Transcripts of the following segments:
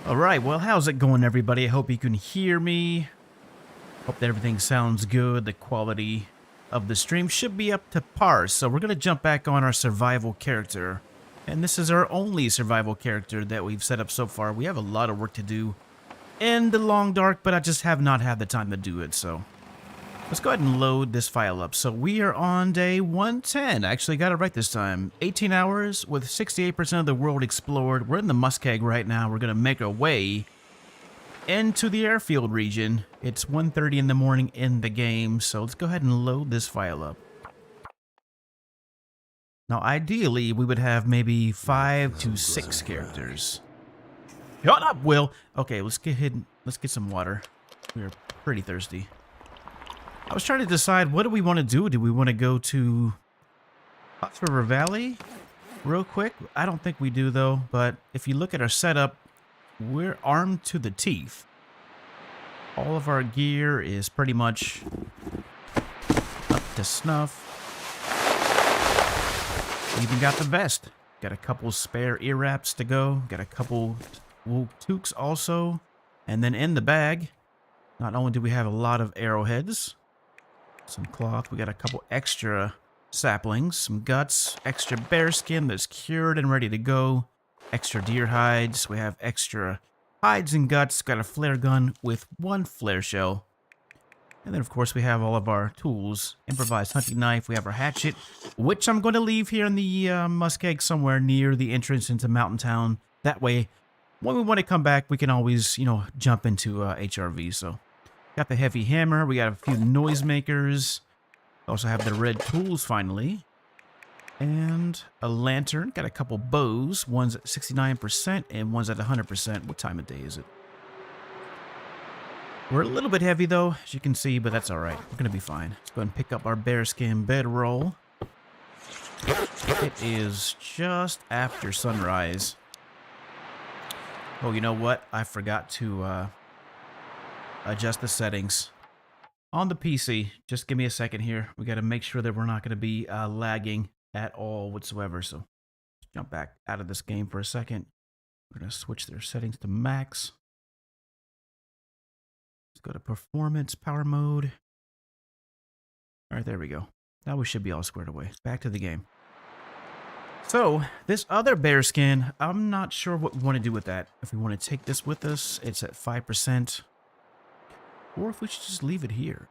Alright, well, how's it going, everybody? I hope you can hear me. Hope that everything sounds good. The quality of the stream should be up to par. So we're going to jump back on our survival character. And this is our only survival character that we've set up so far. We have a lot of work to do in the long dark, but I just have not had the time to do it. So let's go ahead and load this file up. So we are on day 110. I actually got it right this time. 18 hours with 68% of the world explored. We're in the Muskeg right now. We're going to make our way into the airfield region. It's 1:30 in the morning in the game. So let's go ahead and load this file up. Now, ideally, we would have maybe 5 to 6 characters. Shut up, Will. Okay, let's get some water. We are pretty thirsty. I was trying to decide, what do we want to do? Do we want to go to Fox River Valley real quick? I don't think we do, though. But if you look at our setup, we're armed to the teeth. All of our gear is pretty much up to snuff. We even got the vest. Got a couple spare ear wraps to go. Got a couple wool toques also. And then in the bag, not only do we have a lot of arrowheads, some cloth, we got a couple extra saplings, some guts, extra bear skin that's cured and ready to go, extra deer hides, we have extra hides and guts, got a flare gun with 1 flare shell, and then of course we have all of our tools, improvised hunting knife, we have our hatchet, which I'm going to leave here in the Muskeg somewhere near the entrance into Mountain Town. That way, when we want to come back, we can always, jump into HRV, so... Got the heavy hammer. We got a few noisemakers. Also have the red tools finally. And a lantern. Got a couple bows. One's at 69% and one's at 100%. What time of day is it? We're a little bit heavy though, as you can see, but that's alright. We're going to be fine. Let's go ahead and pick up our bearskin bedroll. It is just after sunrise. Oh, you know what? I forgot to... adjust the settings on the PC. Just give me a second here. We got to make sure that we're not going to be lagging at all whatsoever. So let's jump back out of this game for a second. We're going to switch their settings to max. Let's go to performance, power mode. All right, there we go. Now we should be all squared away. Back to the game. So this other bearskin, I'm not sure what we want to do with that. If we want to take this with us, it's at 5%. Or if we should just leave it here.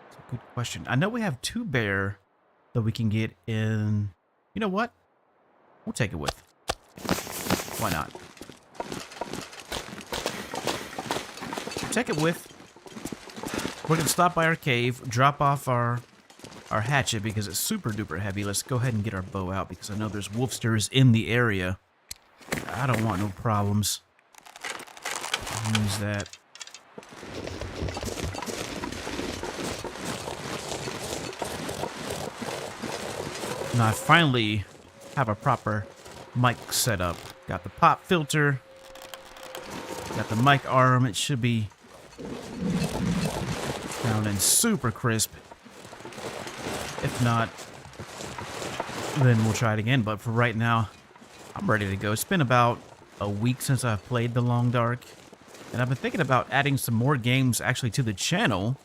That's a good question. I know we have 2 bear that we can get in. You know what? We'll take it with. Why not? We'll take it with. We're going to stop by our cave, drop off our hatchet because it's super duper heavy. Let's go ahead and get our bow out because I know there's wolfsters in the area. I don't want no problems. Use that. Now I finally have a proper mic set up. Got the pop filter. Got the mic arm. It should be sounding super crisp. If not, then we'll try it again. But for right now, I'm ready to go. It's been about a week since I've played The Long Dark. And I've been thinking about adding some more games actually to the channel.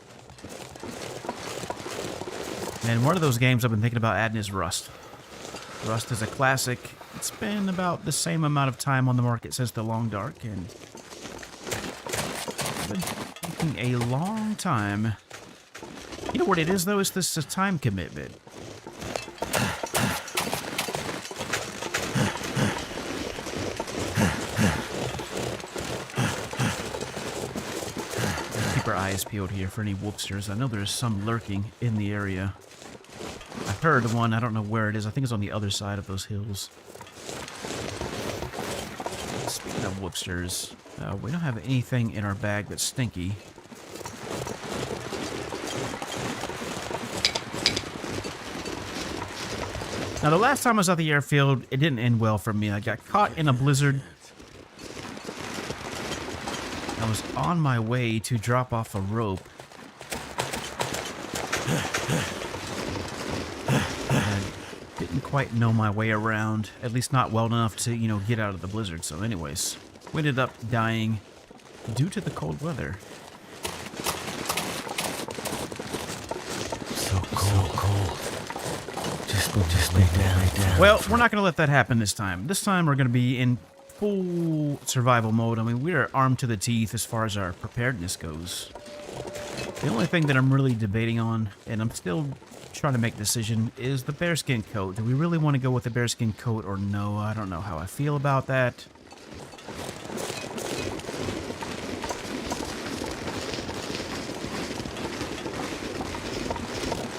And one of those games I've been thinking about adding is Rust. Rust is a classic. It's been about the same amount of time on the market since The Long Dark. And it's been taking a long time. You know what it is though? It's this time commitment. Our eyes peeled here for any wolfsters. I know there's some lurking in the area. I've heard one. I don't know where it is. I think it's on the other side of those hills. Speaking of wolfsters, we don't have anything in our bag that's stinky. Now, the last time I was at the airfield, it didn't end well for me. I got caught in a blizzard. I was on my way to drop off a rope. And didn't quite know my way around, at least not well enough to, you know, get out of the blizzard. So anyways, we ended up dying due to the cold weather. So cold. Just lay down. Well, we're not going to let that happen this time. This time we're going to be in full survival mode. I mean, we are armed to the teeth as far as our preparedness goes. The only thing that I'm really debating on, and I'm still trying to make a decision, is the bearskin coat. Do we really want to go with the bearskin coat or no? I don't know how I feel about that.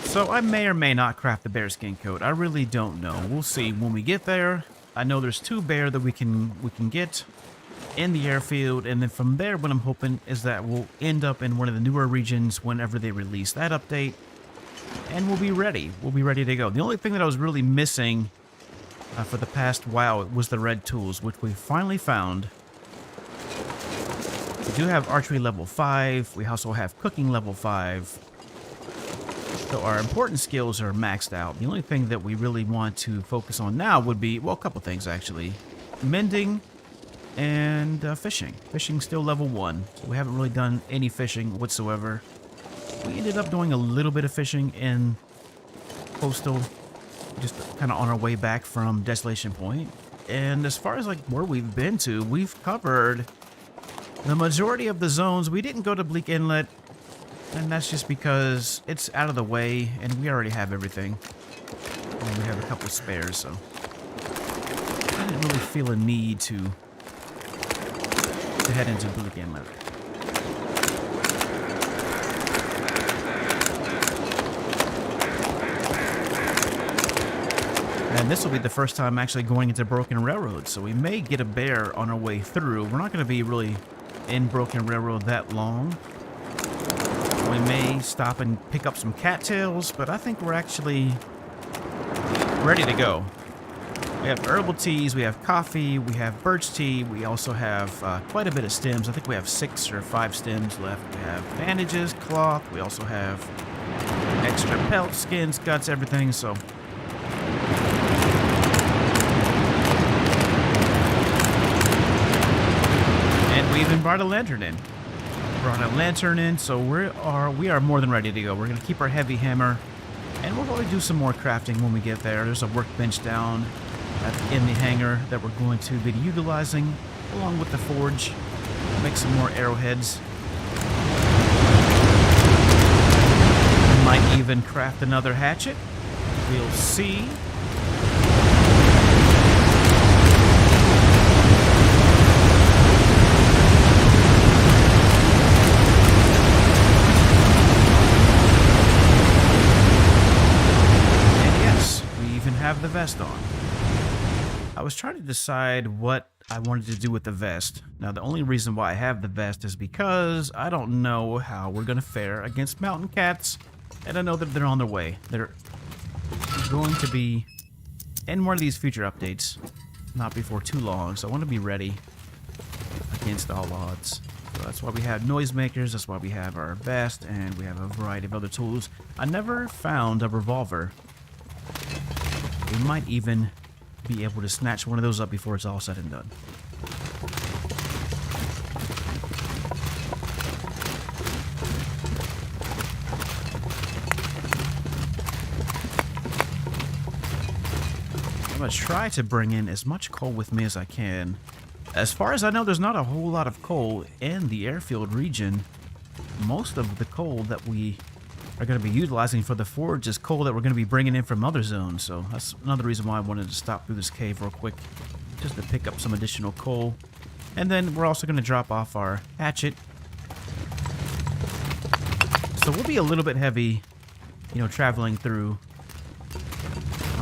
So I may or may not craft the bearskin coat. I really don't know. We'll see when we get there. I know there's 2 bear that we can get in the airfield, and then from there what I'm hoping is that we'll end up in one of the newer regions whenever they release that update, and we'll be ready. We'll be ready to go. The only thing that I was really missing for the past while was the red tools, which we finally found. We do have archery level 5. We also have cooking level 5. So our important skills are maxed out. The only thing that we really want to focus on now would be, well, a couple things actually. Mending and fishing. Fishing's still level 1. So we haven't really done any fishing whatsoever. We ended up doing a little bit of fishing in Coastal, just kind of on our way back from Desolation Point. And as far as like where we've been to, we've covered the majority of the zones. We didn't go to Bleak Inlet, and that's just because it's out of the way, and we already have everything. And we have a couple spares, so I didn't really feel a need to head into Bleak Inlet. And this will be the first time actually going into Broken Railroad, so we may get a bear on our way through. We're not going to be really in Broken Railroad that long. We may stop and pick up some cattails, but I think we're actually ready to go. We have herbal teas, we have coffee, we have birch tea, we also have quite a bit of stems. I think we have 6 or 5 stems left. We have bandages, cloth, we also have extra pelts, skins, guts, everything, so... And we even brought a lantern in. So we are more than ready to go. We're going to keep our heavy hammer, and we'll probably do some more crafting when we get there. There's a workbench down in the hangar that we're going to be utilizing, along with the forge. Make some more arrowheads. We might even craft another hatchet. We'll see. The vest on. I was trying to decide what I wanted to do with the vest. Now, the only reason why I have the vest is because I don't know how we're going to fare against mountain cats, and I know that they're on their way. They're going to be in one of these future updates, not before too long, so I want to be ready against all odds. So that's why we have noisemakers, that's why we have our vest, and we have a variety of other tools. I never found a revolver. We might even be able to snatch one of those up before it's all said and done. I'm going to try to bring in as much coal with me as I can. As far as I know, there's not a whole lot of coal in the airfield region. Most of the coal that we are going to be utilizing for the forge is coal that we're going to be bringing in from other zones, so that's another reason why I wanted to stop through this cave real quick, just to pick up some additional coal. And then we're also going to drop off our hatchet. So we'll be a little bit heavy, you know, traveling through,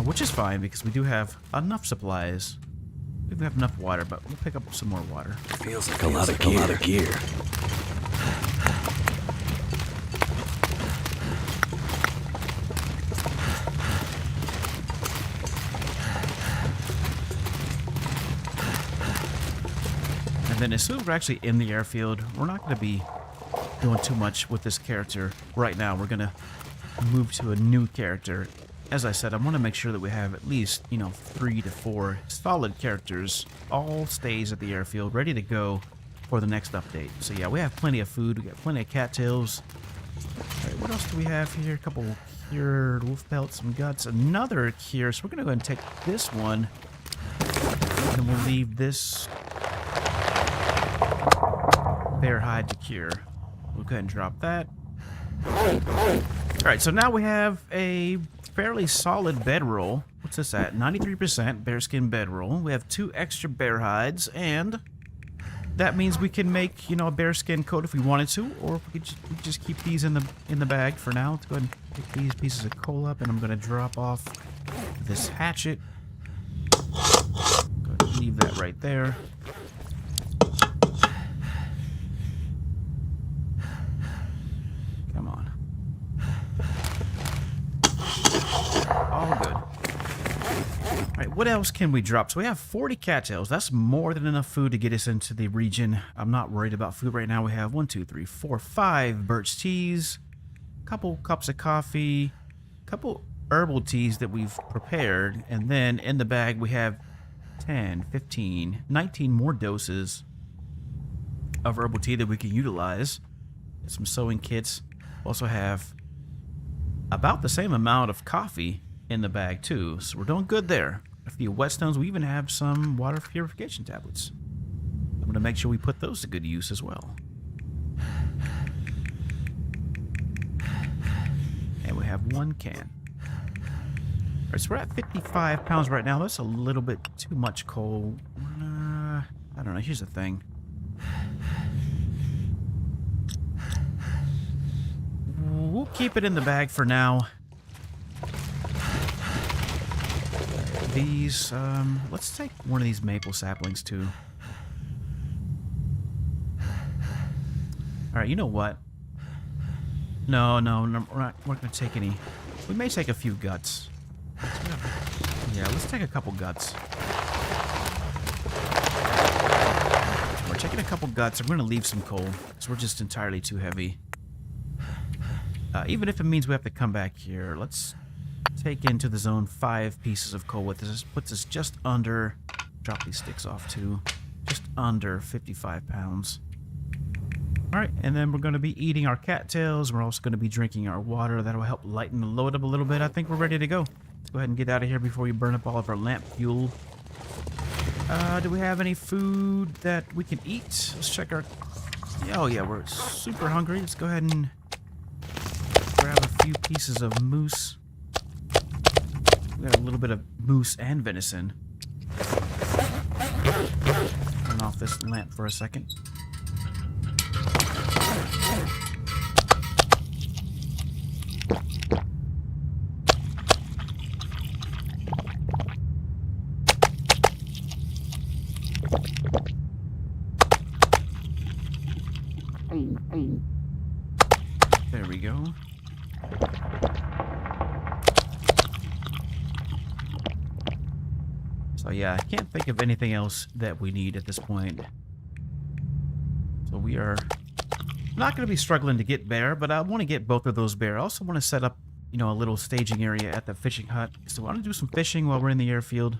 which is fine because we do have enough supplies. We have enough water, but we'll pick up some more water. Feels like a lot of gear. Then as soon as we're actually in the airfield, we're not going to be doing too much with this character right now. We're going to move to a new character as I said, I want to make sure that we have at least, 3 to 4 solid characters, all stays at the airfield, ready to go for the next update. So yeah, we have plenty of food. We got plenty of cattails. All right, what else do we have here? A couple cured wolf pelts, some guts, another cure. So we're gonna go ahead and take this one, and we'll leave this bear hide to cure. We'll go ahead and drop that. All right, so now we have a fairly solid bedroll. What's this at? 93% bearskin bedroll. We have 2 extra bear hides, and that means we can make, a bearskin coat if we wanted to, or if we could just keep these in the bag for now. Let's go ahead and pick these pieces of coal up, and I'm going to drop off this hatchet. Go ahead and leave that right there. Come on. All good. Alright, what else can we drop? So we have 40 cattails. That's more than enough food to get us into the region. I'm not worried about food right now. We have 1, 2, 3, 4, 5 birch teas, a couple cups of coffee, a couple herbal teas that we've prepared, and then in the bag we have 10, 15, 19 more doses of herbal tea that we can utilize. Some sewing kits. Also have about the same amount of coffee in the bag too, so we're doing good there. A few whetstones. We even have some water purification tablets. I'm going to make sure we put those to good use as well. And we have 1 can. Alright, so we're at 55 pounds right now. That's a little bit too much coal. I don't know. Here's the thing. We'll keep it in the bag for now. These, let's take one of these maple saplings too. Alright, you know what? No, we're not going to take any. We may take a few guts. Yeah, let's take a couple guts. We're taking a couple guts. I'm going to leave some coal, because we're just entirely too heavy. Even if it means we have to come back here, let's take into the zone 5 pieces of coal with us. This puts us just under, drop these sticks off too, just under 55 pounds. Alright, and then we're going to be eating our cattails. We're also going to be drinking our water. That'll help lighten the load up a little bit. I think we're ready to go. Let's go ahead and get out of here before we burn up all of our lamp fuel. Do we have any food that we can eat? Let's check our... Oh yeah, we're super hungry. Let's go ahead and grab a few pieces of moose. We got a little bit of moose and venison. Turn off this lamp for a second. There we go. So yeah, I can't think of anything else that we need at this point. So we are not going to be struggling to get bear, but I want to get both of those bear. I also want to set up, a little staging area at the fishing hut. So I want to do some fishing while we're in the airfield.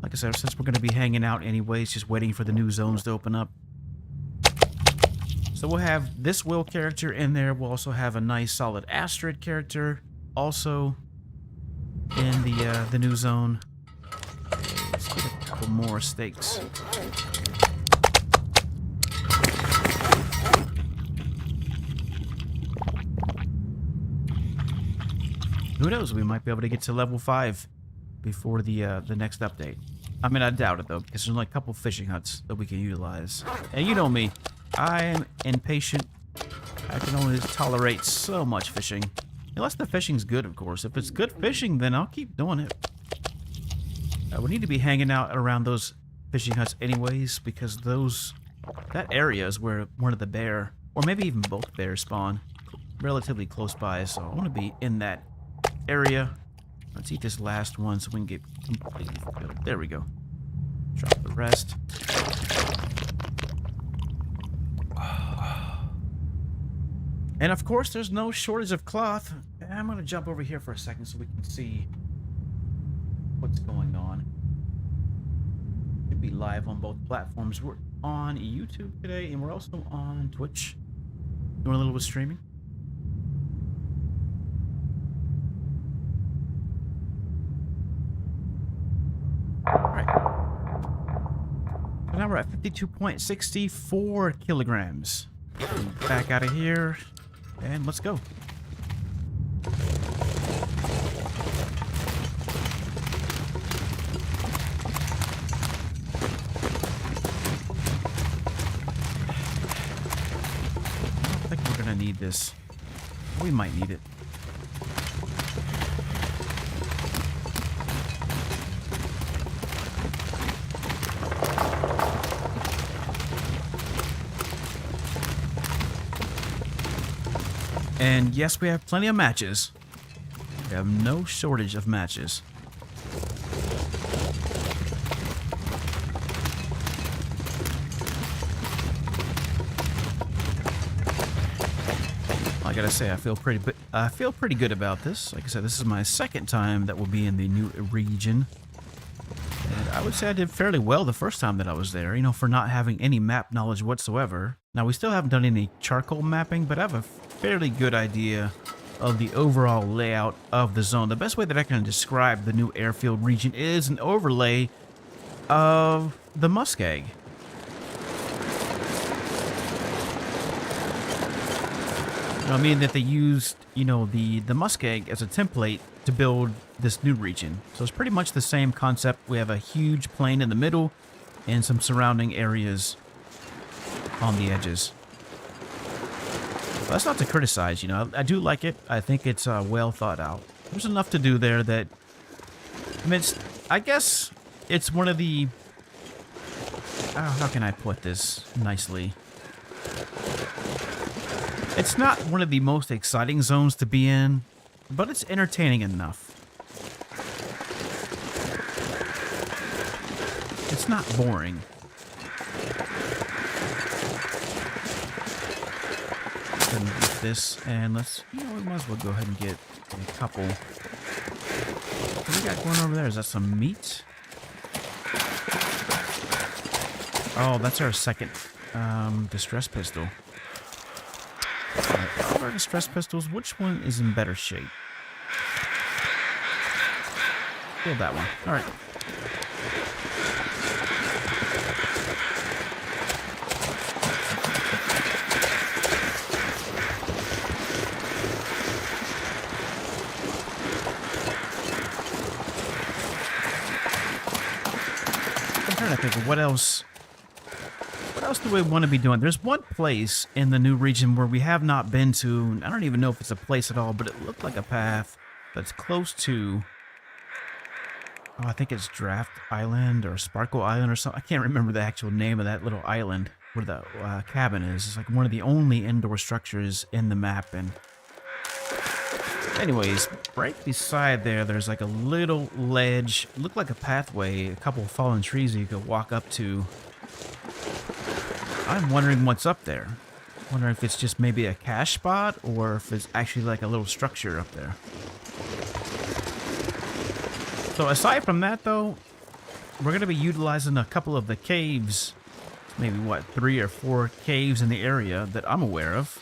Like I said, since we're going to be hanging out anyways, just waiting for the new zones to open up. So we'll have this Will character in there. We'll also have a nice solid Astrid character also in the new zone. Let's get a couple more steaks. Who knows? We might be able to get to level 5 before the next update. I mean, I doubt it though, because there's only a couple fishing huts that we can utilize. And you know me, I am impatient. I can only tolerate so much fishing. Unless the fishing's good, of course. If it's good fishing, then I'll keep doing it. We need to be hanging out around those fishing huts anyways, because that area is where one of the bear, or maybe even both bears spawn, relatively close by. So I want to be in that area. Let's eat this last one so we can get completely fulfilled. There we go. Drop the rest. And of course, there's no shortage of cloth. I'm going to jump over here for a second so we can see what's going on. We'll be live on both platforms. We're on YouTube today, and we're also on Twitch. Doing a little bit of streaming. Alright. So now we're at 52.64 kilograms. Back out of here. And let's go. I don't think we're gonna need this. We might need it. And yes, we have plenty of matches. We have no shortage of matches. I gotta say, I feel pretty good about this. Like I said, this is my second time that we'll be in the new region. And I would say I did fairly well the first time that I was there, you know, for not having any map knowledge whatsoever. Now, we still haven't done any charcoal mapping, but I have a fairly good idea of the overall layout of the zone. The best way that I can describe the new airfield region is an overlay of the muskeg. I mean that they used, you know, the muskeg as a template to build this new region. So it's pretty much the same concept. We have a huge plain in the middle and some surrounding areas on the edges. But that's not to criticize, you know. I do like it. I think it's well thought out. There's enough to do there that, I mean, I guess it's one of the, how can I put this nicely? It's not one of the most exciting zones to be in, but it's entertaining enough. It's not boring. Get this, and let's, you know, we might as well go ahead and get a couple. What do we got going over there? Is that some meat? Oh, that's our second distress pistol. Of our distress pistols, which one is in better shape? Build that one. All right. I'm trying to think of what else. What else do we want to be doing? There's one place in the new region where we have not been to. I don't even know if it's a place at all, but it looked like a path that's close to... Oh, I think it's Draft Island or Sparkle Island or something. I can't remember the actual name of that little island where the cabin is. It's like one of the only indoor structures in the map. And anyways, right beside there, there's like a little ledge. Looked like a pathway, a couple of fallen trees that you could walk up to. I'm wondering what's up there. Wondering if it's just maybe a cache spot or if it's actually like a little structure up there. So aside from that though, we're going to be utilizing a couple of the caves. Maybe what, 3 or 4 caves in the area that I'm aware of.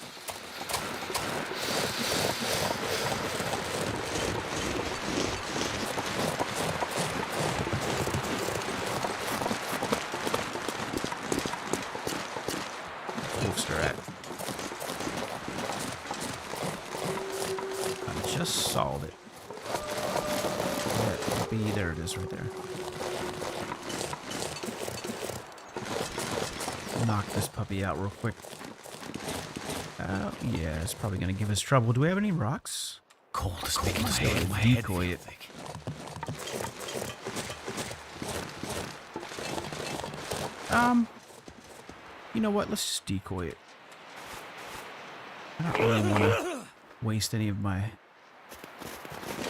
Solved it. There it is right there. Knock this puppy out real quick. Yeah, it's probably going to give us trouble. Do we have any rocks? Cold is making my head, my head decoy it. You know what? Let's just decoy it. I don't really want to waste any of my...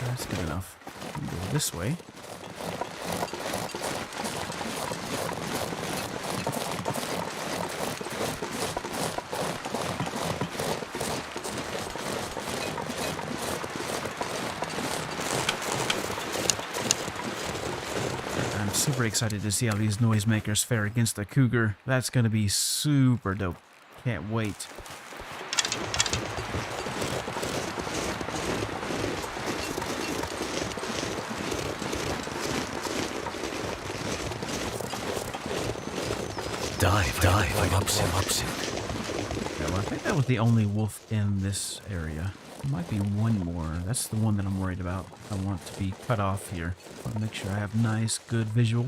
That's good enough. We'll go this way. I'm super excited to see how these noisemakers fare against the cougar. That's going to be super dope. Can't wait. Dive, I'm upset. Okay, well, I think that was the only wolf in this area. There might be one more. That's the one that I'm worried about. I want to be cut off here. I want to make sure I have nice, good visual.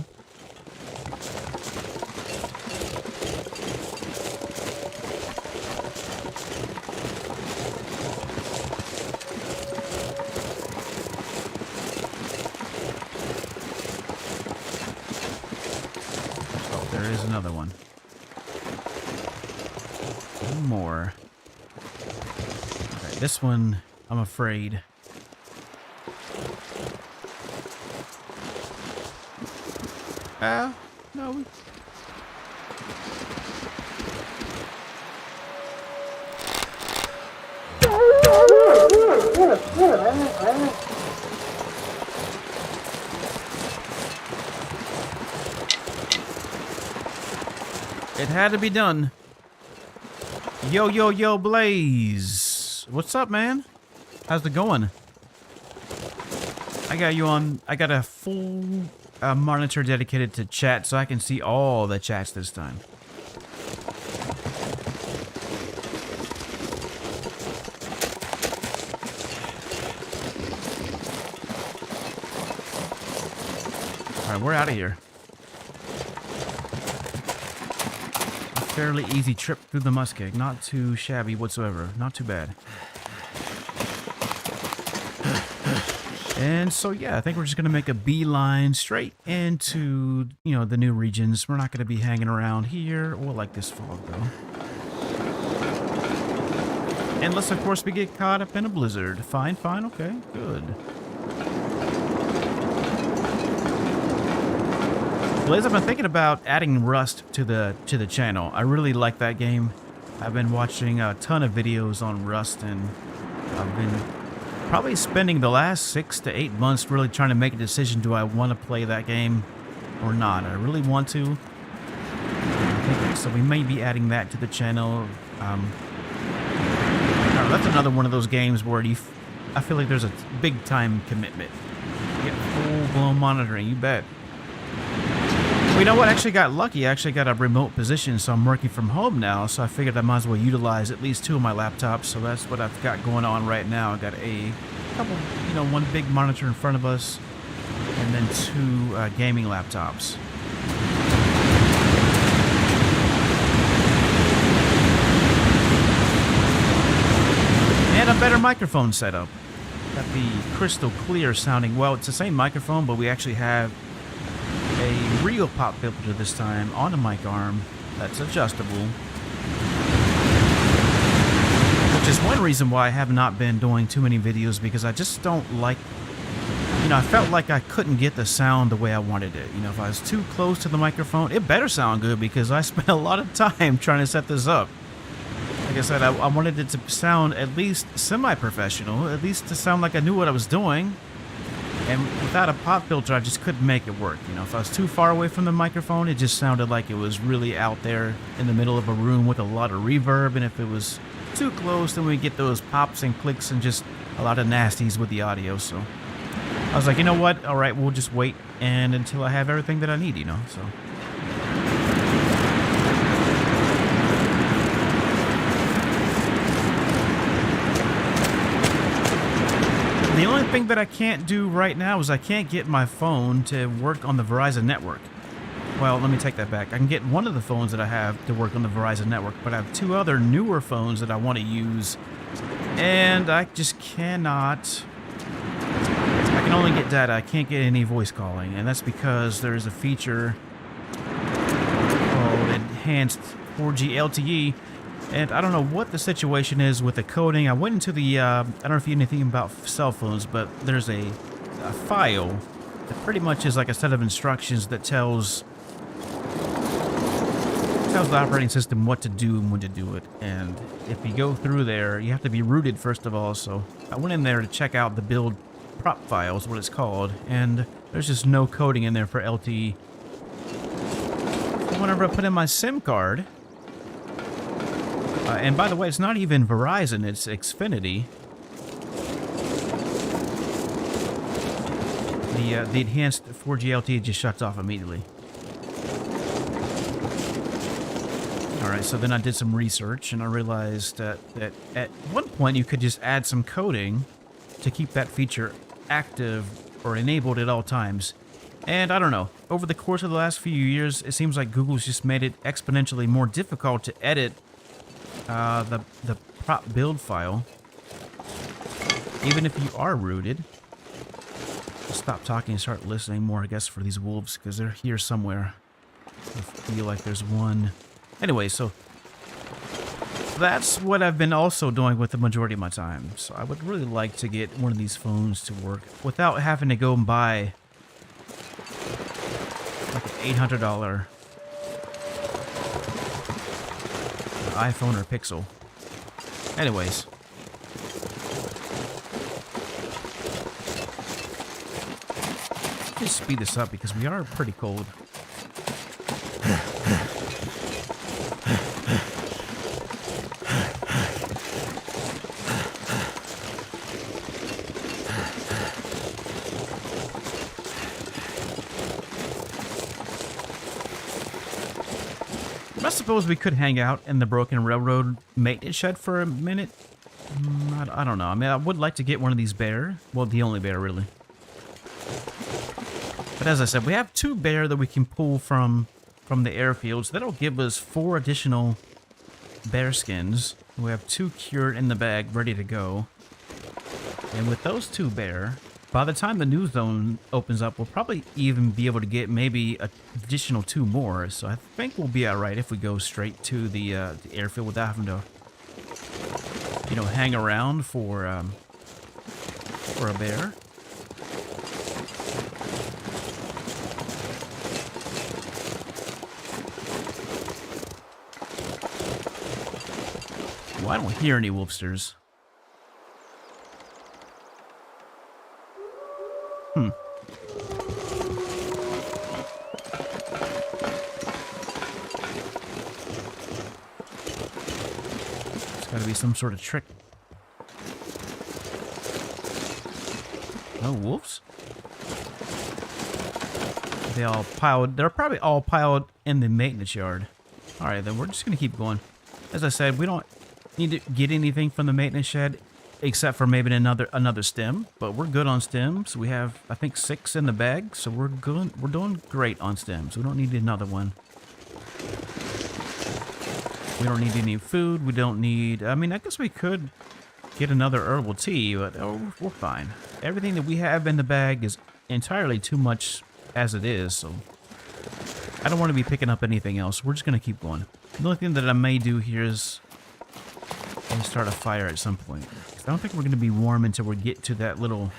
Oh, there is another one. One more. Okay, this one, I'm afraid. No. It had to be done. Yo, Blaze. What's up, man? How's it going? I got you on. I got a full monitor dedicated to chat so I can see all the chats this time. Alright, we're out of here. A fairly easy trip through the muskeg. Not too shabby whatsoever. Not too bad. And so, yeah, I think we're just going to make a beeline straight into, you know, the new regions. We're not going to be hanging around here or like this fog, though. Unless, of course, we get caught up in a blizzard. Fine, okay, good. Blaze, I've been thinking about adding Rust to the channel. I really like that game. I've been watching a ton of videos on Rust, and I've been probably spending the last 6 to 8 months really trying to make a decision. Do I want to play that game or not? I really want to. So we may be adding that to the channel. That's another one of those games where I feel like there's a big time commitment. You get full-blown monitoring, you bet. Well, you know what? I actually got lucky. I actually got a remote position, so I'm working from home now. So I figured I might as well utilize at least 2 of my laptops. So that's what I've got going on right now. I got a couple, you know, one big monitor in front of us, and then 2 gaming laptops. And a better microphone setup. Got the crystal clear sounding. Well, it's the same microphone, but we actually have a real pop filter this time on a mic arm that's adjustable. Which is one reason why I have not been doing too many videos, because I just don't like, you know, I felt like I couldn't get the sound the way I wanted it. You know, if I was too close to the microphone, it better sound good, because I spent a lot of time trying to set this up. Like I said, I wanted it to sound at least semi-professional, at least to sound like I knew what I was doing. And without a pop filter, I just couldn't make it work. You know, if I was too far away from the microphone, it just sounded like it was really out there in the middle of a room with a lot of reverb. And if it was too close, then we get those pops and clicks and just a lot of nasties with the audio. So I was like, you know what? All right, we'll just wait and until I have everything that I need, you know, so. The only thing that I can't do right now is I can't get my phone to work on the Verizon network. Well, let me take that back. I can get one of the phones that I have to work on the Verizon network, but I have 2 other newer phones that I want to use, and I just cannot. I can only get data. I can't get any voice calling, and that's because there's a feature called Enhanced 4G LTE. And I don't know what the situation is with the coding. I went into the, I don't know if you know anything about cell phones, but there's a file that pretty much is like a set of instructions that tells the operating system what to do and when to do it. And if you go through there, you have to be rooted first of all. So I went in there to check out the build prop file is what it's called, and there's just no coding in there for LTE. So whenever I put in my SIM card, and by the way, it's not even Verizon, it's Xfinity. The enhanced 4G LTE just shuts off immediately. Alright, so then I did some research and I realized that at one point you could just add some coding to keep that feature active or enabled at all times. And I don't know, over the course of the last few years, it seems like Google's just made it exponentially more difficult to edit the prop build file, even if you are rooted. I'll stop talking and start listening more, I guess, for these wolves, because they're here somewhere. I feel like there's one. Anyway, so that's what I've been also doing with the majority of my time. So I would really like to get one of these phones to work without having to go and buy like an $800 iPhone or Pixel. Anyways. Just speed this up because we are pretty cold. I suppose we could hang out in the Broken Railroad maintenance shed for a minute. I don't know. I mean, I would like to get one of these bear. Well, the only bear, really. But as I said, we have 2 bear that we can pull from the airfields. That'll give us 4 additional bear skins. We have 2 cured in the bag, ready to go. And with those 2 bear, by the time the new zone opens up, we'll probably even be able to get maybe an additional 2 more. So I think we'll be alright if we go straight to the airfield without having to, you know, hang around for a bear. Well, I don't hear any wolfsters. Gotta be some sort of trick. No wolves? They all piled. They're probably all piled in the maintenance yard. Alright, then we're just gonna keep going. As I said, we don't need to get anything from the maintenance shed except for maybe another stem, but we're good on stems. We have, I think, 6 in the bag, so we're good. We're doing great on stems. We don't need another one. We don't need any food. We don't need... I mean, I guess we could get another herbal tea, but we're fine. Everything that we have in the bag is entirely too much as it is, so I don't want to be picking up anything else. We're just going to keep going. The only thing that I may do here is start a fire at some point. I don't think we're going to be warm until we get to that little...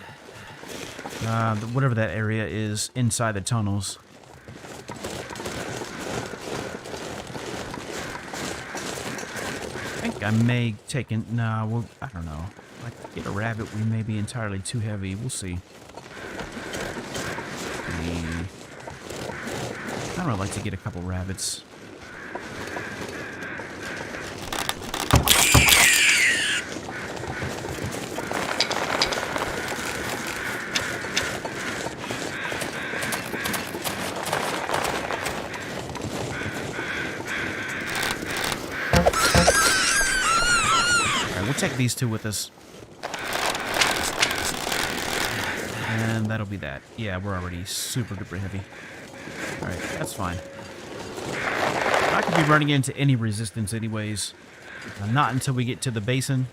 whatever that area is inside the tunnels. I think I may take in... No, well, I don't know. If I get a rabbit, we may be entirely too heavy. We'll see. I would like to get a couple rabbits. Take these 2 with us. And that'll be that. Yeah, we're already super duper heavy. Alright, that's fine. I could be running into any resistance anyways. Not until we get to the basin.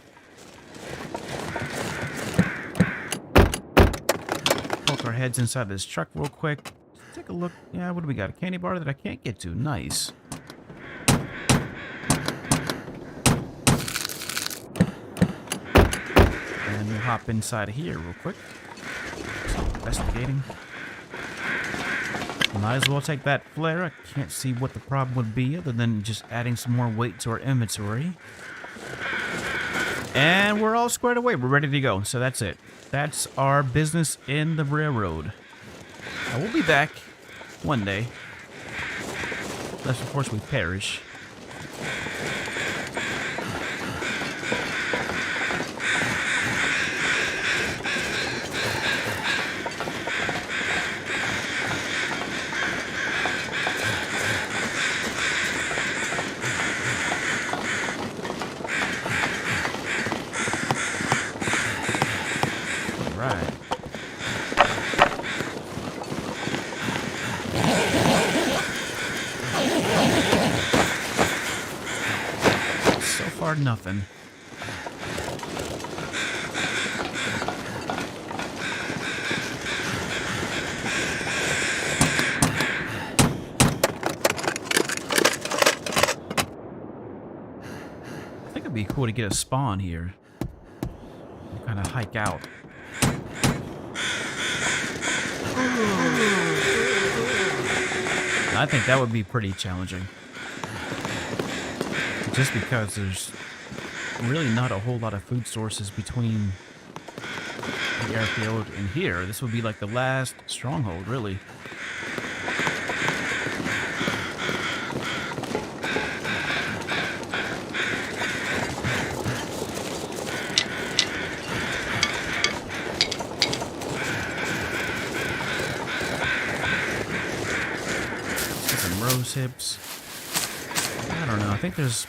Poke our heads inside this truck real quick. Take a look. Yeah, what do we got? A candy bar that I can't get to. Nice. And we'll hop inside of here real quick. Investigating. Might as well take that flare. I can't see what the problem would be other than just adding some more weight to our inventory. And we're all squared away. We're ready to go. So that's it. That's our business in the railroad. Now, we'll be back one day. Unless, of course, we perish. Nothing. I think it'd be cool to get a spawn here. Kind of hike out. I think that would be pretty challenging. Just because there's really not a whole lot of food sources between the airfield and here. This would be like the last stronghold, really. Some rose hips. I don't know. I think there's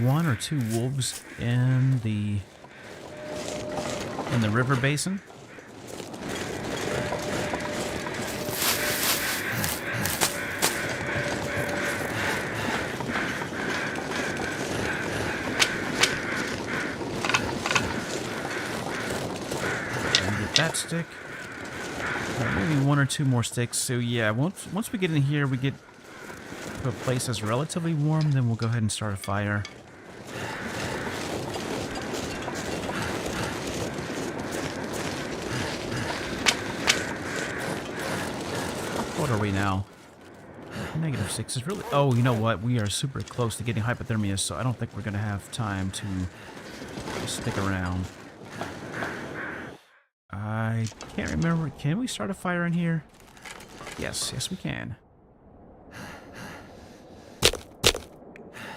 1 or 2 wolves in the river basin. And get that stick. Maybe 1 or 2 more sticks. So yeah, once we get in here, we get to a place that's relatively warm, then we'll go ahead and start a fire. What are we now? -6 is really... Oh, you know what? We are super close to getting hypothermia, so I don't think we're going to have time to stick around. I can't remember. Can we start a fire in here? Yes, yes we can.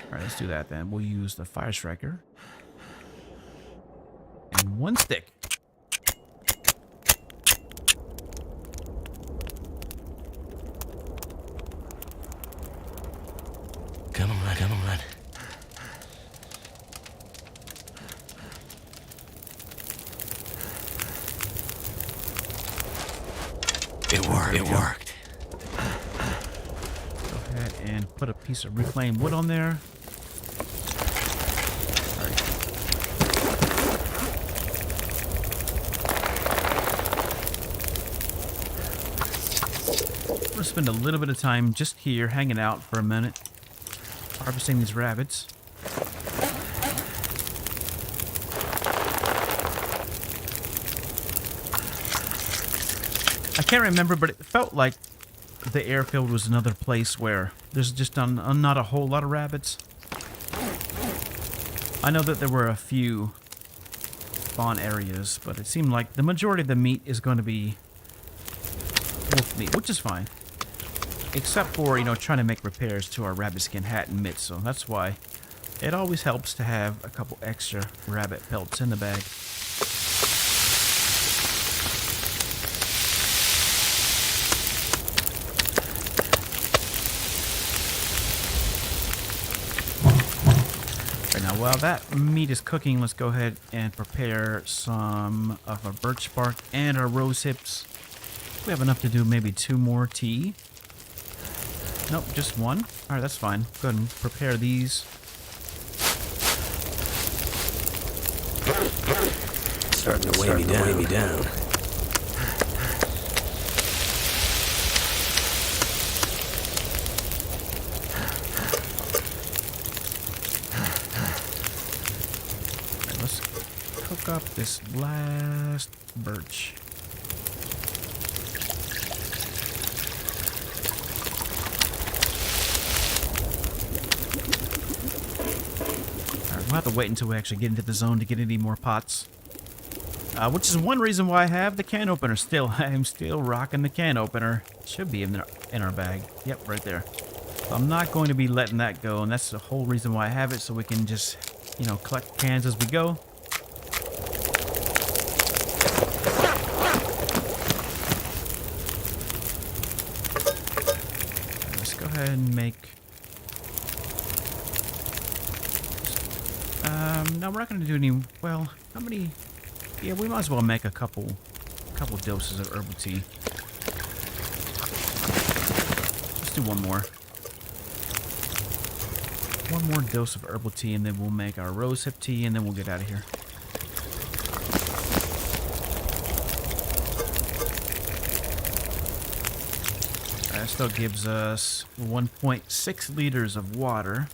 Alright, let's do that then. We'll use the fire striker. And 1 stick. Come on, come on. It worked. It worked. Go ahead and put a piece of reclaimed wood on there. Alright. I'm gonna spend a little bit of time just here hanging out for a minute, harvesting these rabbits. I can't remember, but it felt like the airfield was another place where there's just not a whole lot of rabbits. I know that there were a few spawn areas, but it seemed like the majority of the meat is going to be wolf meat, which is fine. Except for, you know, trying to make repairs to our rabbit skin hat and mitts, so that's why it always helps to have a couple extra rabbit pelts in the bag. Now, while that meat is cooking, let's go ahead and prepare some of our birch bark and our rose hips. We have enough to do maybe 2 more tea. Nope, just 1. Alright, that's fine. Go ahead and prepare these. Starting to weigh me down. Cook up this last birch. Alright, have to wait until we actually get into the zone to get any more pots. Which is one reason why I have the can opener still. I am still rocking the can opener. It should be in our bag. Yep, right there. So I'm not going to be letting that go, and that's the whole reason why I have it, so we can just, you know, collect cans as we go. Let's go ahead and make... no, we're not going to do any... Well, how many... Yeah, we might as well make a couple doses of herbal tea. Let's do one more. One more dose of herbal tea, and then we'll make our rosehip tea, and then we'll get out of here. That still gives us 1.6 liters of water.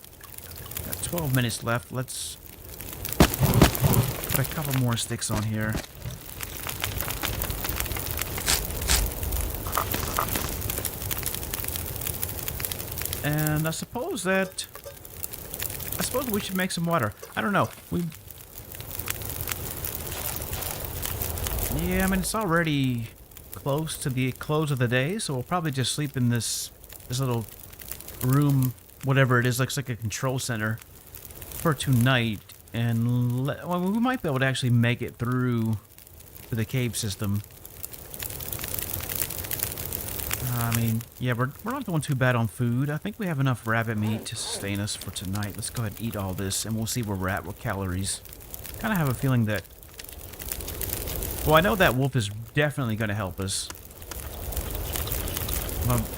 Got 12 minutes left. Let's put a couple more sticks on here. And I suppose we should make some water. I don't know. Yeah, I mean, it's already close to the close of the day, so we'll probably just sleep in this little room, whatever it is. Looks like a control center for tonight. And well, we might be able to actually make it through to the cave system. I mean, yeah, we're not doing too bad on food. I think we have enough rabbit meat to sustain us for tonight. Let's go ahead and eat all this, and we'll see where we're at with calories. Kind of have a feeling that... Well, I know that wolf is definitely going to help us.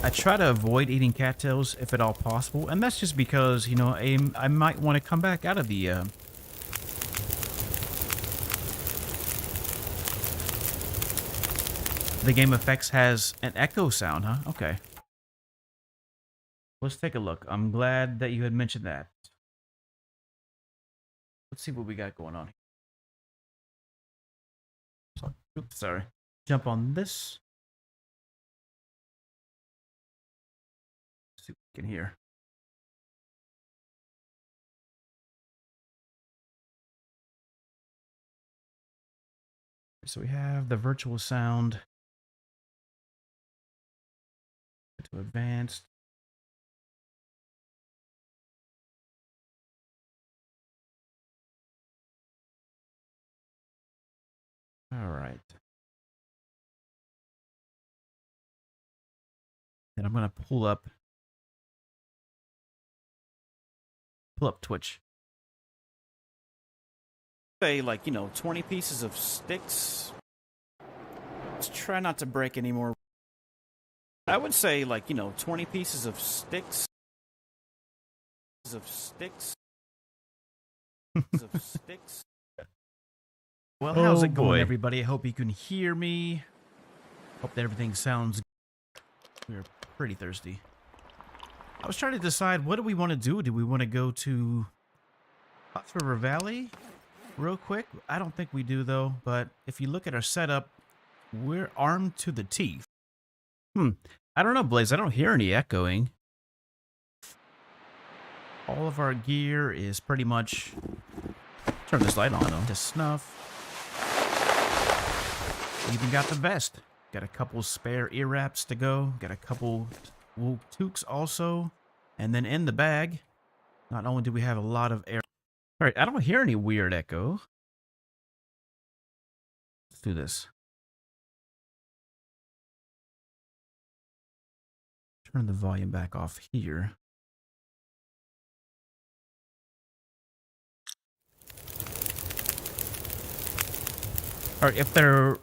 I try to avoid eating cattails if at all possible, and that's just because, you know, I might want to come back out of the... The game effects has an echo sound, huh? Okay. Let's take a look. I'm glad that you had mentioned that. Let's see what we got going on here. Oops, sorry. Jump on this. Let's see what we can hear. So we have the virtual sound. To advanced. All right. And I'm going to pull up Twitch. Say, like, you know, 20 pieces of sticks. Let's try not to break any more. I would say, like, you know, 20 pieces of sticks. Well, how's it going, everybody? I hope you can hear me. Hope that everything sounds good. We're pretty thirsty. I was trying to decide, what do we want to do? Do we want to go to Fox River Valley real quick? I don't think we do, though. But if you look at our setup, we're armed to the teeth. I don't know, Blaze. I don't hear any echoing. All of our gear is pretty much... Turn this light on, though. To snuff. Even got the vest. Got a couple spare ear wraps to go. Got a couple wool toques also. And then in the bag, not only do we have a lot of air... Alright, I don't hear any weird echo. Let's do this. Turn the volume back off here. All right, if they're...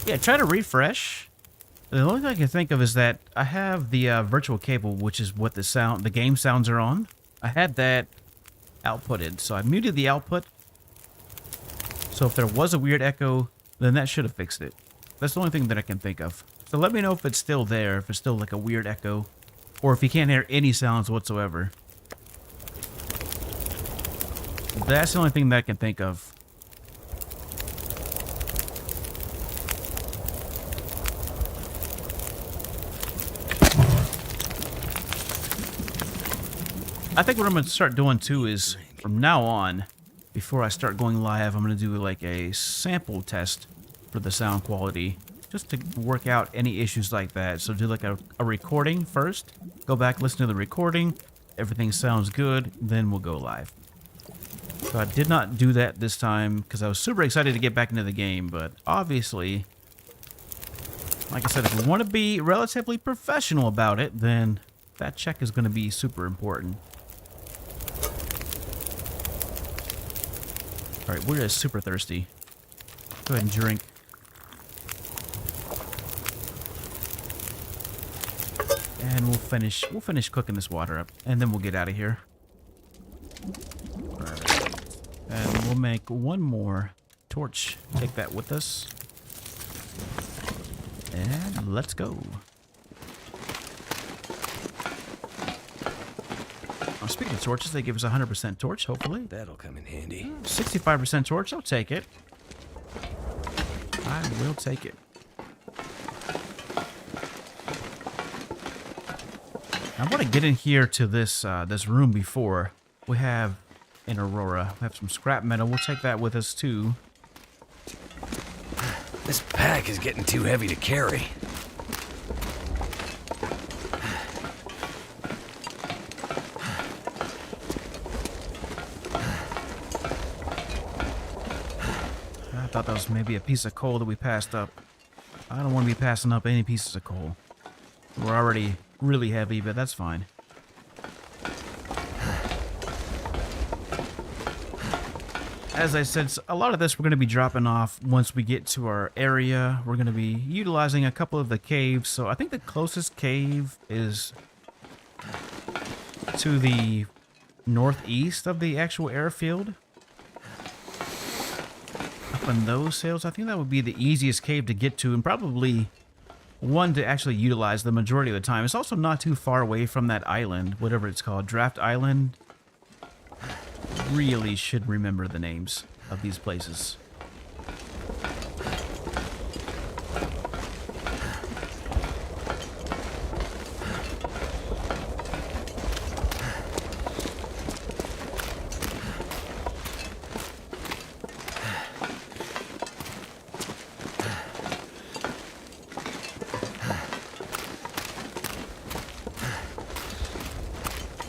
Yeah, try to refresh. The only thing I can think of is that I have the virtual cable, which is what the game sounds are on. I had that outputted, so I muted the output. So if there was a weird echo, then that should have fixed it. That's the only thing that I can think of. So let me know if it's still there, if it's still like a weird echo, or if you can't hear any sounds whatsoever. That's the only thing that I can think of. I think what I'm going to start doing too is from now on, before I start going live, I'm going to do like a sample test for the sound quality, just to work out any issues like that. So do like a recording first, go back, listen to the recording, everything sounds good, then we'll go live. So I did not do that this time because I was super excited to get back into the game, but obviously, like I said, if we want to be relatively professional about it, then that check is going to be super important. Alright, we're just super thirsty. Go ahead and drink. And we'll finish cooking this water up, and then we'll get out of here. Alright. And we'll make one more torch. Take that with us. And let's go. Oh, speaking of torches, they give us 100% torch, hopefully. That'll come in handy. 65% torch, I'll take it. I will take it. I want to get in here to this this room before. We have in Aurora. We have some scrap metal. We'll take that with us too. This pack is getting too heavy to carry. I thought that was maybe a piece of coal that we passed up. I don't want to be passing up any pieces of coal. We're already really heavy, but that's fine. As I said, a lot of this we're going to be dropping off once we get to our area. We're going to be utilizing a couple of the caves. So I think the closest cave is to the northeast of the actual airfield. Up in those hills, I think that would be the easiest cave to get to, and probably one to actually utilize the majority of the time. It's also not too far away from that island, whatever it's called, Draft Island. Really should remember the names of these places.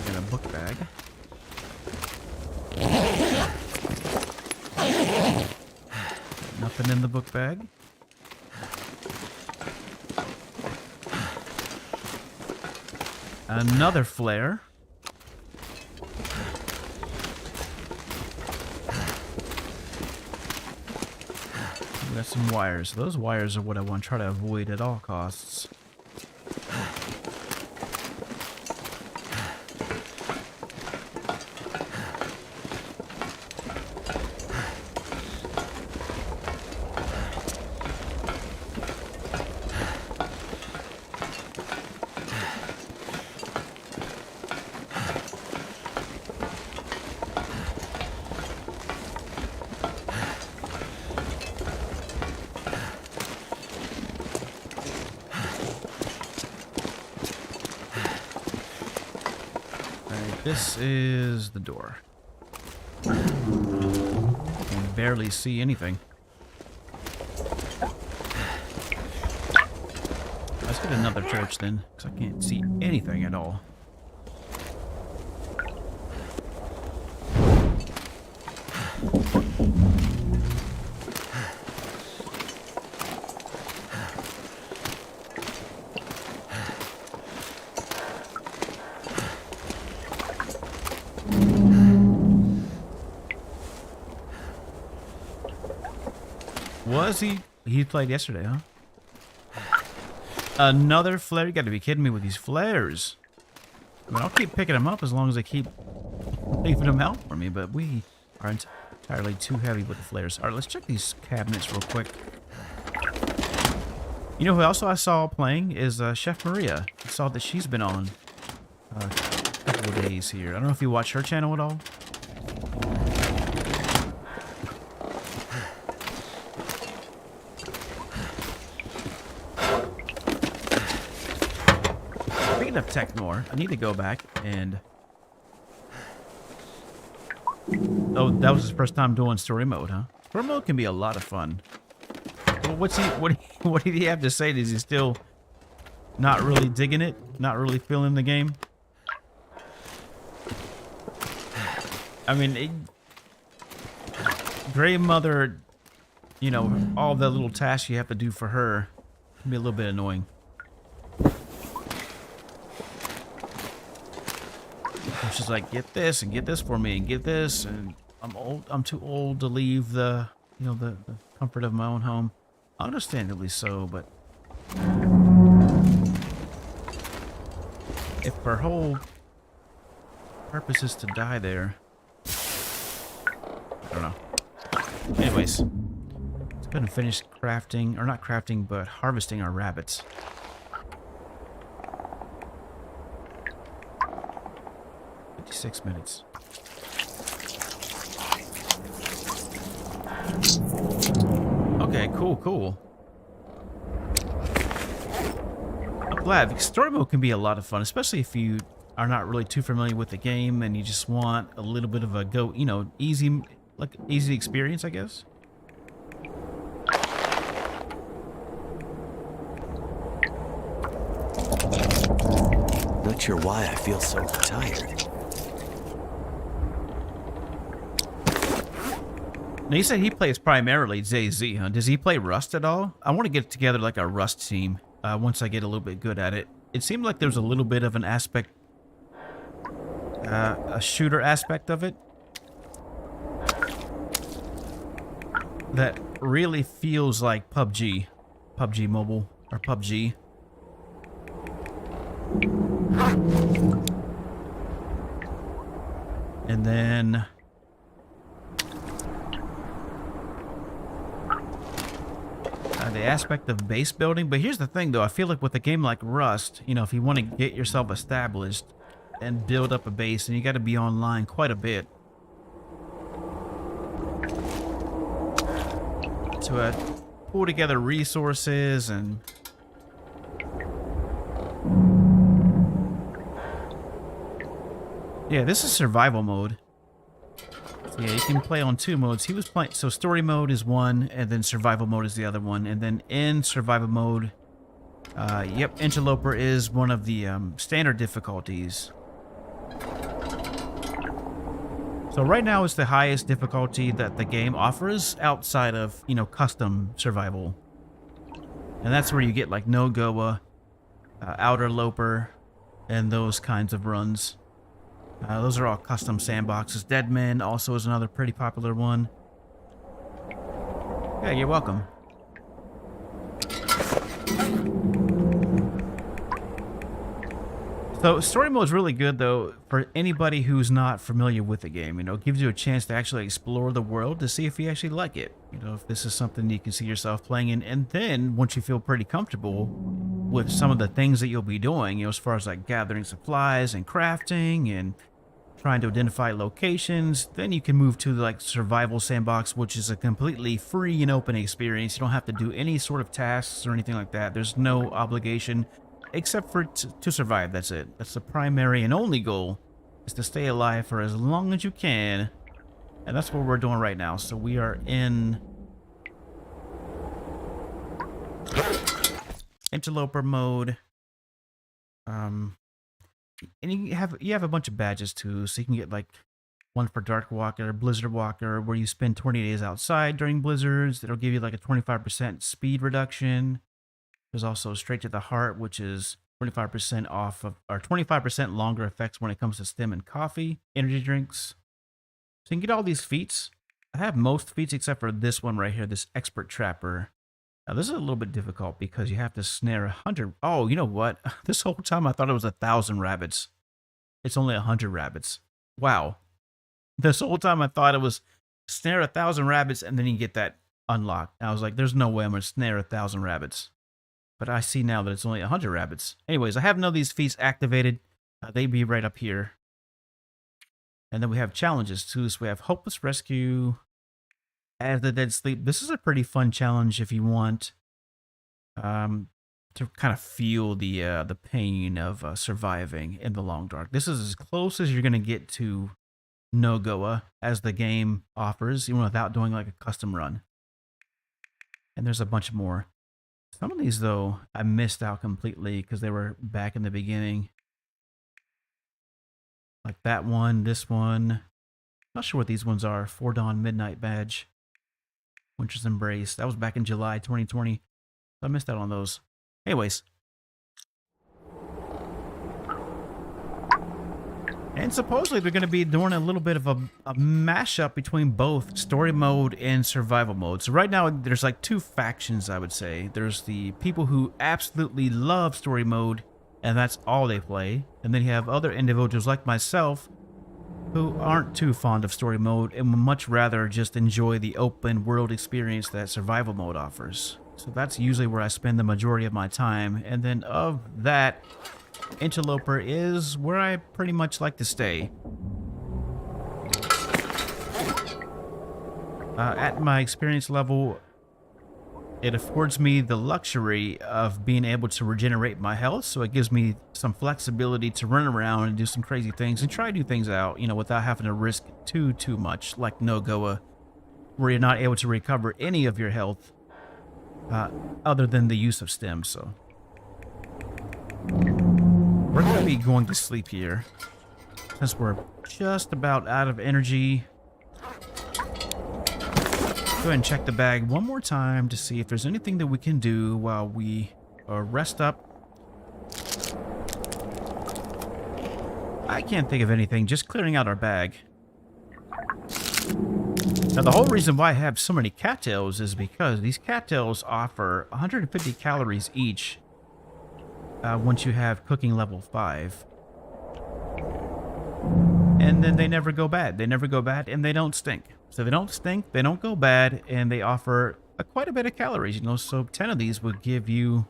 Got a book bag. Nothing in the book bag. Another flare. We got some wires. Those wires are what I want to try to avoid at all costs. This is the door. Can barely see anything. Let's get another torch then, because I can't see anything at all. Was he? He played yesterday, huh? Another flare? You gotta be kidding me with these flares. I mean, I'll keep picking them up as long as they keep leaving them out for me, but we are entirely too heavy with the flares. Alright, let's check these cabinets real quick. You know who else I saw playing is Chef Maria. I saw that she's been on a couple of days here. I don't know if you watch her channel at all. Of Technor, I need to go back and Oh, that was his first time doing story mode, huh? Story mode can be a lot of fun. Well, what did he have to say? Is he still not really digging it? Not really feeling the game? I mean, Grey Mother, you know, all the little tasks you have to do for her can be a little bit annoying. She's like, get this and get this for me and get this, and I'm too old to leave the, you know, the comfort of my own home. Understandably so, but if her whole purpose is to die there, I don't know. Anyways, let's go ahead and finish crafting, or not crafting, but harvesting our rabbits. Six minutes. Okay, cool. I'm glad, because story mode can be a lot of fun, especially if you are not really too familiar with the game and you just want a little bit of a easy experience, I guess. Not sure why I feel so tired. Now, you said he plays primarily DayZ, huh? Does he play Rust at all? I want to get together like a Rust team once I get a little bit good at it. It seemed like there was a little bit of an aspect, a shooter aspect of it that really feels like PUBG Mobile, or PUBG. And then the aspect of base building. But here's the thing, though. I feel like with a game like Rust, you know, if you want to get yourself established and build up a base, and you got to be online quite a bit to pull together resources and yeah, this is survival mode. Yeah, you can play on two modes. He was playing, so story mode is one, and then survival mode is the other one. And then in survival mode, yep, Interloper is one of the standard difficulties. So right now it's the highest difficulty that the game offers outside of, you know, custom survival. And that's where you get like No Goa, Outer Loper, and those kinds of runs. Those are all custom sandboxes. Dead Men also is another pretty popular one. Yeah, you're welcome. So story mode is really good, though, for anybody who's not familiar with the game. You know, it gives you a chance to actually explore the world to see if you actually like it. You know, if this is something you can see yourself playing in. And then once you feel pretty comfortable with some of the things that you'll be doing, you know, as far as like gathering supplies and crafting and trying to identify locations, then you can move to like survival sandbox, which is a completely free and open experience. You don't have to do any sort of tasks or anything like that. There's no obligation except for to survive. That's it. That's the primary and only goal, is to stay alive for as long as you can. And that's what we're doing right now. So we are in Interloper mode. And you have a bunch of badges too, so you can get like one for Dark Walker, Blizzard Walker, where you spend 20 days outside during blizzards. It'll give you like a 25% speed reduction. There's also Straight to the Heart, which is 25% off of, or 25% longer effects when it comes to stem and coffee, energy drinks. So you can get all these feats. I have most feats except for this one right here, this Expert Trapper. Now, this is a little bit difficult because you have to snare 100. Oh, you know what? This whole time I thought it was 1,000 rabbits. It's only 100 rabbits. Wow. This whole time I thought it was snare 1,000 rabbits and then you get that unlocked. And I was like, there's no way I'm going to snare 1,000 rabbits. But I see now that it's only 100 rabbits. Anyways, I have none of these feats activated. They'd be right up here. And then we have challenges too. So we have Hopeless Rescue, As the Dead Sleep. This is a pretty fun challenge if you want to kind of feel the pain of surviving in the long dark. This is as close as you're going to get to no Goa as the game offers, even without doing like a custom run. And there's a bunch more. Some of these, though, I missed out completely because they were back in the beginning. Like that one, this one. Not sure what these ones are. 4 Dawn Midnight Badge. Winter's Embrace. That was back in July 2020. So I missed out on those. Anyways. And supposedly they're going to be doing a little bit of a mashup between both story mode and survival mode. So right now there's like 2 factions, I would say. There's the people who absolutely love story mode, and that's all they play. And then you have other individuals like myself who aren't too fond of story mode and would much rather just enjoy the open world experience that survival mode offers. So that's usually where I spend the majority of my time. And then of that, Interloper is where I pretty much like to stay. At my experience level, it affords me the luxury of being able to regenerate my health, so it gives me some flexibility to run around and do some crazy things and try new things out, you know, without having to risk too much, like no Goa, where you're not able to recover any of your health other than the use of stim. So we're going to be going to sleep here, since we're just about out of energy. Go ahead and check the bag one more time to see if there's anything that we can do while we rest up. I can't think of anything, just clearing out our bag. Now, the whole reason why I have so many cattails is because these cattails offer 150 calories each once you have cooking level 5. And then they never go bad. They never go bad, and they don't stink. So they don't stink, they don't go bad, and they offer quite a bit of calories, you know. So 10 of these would give you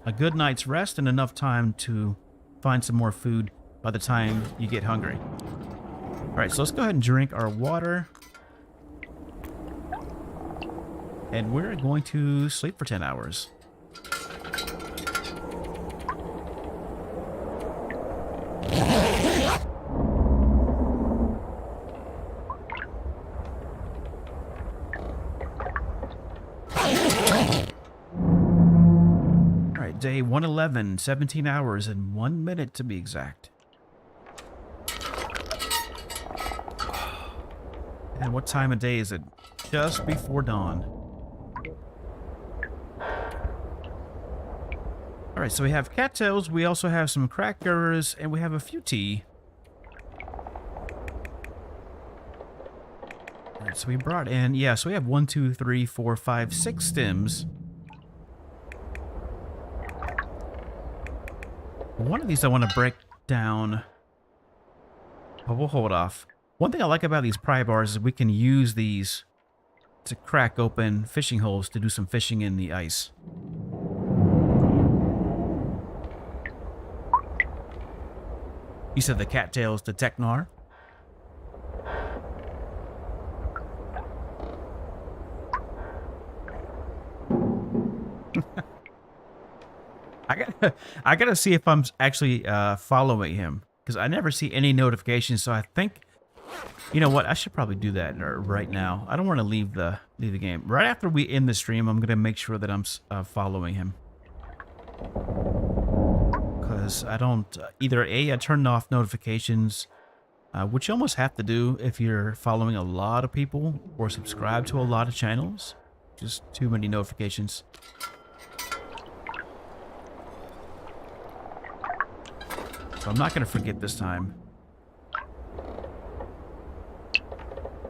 a good night's rest and enough time to find some more food by the time you get hungry. All right, so let's go ahead and drink our water. And we're going to sleep for 10 hours. Day 111, 17 hours and 1 minute to be exact. And what time of day is it? Just before dawn. Alright, so we have cattails, we also have some crackers, and we have a few tea. Alright, so we brought in, yeah, so we have 1, 2, 3, 4, 5, 6 stems. One of these I want to break down, but we'll hold off. One thing I like about these pry bars is we can use these to crack open fishing holes to do some fishing in the ice. You said the cattails to Technar? I gotta see if I'm actually following him, because I never see any notifications. So I think, you know what, I should probably do that right now. I don't want to leave the game. Right after we end the stream, I'm gonna make sure that I'm following him, because I don't either I turned off notifications, which you almost have to do if you're following a lot of people or subscribe to a lot of channels. Just too many notifications. So I'm not going to forget this time.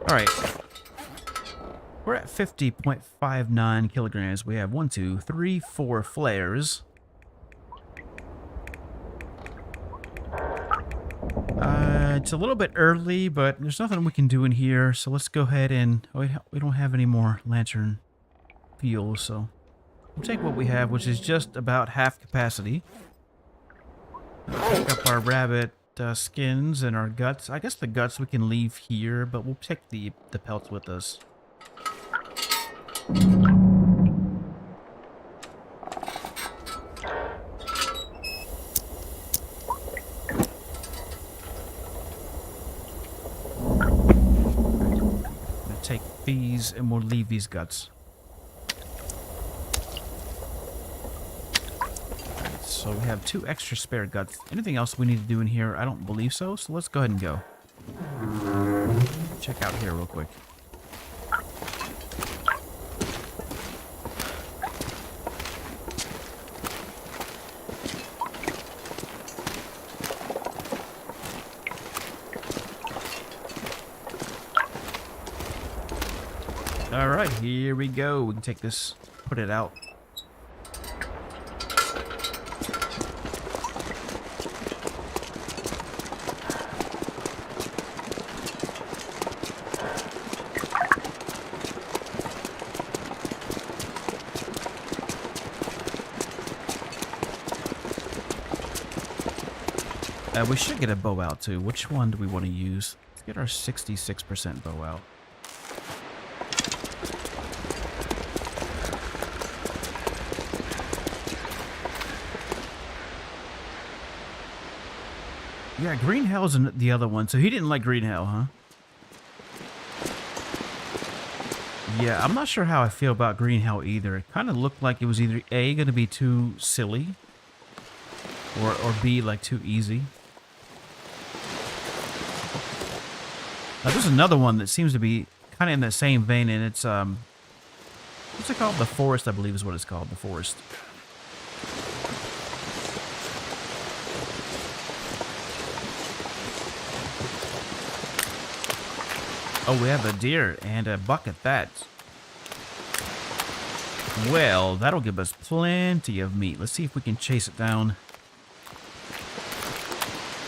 Alright. We're at 50.59 kilograms. We have 1, 2, 3, 4 flares. It's a little bit early, but there's nothing we can do in here. So let's go ahead and... we don't have any more lantern fuel, so... we'll take what we have, which is just about half capacity. Pick up our rabbit skins and our guts. I guess the guts we can leave here, but we'll take the pelts with us. these and we'll leave these guts. Alright, so we have 2 extra spare guts. Anything else we need to do in here? I don't believe so, so let's go ahead and go. Check out here real quick. Alright, here we go. We can take this, put it out. We should get a bow out too. Which one do we want to use? Let's get our 66% bow out. Yeah, Green Hell's the other one, so he didn't like Green Hell, huh? Yeah, I'm not sure how I feel about Green Hell either. It kind of looked like it was either A, going to be too silly, or B, like too easy. Now, there's another one that seems to be kind of in that same vein, and it's, what's it called? The Forest, I believe is what it's called, the Forest. Oh, we have a deer and a buck at that. Well, that'll give us plenty of meat. Let's see if we can chase it down.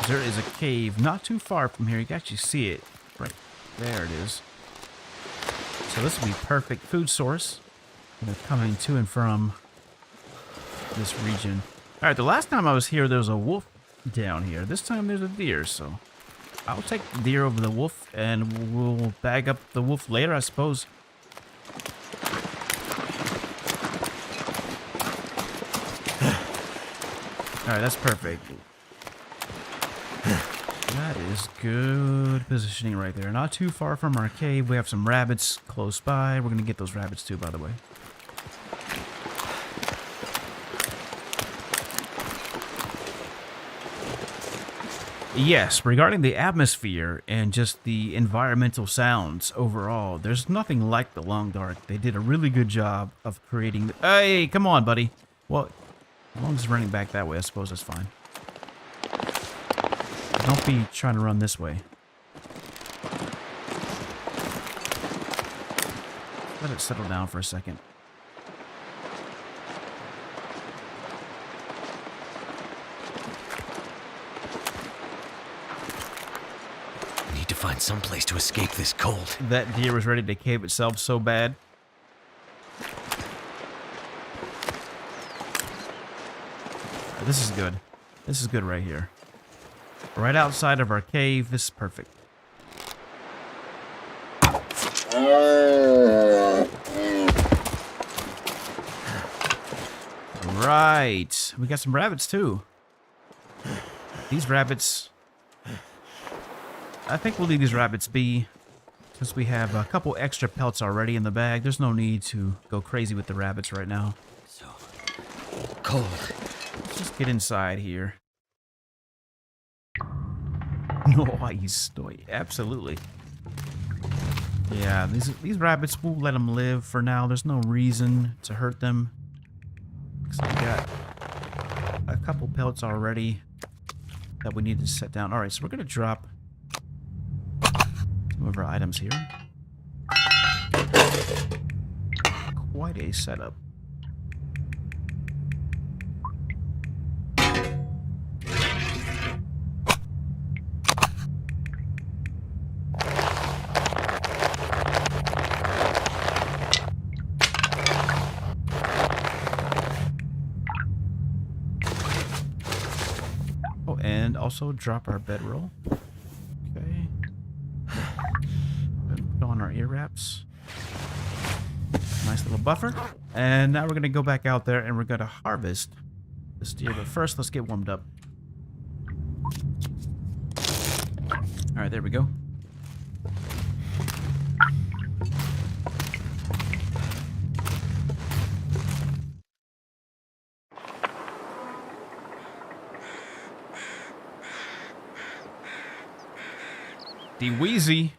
There is a cave not too far from here. You can actually see it. Right there it is. So this will be perfect food source. They're coming to and from this region. Alright, the last time I was here, there was a wolf down here. This time there's a deer, so I'll take the deer over the wolf, and we'll bag up the wolf later, I suppose. Alright, that's perfect. That is good positioning right there. Not too far from our cave. We have some rabbits close by. We're going to get those rabbits too, by the way. Yes, regarding the atmosphere and just the environmental sounds overall, there's nothing like the Long Dark. They did a really good job of creating... Hey, come on, buddy. Well, as long as it's running back that way, I suppose that's fine. Don't be trying to run this way. Let it settle down for a second. Need to find some place to escape this cold. That deer was ready to cave itself so bad. This is good. This is good right here. Right outside of our cave. This is perfect. Right. We got some rabbits too. These rabbits... I think we'll leave these rabbits be. Since we have a couple extra pelts already in the bag, there's no need to go crazy with the rabbits right now. So cold. Let's just get inside here. Nice. Absolutely. Yeah, these rabbits, we'll let them live for now. There's no reason to hurt them. So we got a couple pelts already that we need to set down. Alright, so we're going to drop some of our items here. Quite a setup. And also drop our bedroll. Okay. Put on our ear wraps. Nice little buffer. And now we're going to go back out there and we're going to harvest this deer. But first, let's get warmed up. Alright, there we go. Easy Wheezy.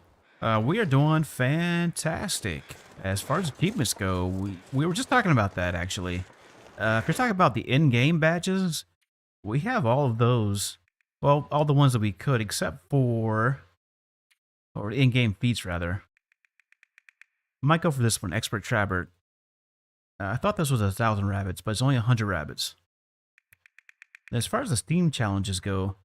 We are doing fantastic. As far as achievements go, we were just talking about that, actually. If you're talking about the in-game badges, we have all of those. Well, all the ones that we could, except for... or in-game feats, rather. Might go for this one, Expert Trapper. I thought this was 1,000 rabbits, but it's only 100 rabbits. As far as the Steam challenges go,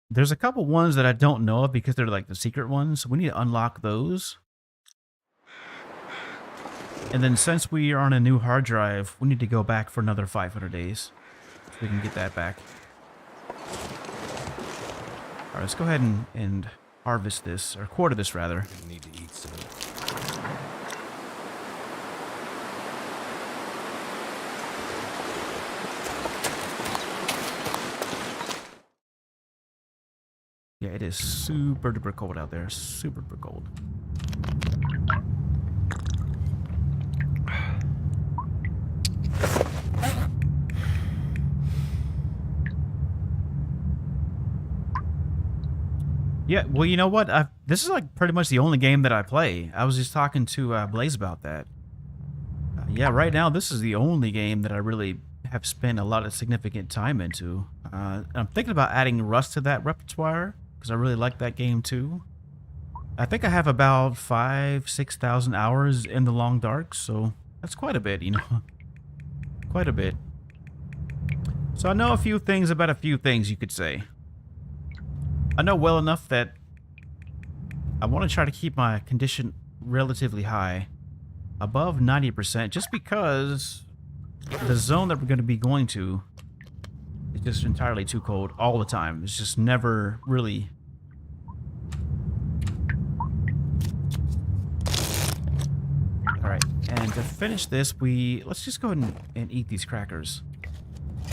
there's a couple ones that I don't know of because they're like the secret ones. So we need to unlock those. And then since we are on a new hard drive, we need to go back for another 500 days. So we can get that back. Alright, let's go ahead and harvest this, or quarter this rather. I need to eat some. Yeah, it is super duper cold out there. Super duper cold. Yeah, well, you know what? This is like pretty much the only game that I play. I was just talking to Blaze about that. Yeah, right now this is the only game that I really have spent a lot of significant time into. I'm thinking about adding Rust to that repertoire because I really like that game too. I think I have about 5,000-6,000 hours in the Long Dark, so that's quite a bit, you know. Quite a bit. So I know a few things about a few things, you could say. I know well enough that I want to try to keep my condition relatively high, above 90%, just because the zone that we're going to be going to is just entirely too cold all the time. It's just never really... Alright, and to finish this, let's just go ahead and eat these crackers. I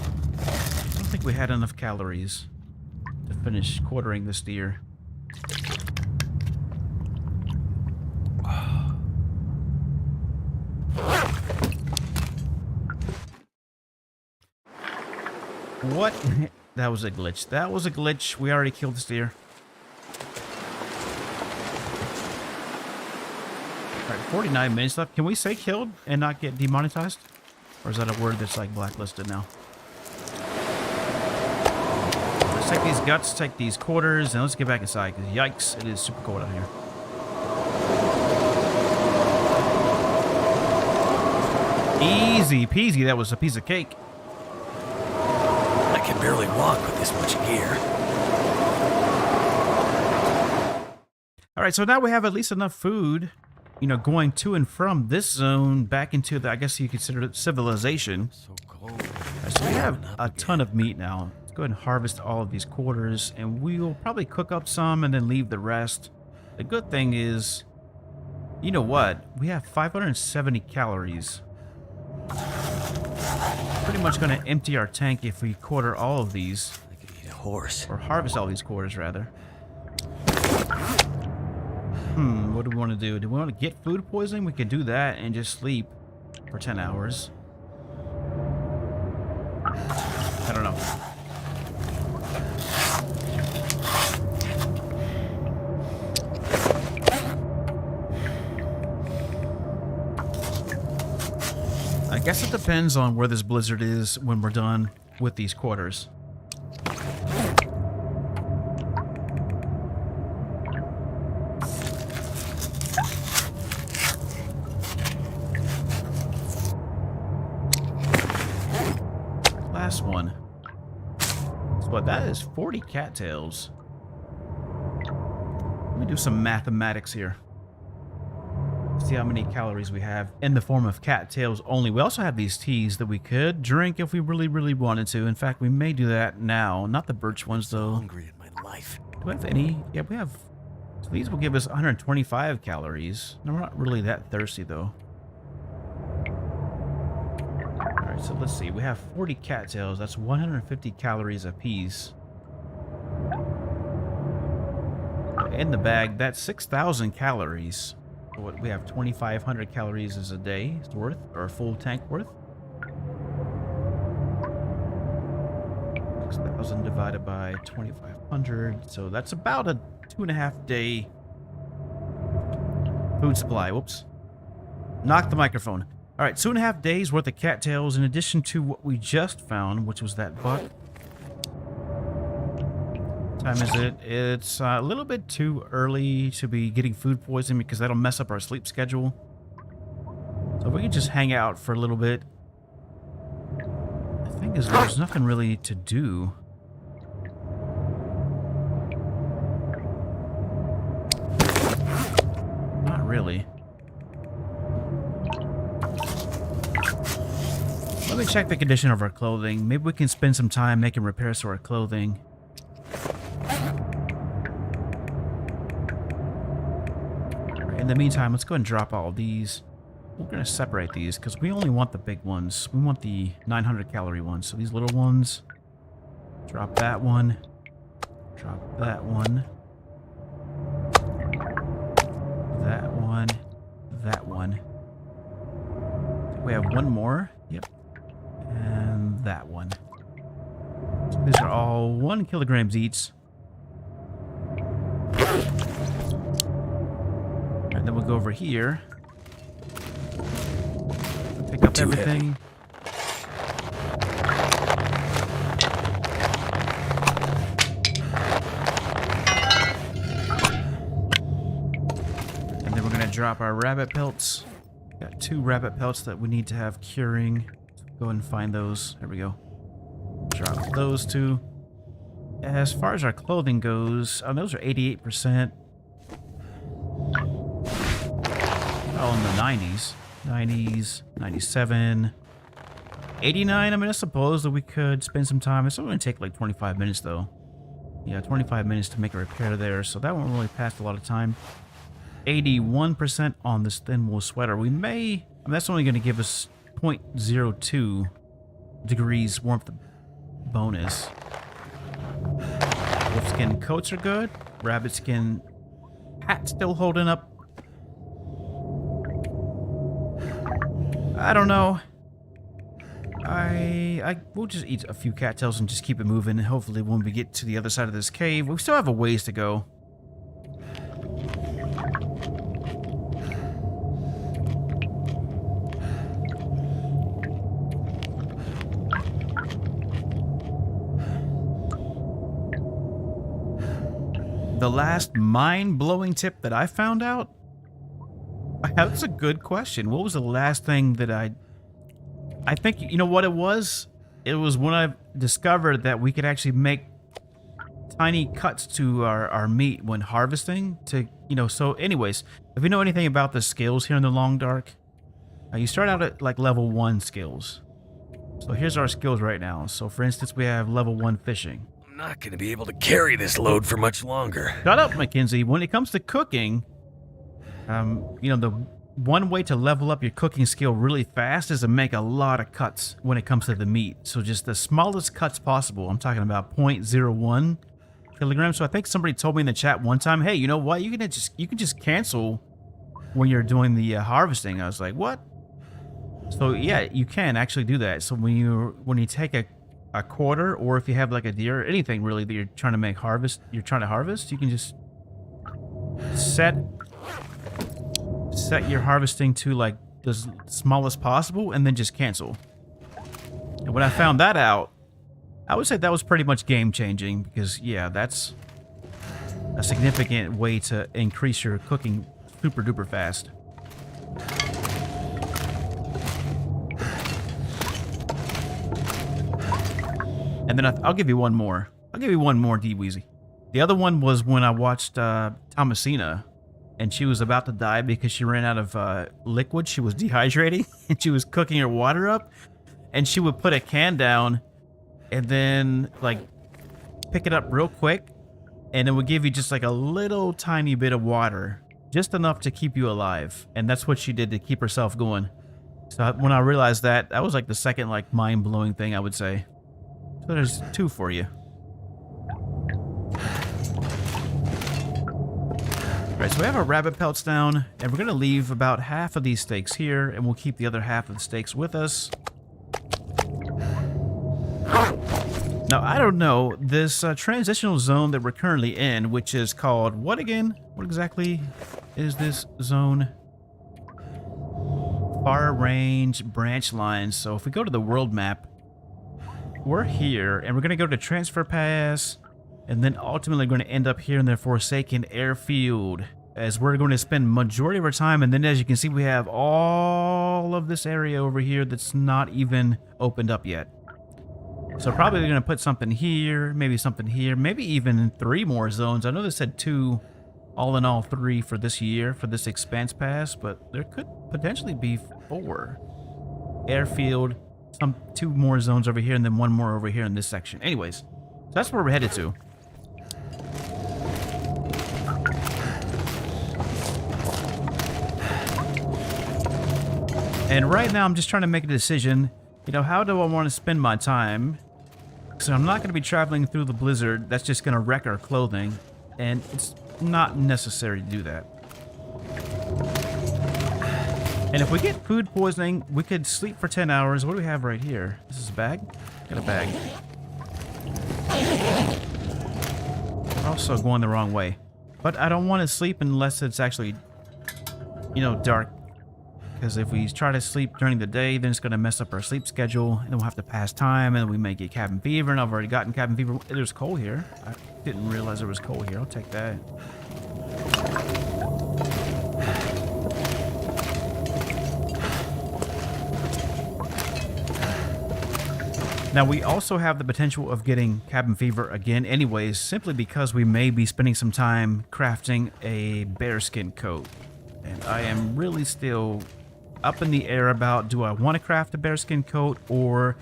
don't think we had enough calories to finish quartering this deer. What? That was a glitch. That was a glitch. We already killed this deer. Alright, 49 minutes left. Can we say killed and not get demonetized? Or is that a word that's like blacklisted now? Let's take these guts, take these quarters, and let's get back inside, because yikes, it is super cold out here. Easy peasy, that was a piece of cake. I can barely walk with this much gear. Alright, so now we have at least enough food, you know, going to and from this zone back into the, I guess you consider it civilization. So cold. Right, so we have a ton of meat now. Let's go ahead and harvest all of these quarters, and we will probably cook up some and then leave the rest. The good thing is, you know what? We have 570 calories. Pretty much going to empty our tank if we quarter all of these. I could eat a horse. Or harvest all these quarters, rather. What do we want to do? Do we want to get food poisoning? We could do that and just sleep for 10 hours. I don't know. I guess it depends on where this blizzard is when we're done with these quarters. Last one. So what, that is 40 cattails. Let me do some mathematics here. See how many calories we have in the form of cattails only. We also have these teas that we could drink if we really, really wanted to. In fact, we may do that now. Not the birch ones, though. Hungry in my life. Do we have any? Yeah, we have. So these will give us 125 calories. No, we're not really that thirsty, though. Alright, so let's see. We have 40 cattails. That's 150 calories apiece. In the bag, that's 6,000 calories. What we have 2,500 calories is a day's worth, or a full tank worth. 1,000 divided by 2,500. So that's about a 2.5 day food supply. Whoops. Knocked the microphone. All right, 2.5 days worth of cattails in addition to what we just found, which was that buck. What time is it? It's a little bit too early to be getting food poisoning because that'll mess up our sleep schedule. So if we could just hang out for a little bit. The thing is, there's nothing really to do. Not really. Let me check the condition of our clothing. Maybe we can spend some time making repairs to our clothing. In the meantime, let's go ahead and drop all of these. We're going to separate these because we only want the big ones. We want the 900 calorie ones. So these little ones, drop that one, drop that one, that one, that one. I think we have one more. Yep. And that one. So these are all 1 kilograms each. And then we'll go over here. Pick up everything. And then we're going to drop our rabbit pelts. Got 2 rabbit pelts that we need to have curing. Go ahead and find those. There we go. Drop those 2. As far as our clothing goes, those are 88%. All in the 90s. 90s, 97, 89. I mean, I suppose that we could spend some time. It's only going to take like 25 minutes, though. Yeah, 25 minutes to make a repair there, so that won't really pass a lot of time. 81% on this thin wool sweater. We may... I mean, that's only going to give us 0.02 degrees warmth bonus. Wolf skin coats are good. Rabbit skin hat still holding up. I don't know. We'll just eat a few cattails and just keep it moving. And hopefully when we get to the other side of this cave, we still have a ways to go. The last mind-blowing tip that I found out? That's a good question. What was the last thing that I think, you know what it was? It was when I discovered that we could actually make tiny cuts to our meat when harvesting to, so anyways, if you know anything about the skills here in the Long Dark, you start out at like level 1 skills. So here's our skills right now. So for instance, we have level 1 fishing. I'm not going to be able to carry this load for much longer. Shut up, Mackenzie. When it comes to cooking... the one way to level up your cooking skill really fast is to make a lot of cuts when it comes to the meat. So just the smallest cuts possible. I'm talking about 0.01 kilograms. So I think somebody told me in the chat one time, hey, you know what? You can just cancel when you're doing the harvesting. I was like, what? So yeah, you can actually do that. So when you take a quarter, or if you have like a deer or anything really that you're trying to harvest, you can just set your harvesting to like the smallest possible and then just cancel. And when I found that out, I would say that was pretty much game changing because yeah, that's a significant way to increase your cooking super duper fast. And then I'll give you one more. I'll give you one more, D-Weezy. The other one was when I watched Thomasina, and she was about to die because she ran out of liquid. She was dehydrating, and she was cooking her water up. And she would put a can down, and then like pick it up real quick, and it would give you just like a little tiny bit of water, just enough to keep you alive. And that's what she did to keep herself going. So when I realized that, that was like the second like mind-blowing thing I would say. So there's 2 for you. Alright, so we have our rabbit pelts down, and we're going to leave about half of these steaks here, and we'll keep the other half of the steaks with us. Now, I don't know, this transitional zone that we're currently in, which is called, what again? What exactly is this zone? Far range branch lines. So if we go to the world map, we're here, and we're going to go to Transfer Pass, and then ultimately going to end up here in the Forsaken Airfield, as we're going to spend majority of our time. And then as you can see, we have all of this area over here that's not even opened up yet. So probably going to put something here, maybe something here, maybe even 3 more zones. I know they said 2, all in all 3 for this year, for this Expanse Pass, but there could potentially be 4. Airfield, 2 more zones over here, and then 1 more over here in this section. Anyways, so that's where we're headed to. And right now I'm just trying to make a decision, you know, how do I want to spend my time? So I'm not going to be traveling through the blizzard. That's just going to wreck our clothing, and it's not necessary to do that. And if we get food poisoning, we could sleep for 10 hours. What do we have right here? This is a bag? Got a bag. We're also going the wrong way. But I don't want to sleep unless it's actually, you know, dark. Because if we try to sleep during the day, then it's going to mess up our sleep schedule, and then we'll have to pass time, and we may get cabin fever, and I've already gotten cabin fever. There's coal here. I didn't realize there was coal here. I'll take that. Now, we also have the potential of getting cabin fever again anyways, simply because we may be spending some time crafting a bearskin coat. And I am really still up in the air about, do I want to craft a bearskin coat, or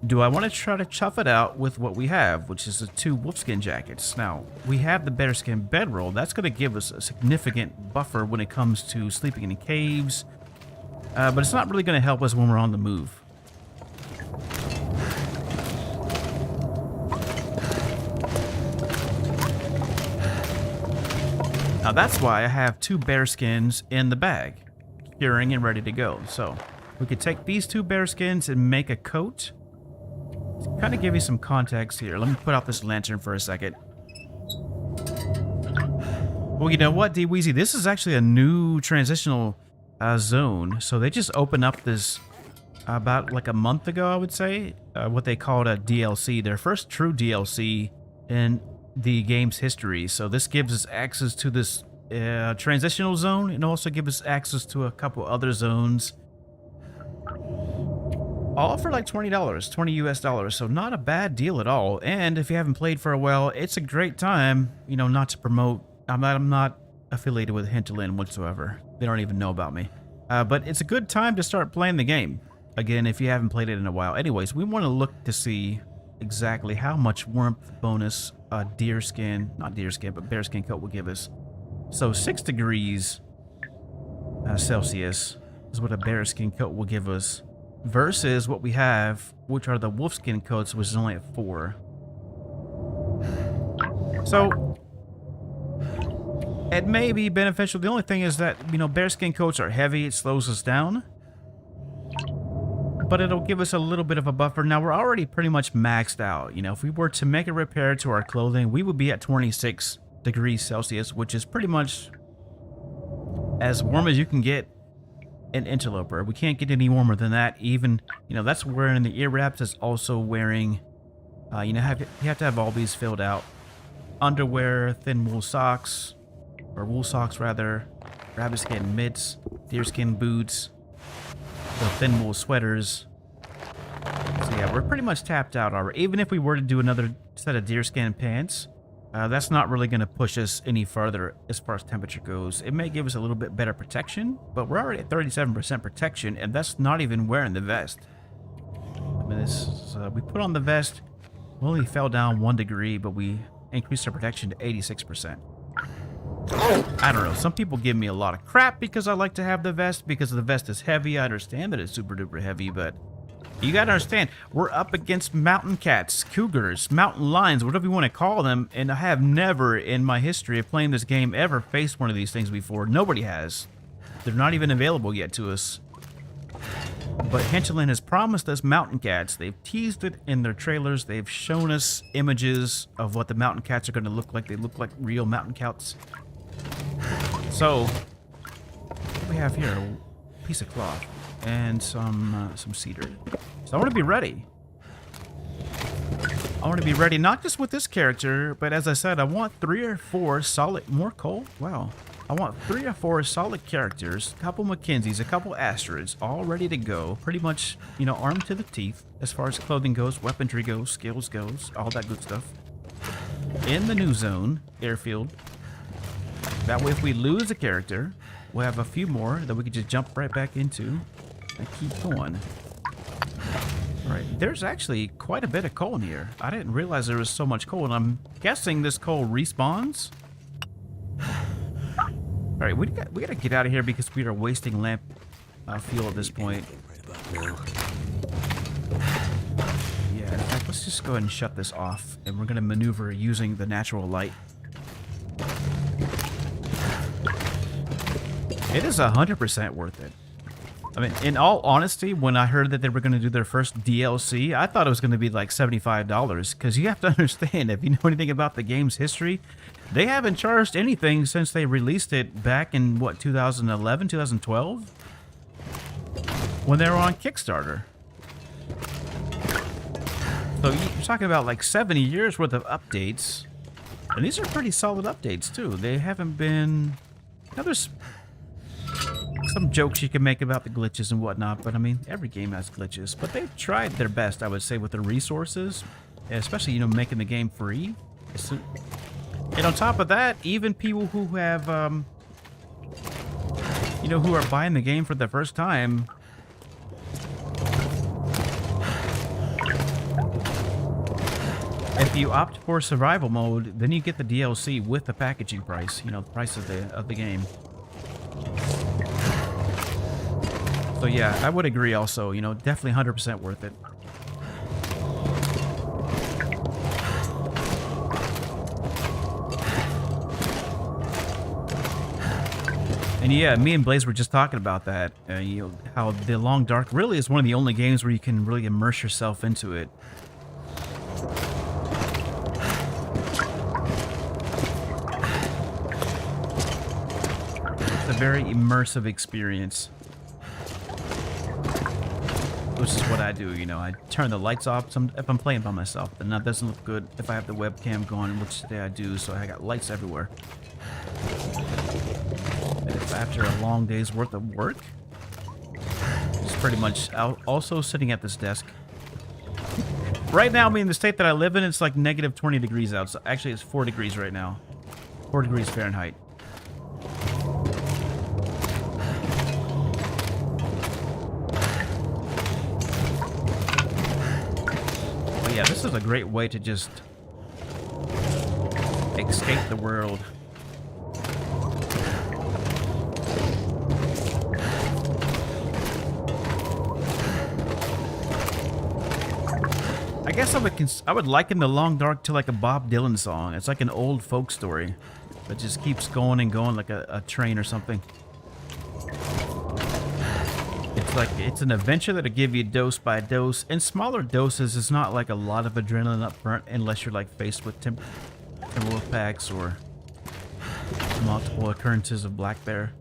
do I want to try to chuff it out with what we have, which is the 2 wolfskin jackets. Now, we have the bearskin bedroll. That's going to give us a significant buffer when it comes to sleeping in caves, but it's not really going to help us when we're on the move. Now that's why I have 2 bearskins in the bag, curing and ready to go. So we could take these 2 bearskins and make a coat. To kind of give you some context here, let me put out this lantern for a second. Well, you know what, D-Weezy, this is actually a new transitional zone. So they just opened up this about like a month ago, I would say, what they called a DLC, their first true DLC in the game's history. So this gives us access to this transitional zone, and also gives us access to a couple other zones, all for like $20, 20 US dollars. So not a bad deal at all. And if you haven't played for a while, it's a great time, you know, not to promote. I'm not affiliated with Hinterland whatsoever. They don't even know about me. But it's a good time to start playing the game again if you haven't played it in a while. Anyways, we want to look to see exactly how much warmth bonus bearskin coat will give us. So 6 degrees Celsius is what a bearskin coat will give us, versus what we have, which are the wolfskin coats, which is only at 4. So it may be beneficial. The only thing is that, you know, bearskin coats are heavy. It slows us down, but it'll give us a little bit of a buffer. Now, we're already pretty much maxed out. You know, if we were to make a repair to our clothing, we would be at 26 degrees Celsius, which is pretty much as warm as you can get in Interloper. We can't get any warmer than that. Even, you know, that's wearing the ear wraps. Is also wearing, you know, you have to have all these filled out. Underwear, thin wool socks, or wool socks rather, rabbit skin mitts, deerskin boots, the thin wool sweaters. So yeah, we're pretty much tapped out already. Even if we were to do another set of deerskin pants, that's not really going to push us any further as far as temperature goes. It may give us a little bit better protection, but we're already at 37% protection, and that's not even wearing the vest. I mean, we put on the vest, we only fell down 1 degree, but we increased our protection to 86%. I don't know. Some people give me a lot of crap because I like to have the vest, because the vest is heavy. I understand that it's super duper heavy, but you gotta understand, we're up against mountain cats, cougars, mountain lions, whatever you want to call them, and I have never in my history of playing this game ever faced one of these things before. Nobody has. They're not even available yet to us. But Hinchland has promised us mountain cats. They've teased it in their trailers. They've shown us images of what the mountain cats are going to look like. They look like real mountain cats. So, what do we have here? A piece of cloth and some cedar. So I want to be ready. I want to be ready not just with this character, but as I said, I want 3 or 4 solid... More coal? Wow. I want 3 or 4 solid characters, a couple Mackenzies, a couple Astrids, all ready to go. Pretty much, you know, armed to the teeth as far as clothing goes, weaponry goes, skills goes, all that good stuff. In the new zone, airfield. That way if we lose a character, we'll have a few more that we can just jump right back into and keep going. Alright, there's actually quite a bit of coal in here. I didn't realize there was so much coal, and I'm guessing this coal respawns. Alright, we gotta get out of here because we are wasting lamp fuel at this point. Yeah, in fact, let's just go ahead and shut this off, and we're gonna maneuver using the natural light. It is 100% worth it. I mean, in all honesty, when I heard that they were going to do their first DLC, I thought it was going to be like $75, because you have to understand, if you know anything about the game's history, they haven't charged anything since they released it back in, what, 2011, 2012? When they were on Kickstarter. So you're talking about like 70 years worth of updates, and these are pretty solid updates too. They haven't been... Now there's some jokes you can make about the glitches and whatnot, but I mean, every game has glitches. But they've tried their best, I would say, with the resources, especially, you know, making the game free. And on top of that, even people who have, you know, who are buying the game for the first time, if you opt for survival mode, then you get the DLC with the packaging price, you know, the price of the game. So yeah, I would agree also, you know, definitely 100% worth it. And yeah, me and Blaze were just talking about that, you know, how The Long Dark really is one of the only games where you can really immerse yourself into it. It's a very immersive experience. Which is what I do, you know, I turn the lights off if I'm playing by myself, and that doesn't look good if I have the webcam going, which today I do, so I got lights everywhere. And if after a long day's worth of work, it's pretty much out also sitting at this desk. Right now, I mean, the state that I live in, it's like negative 20 degrees out, so actually it's 4 degrees right now. 4 degrees Fahrenheit. Yeah, this is a great way to just escape the world. I guess I would liken The Long Dark to like a Bob Dylan song. It's like an old folk story that just keeps going and going like a train or something. It's an adventure that'll give you dose by dose. In smaller doses, it's not like a lot of adrenaline up front unless you're like faced with Timberwolves packs or multiple occurrences of black bear.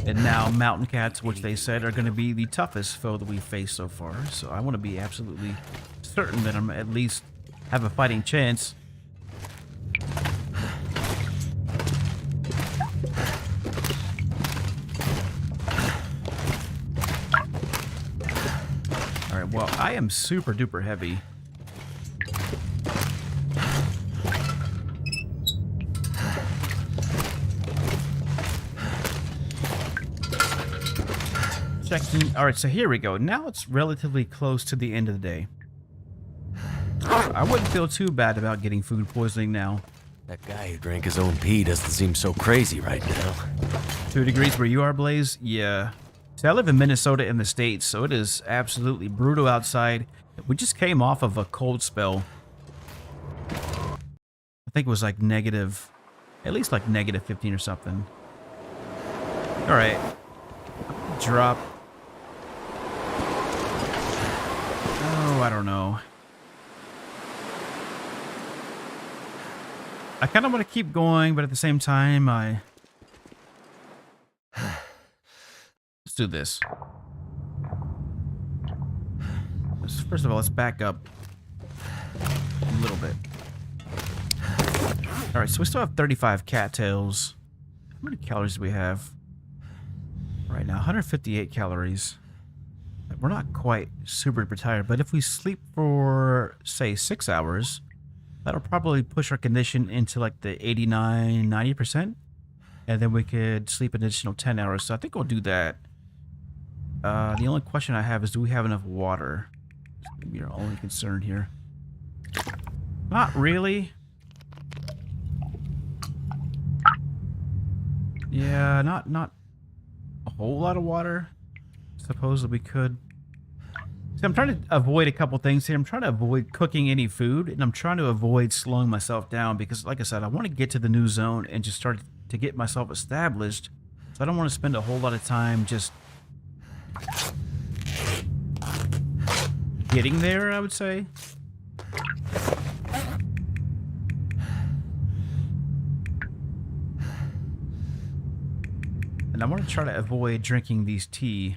And now mountain cats, which they said are going to be the toughest foe that we've faced so far. So I want to be absolutely certain that I'm at least have a fighting chance. Well, I am super duper heavy. Checking. Alright, so here we go. Now it's relatively close to the end of the day. I wouldn't feel too bad about getting food poisoning now. That guy who drank his own pee doesn't seem so crazy right now. 2 degrees where you are, Blaze? Yeah. See, I live in Minnesota in the States, so it is absolutely brutal outside. We just came off of a cold spell. I think it was like negative, at least like negative 15 or something. Alright. drop. Oh, I don't know. I kind of want to keep going, but at the same time, let's do this. First of all, let's back up a little bit. All right, so we still have 35 cattails. How many calories do we have right now? 158 calories. We're not quite super tired, but if we sleep for, say, 6 hours, that'll probably push our condition into like the 89, 90%. And then we could sleep an additional 10 hours. So I think we'll do that. The only question I have is, do we have enough water? That's gonna be our only concern here. Not really. Yeah, not a whole lot of water. Suppose that we could. See, I'm trying to avoid a couple things here. I'm trying to avoid cooking any food, and I'm trying to avoid slowing myself down because, like I said, I want to get to the new zone and just start to get myself established. So I don't want to spend a whole lot of time just getting there, I would say. And I want to try to avoid drinking these tea.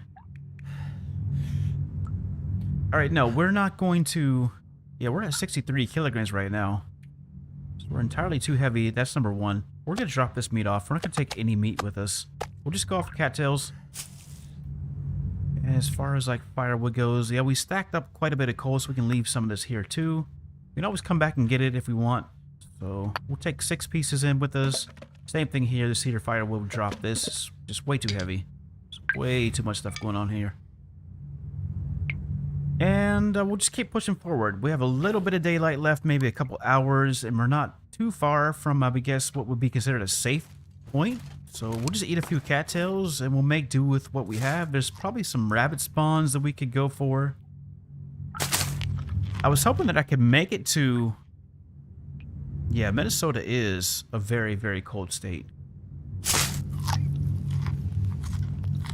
Alright, no, we're not going to... Yeah, we're at 63 kilograms right now. So we're entirely too heavy. That's number one. We're going to drop this meat off. We're not going to take any meat with us. We'll just go off cattails. And as far as, like, firewood goes, yeah, we stacked up quite a bit of coal, so we can leave some of this here, too. We can always come back and get it if we want. So we'll take 6 pieces in with us. Same thing here. The cedar firewood will drop this. It's just way too heavy. There's way too much stuff going on here. And we'll just keep pushing forward. We have a little bit of daylight left, maybe a couple hours, and we're not too far from, I guess, what would be considered a safe point. So we'll just eat a few cattails, and we'll make do with what we have. There's probably some rabbit spawns that we could go for. I was hoping that I could make it to... Yeah, Minnesota is a very, very cold state.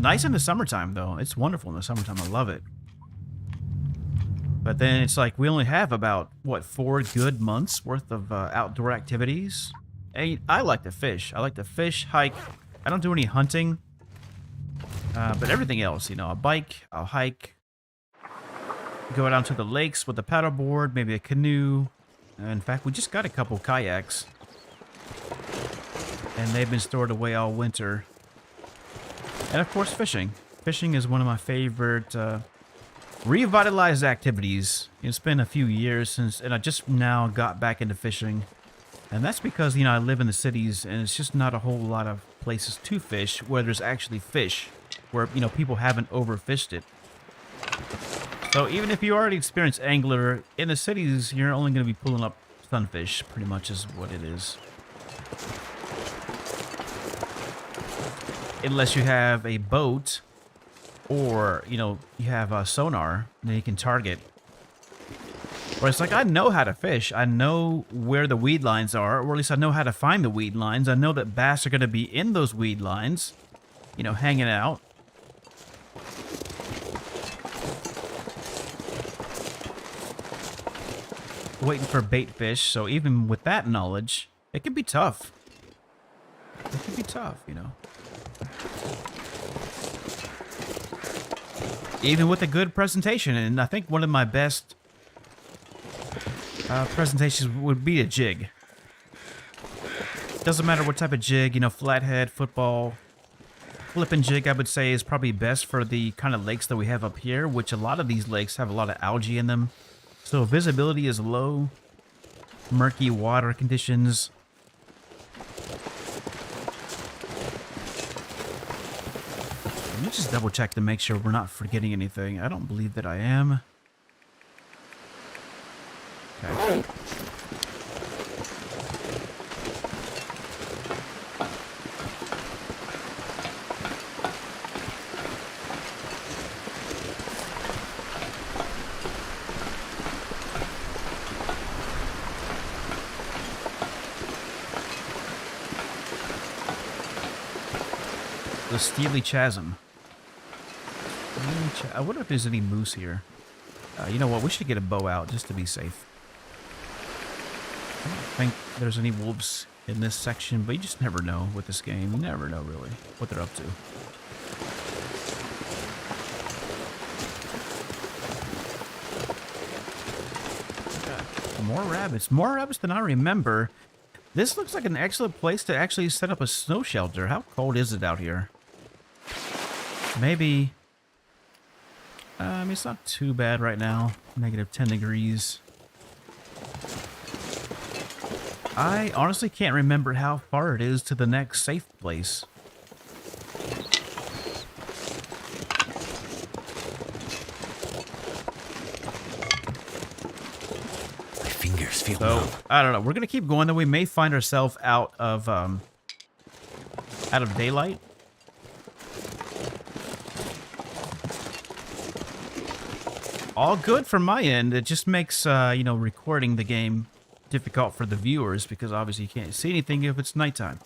Nice in the summertime, though. It's wonderful in the summertime. I love it. But then it's like we only have about, what, 4 good months worth of outdoor activities. And I like to fish. I like to fish, hike. I don't do any hunting. But everything else, you know, I'll bike, I'll hike. Go down to the lakes with a paddleboard, maybe a canoe. In fact, we just got a couple kayaks. And they've been stored away all winter. And of course, fishing. Fishing is one of my favorite revitalized activities. It's been a few years since, and I just now got back into fishing. And that's because, you know, I live in the cities, and it's just not a whole lot of places to fish where there's actually fish. Where, you know, people haven't overfished it. So even if you already experienced angler, in the cities, you're only going to be pulling up sunfish, pretty much is what it is. Unless you have a boat, or, you know, you have a sonar, then you can target. Or it's like, I know how to fish. I know where the weed lines are, or at least I know how to find the weed lines. I know that bass are going to be in those weed lines, you know, hanging out. Waiting for bait fish, so even with that knowledge, it can be tough. It can be tough, you know. Even with a good presentation, and I think one of my best presentations would be a jig. Doesn't matter what type of jig, you know, flathead, football, flipping jig, I would say, is probably best for the kind of lakes that we have up here, which a lot of these lakes have a lot of algae in them. So visibility is low, murky water conditions. Let me just double check to make sure we're not forgetting anything. I don't believe that I am. Okay. The Steely Chasm. I wonder if there's any moose here. You know what? We should get a bow out just to be safe. I don't think there's any wolves in this section, but you just never know with this game. You never know, really, what they're up to. More rabbits. More rabbits than I remember. This looks like an excellent place to actually set up a snow shelter. How cold is it out here? Maybe... I mean, it's not too bad right now. Negative 10 degrees. I honestly can't remember how far it is to the next safe place. So, I don't know. We're going to keep going, though. We may find ourselves out of daylight. All good from my end. It just makes, you know, recording the game difficult for the viewers because obviously you can't see anything if it's nighttime.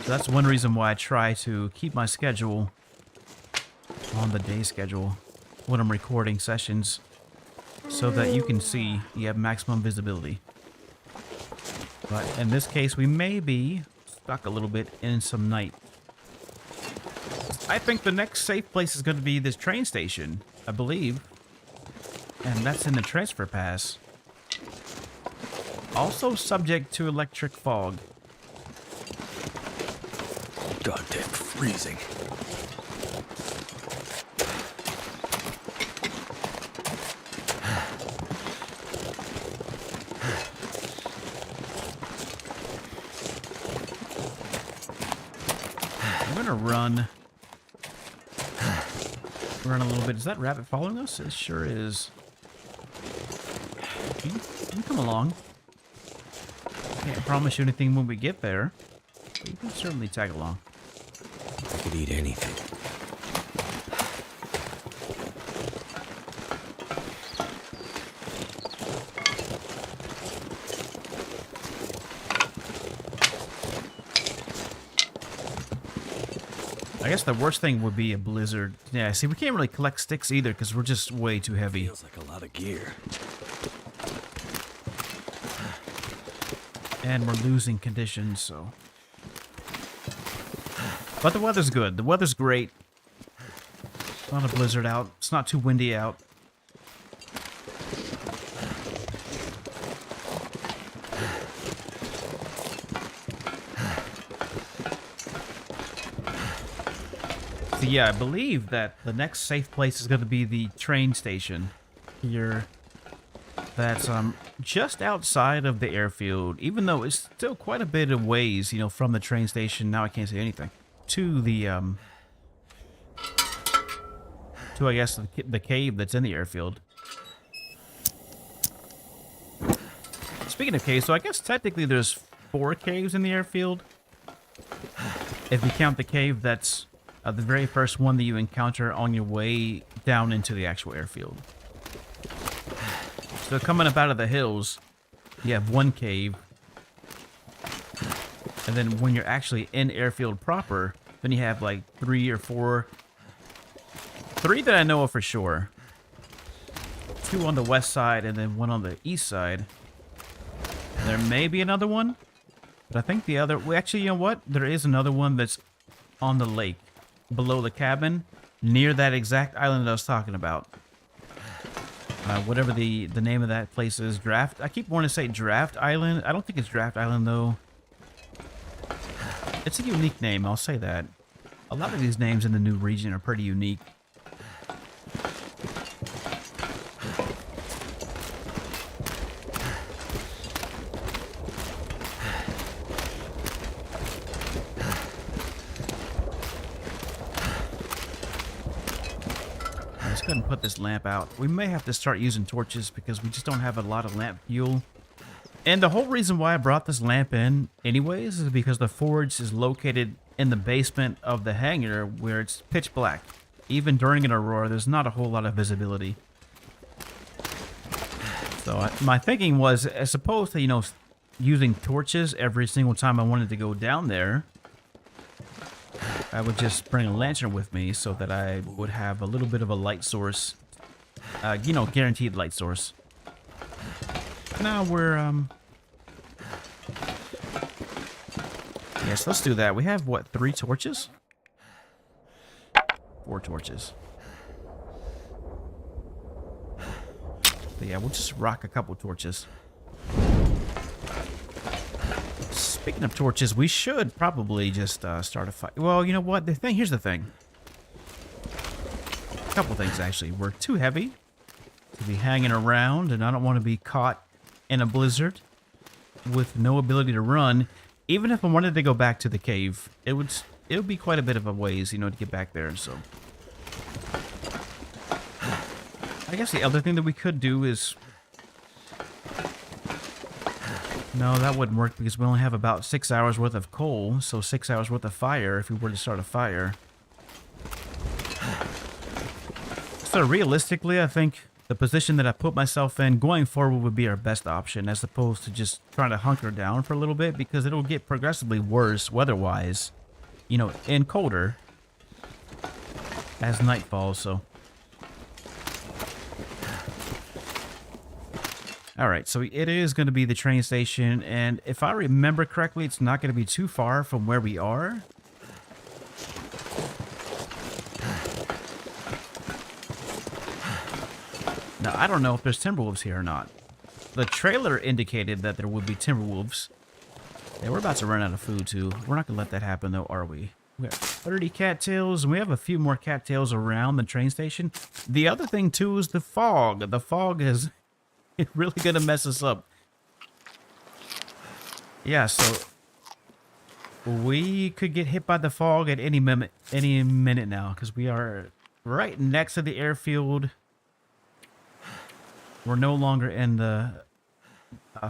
So that's one reason why I try to keep my schedule on the day schedule when I'm recording sessions, so that you can see, you have maximum visibility. But in this case, we may be stuck a little bit in some night. I think the next safe place is going to be this train station, I believe. And that's in the transfer pass. Also subject to electric fog. Goddamn freezing. Run a little bit. Is that rabbit following us? It sure is. You can come along. Can't promise you anything when we get there, but you can certainly tag along. I could eat anything. I guess the worst thing would be a blizzard. Yeah, see, we can't really collect sticks either because we're just way too heavy. Feels like a lot of gear. And we're losing conditions, so. But the weather's good. The weather's great. It's not a blizzard out. It's not too windy out. So yeah, I believe that the next safe place is going to be the train station here. That's just outside of the airfield, even though it's still quite a bit of ways, you know, from the train station. Now I can't say anything to the to I guess the cave that's in the airfield. Speaking of caves, so I guess technically there's 4 caves in the airfield. If you count the cave that's the very first one that you encounter on your way down into the actual airfield. So coming up out of the hills, you have 1 cave. And then when you're actually in airfield proper, then you have like 3 or 4. 3 that I know of for sure. 2 on the west side and then 1 on the east side. There may be another one, but I think the other... Well, actually, you know what? There is another one that's on the lake, below the cabin, near that exact island that I was talking about. Whatever the name of that place is, Draft. I keep wanting to say Draft Island. I don't think it's Draft Island, though. It's a unique name, I'll say that. A lot of these names in the new region are pretty unique. Go ahead and put this lamp out. We may have to start using torches because we just don't have a lot of lamp fuel. And the whole reason why I brought this lamp in anyways is because the forge is located in the basement of the hangar where it's pitch black. Even during an aurora, there's not a whole lot of visibility. So my thinking was, as opposed to, you know, using torches every single time I wanted to go down there, I would just bring a lantern with me so that I would have a little bit of a light source. You know, guaranteed light source. Now we're, yes, let's do that. We have, what, 3 torches? 4 torches. But yeah, we'll just rock a couple torches. Speaking of torches, we should probably just start a fight. Well, you know what? Here's the thing. A couple things, actually. We're too heavy to be hanging around, and I don't want to be caught in a blizzard with no ability to run. Even if I wanted to go back to the cave, it would be quite a bit of a ways, you know, to get back there. So I guess the other thing that we could do is... No, that wouldn't work because we only have about 6 hours worth of coal, so 6 hours worth of fire if we were to start a fire. So realistically, I think the position that I put myself in going forward would be our best option, as opposed to just trying to hunker down for a little bit, because it'll get progressively worse weather-wise, you know, and colder as night falls, so... Alright, so it is going to be the train station, and if I remember correctly, it's not going to be too far from where we are. Now, I don't know if there's Timberwolves here or not. The trailer indicated that there would be Timberwolves. Yeah, we're about to run out of food, too. We're not going to let that happen, though, are we? We have 30 cattails, and we have a few more cattails around the train station. The other thing, too, is the fog. The fog is... It's really gonna mess us up. Yeah, so we could get hit by the fog at any minute now, because we are right next to the airfield. We're no longer in the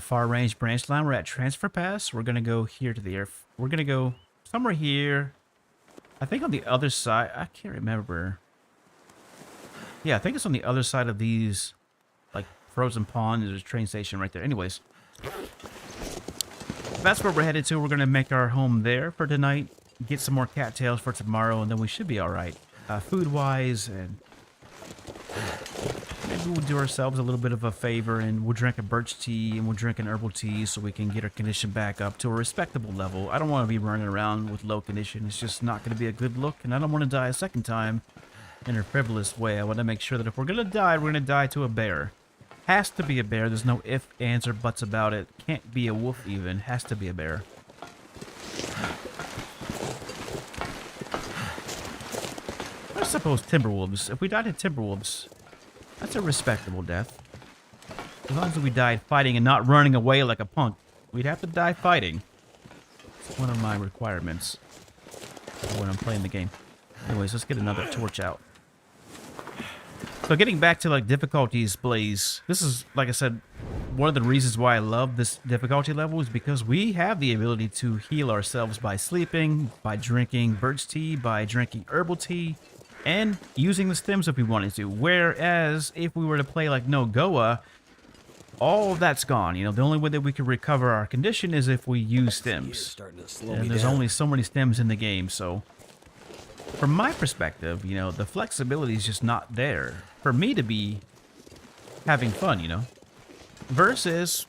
far range branch line. We're at transfer pass. We're gonna go here to the air. We're gonna go somewhere here. I think on the other side. I can't remember. Yeah, I think it's on the other side of these. Frozen Pond. There's a train station right there. Anyways, that's where we're headed to. We're going to make our home there for tonight, get some more cattails for tomorrow, and then we should be all right. Food-wise, and maybe we'll do ourselves a little bit of a favor, and we'll drink a birch tea, and we'll drink an herbal tea so we can get our condition back up to a respectable level. I don't want to be running around with low condition. It's just not going to be a good look, and I don't want to die a second time in a frivolous way. I want to make sure that if we're going to die, we're going to die to a bear. Has to be a bear. There's no ifs, ands, or buts about it. Can't be a wolf even. Has to be a bear. I suppose Timberwolves. If we died to Timberwolves, that's a respectable death. As long as we died fighting and not running away like a punk. We'd have to die fighting. It's one of my requirements when I'm playing the game. Anyways, let's get another torch out. So getting back to like difficulties, Blaze, this is, like I said, one of the reasons why I love this difficulty level is because we have the ability to heal ourselves by sleeping, by drinking birch tea, by drinking herbal tea, and using the stems if we wanted to. Whereas if we were to play like No Goa, all of that's gone. You know, the only way that we can recover our condition is if we use stems. And there's only so many stems in the game, so... From my perspective, you know, the flexibility is just not there for me to be having fun, you know, versus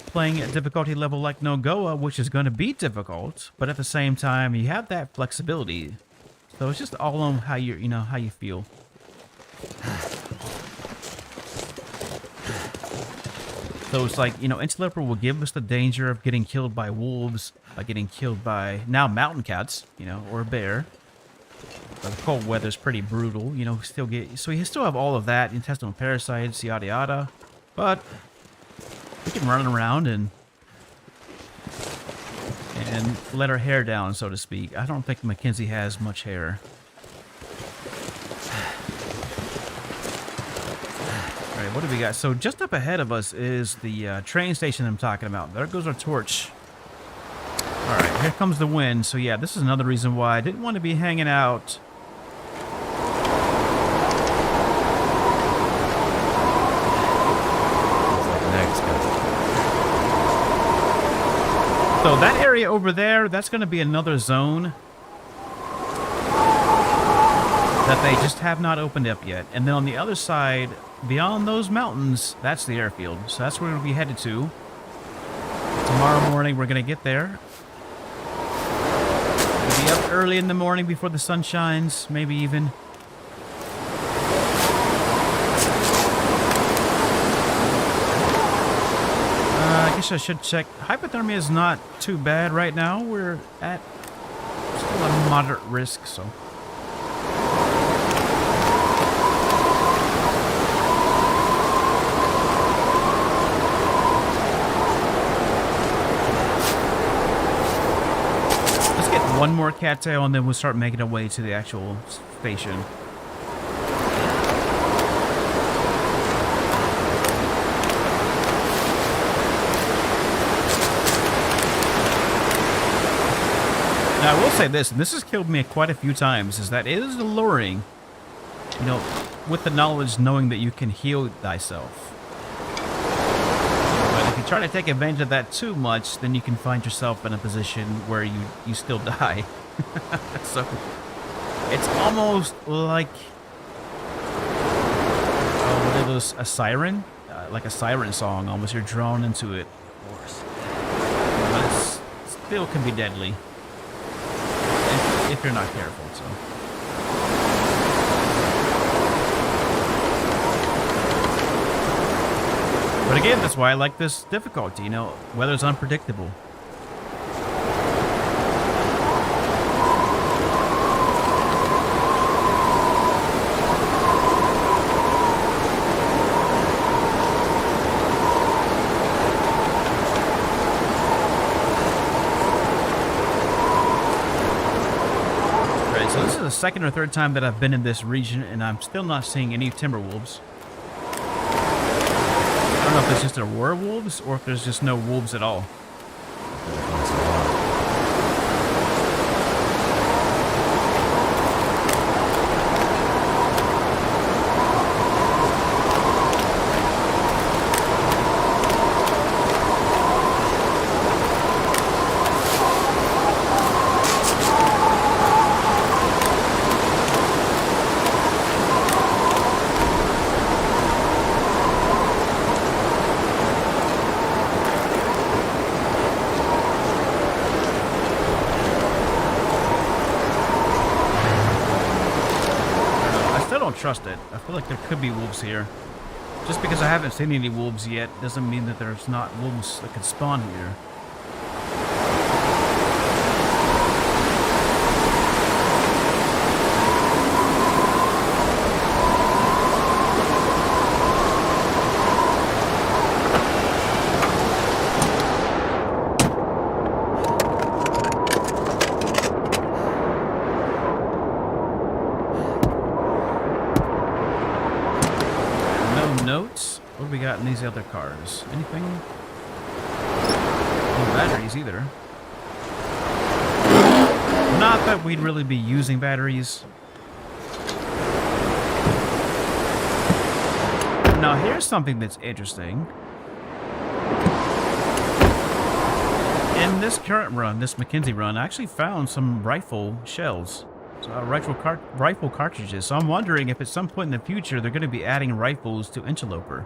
playing at difficulty level like No Goa, which is going to be difficult, but at the same time, you have that flexibility. So it's just all on how you know, how you feel. So it's like, you know, Interloper will give us the danger of getting killed by wolves, by getting killed by, now, mountain cats, you know, or a bear. But the cold weather's pretty brutal, you know, so you still have all of that, intestinal parasites, yada yada. But we can run around and let our hair down, so to speak. I don't think Mackenzie has much hair. Alright, what do we got? So just up ahead of us is the train station I'm talking about. There goes our torch. Alright, here comes the wind. So yeah, this is another reason why I didn't want to be hanging out. So that area over there, that's going to be another zone that they just have not opened up yet. And then on the other side, beyond those mountains, that's the airfield. So that's where we'll be headed to. Tomorrow morning, we're going to get there. We'll be up early in the morning before the sun shines, maybe even. I guess I should check. Hypothermia is not too bad right now. We're at still a moderate risk, so. Let's get one more cattail and then we'll start making our way to the actual station. Now, I will say this, and this has killed me quite a few times, is that it is alluring, you know, with the knowledge knowing that you can heal thyself. But if you try to take advantage of that too much, then you can find yourself in a position where you still die. So, it's almost like, what are those, a siren? Like a siren song, almost. You're drawn into it. But it still can be deadly. If you're not careful, so. But again, that's why I like this difficulty, you know, weather's unpredictable. The second or third time that I've been in this region, and I'm still not seeing any Timberwolves. I don't know if it's just there were wolves, or if there's just no wolves at all. Trust it. I feel like there could be wolves here. Just because I haven't seen any wolves yet doesn't mean that there's not wolves that could spawn here. What do we got in these other cars? Anything? No batteries either. Not that we'd really be using batteries. Now here's something that's interesting. In this current run, this Mackenzie run, I actually found some rifle shells. So, rifle cartridges. So I'm wondering if at some point in the future they're going to be adding rifles to Interloper.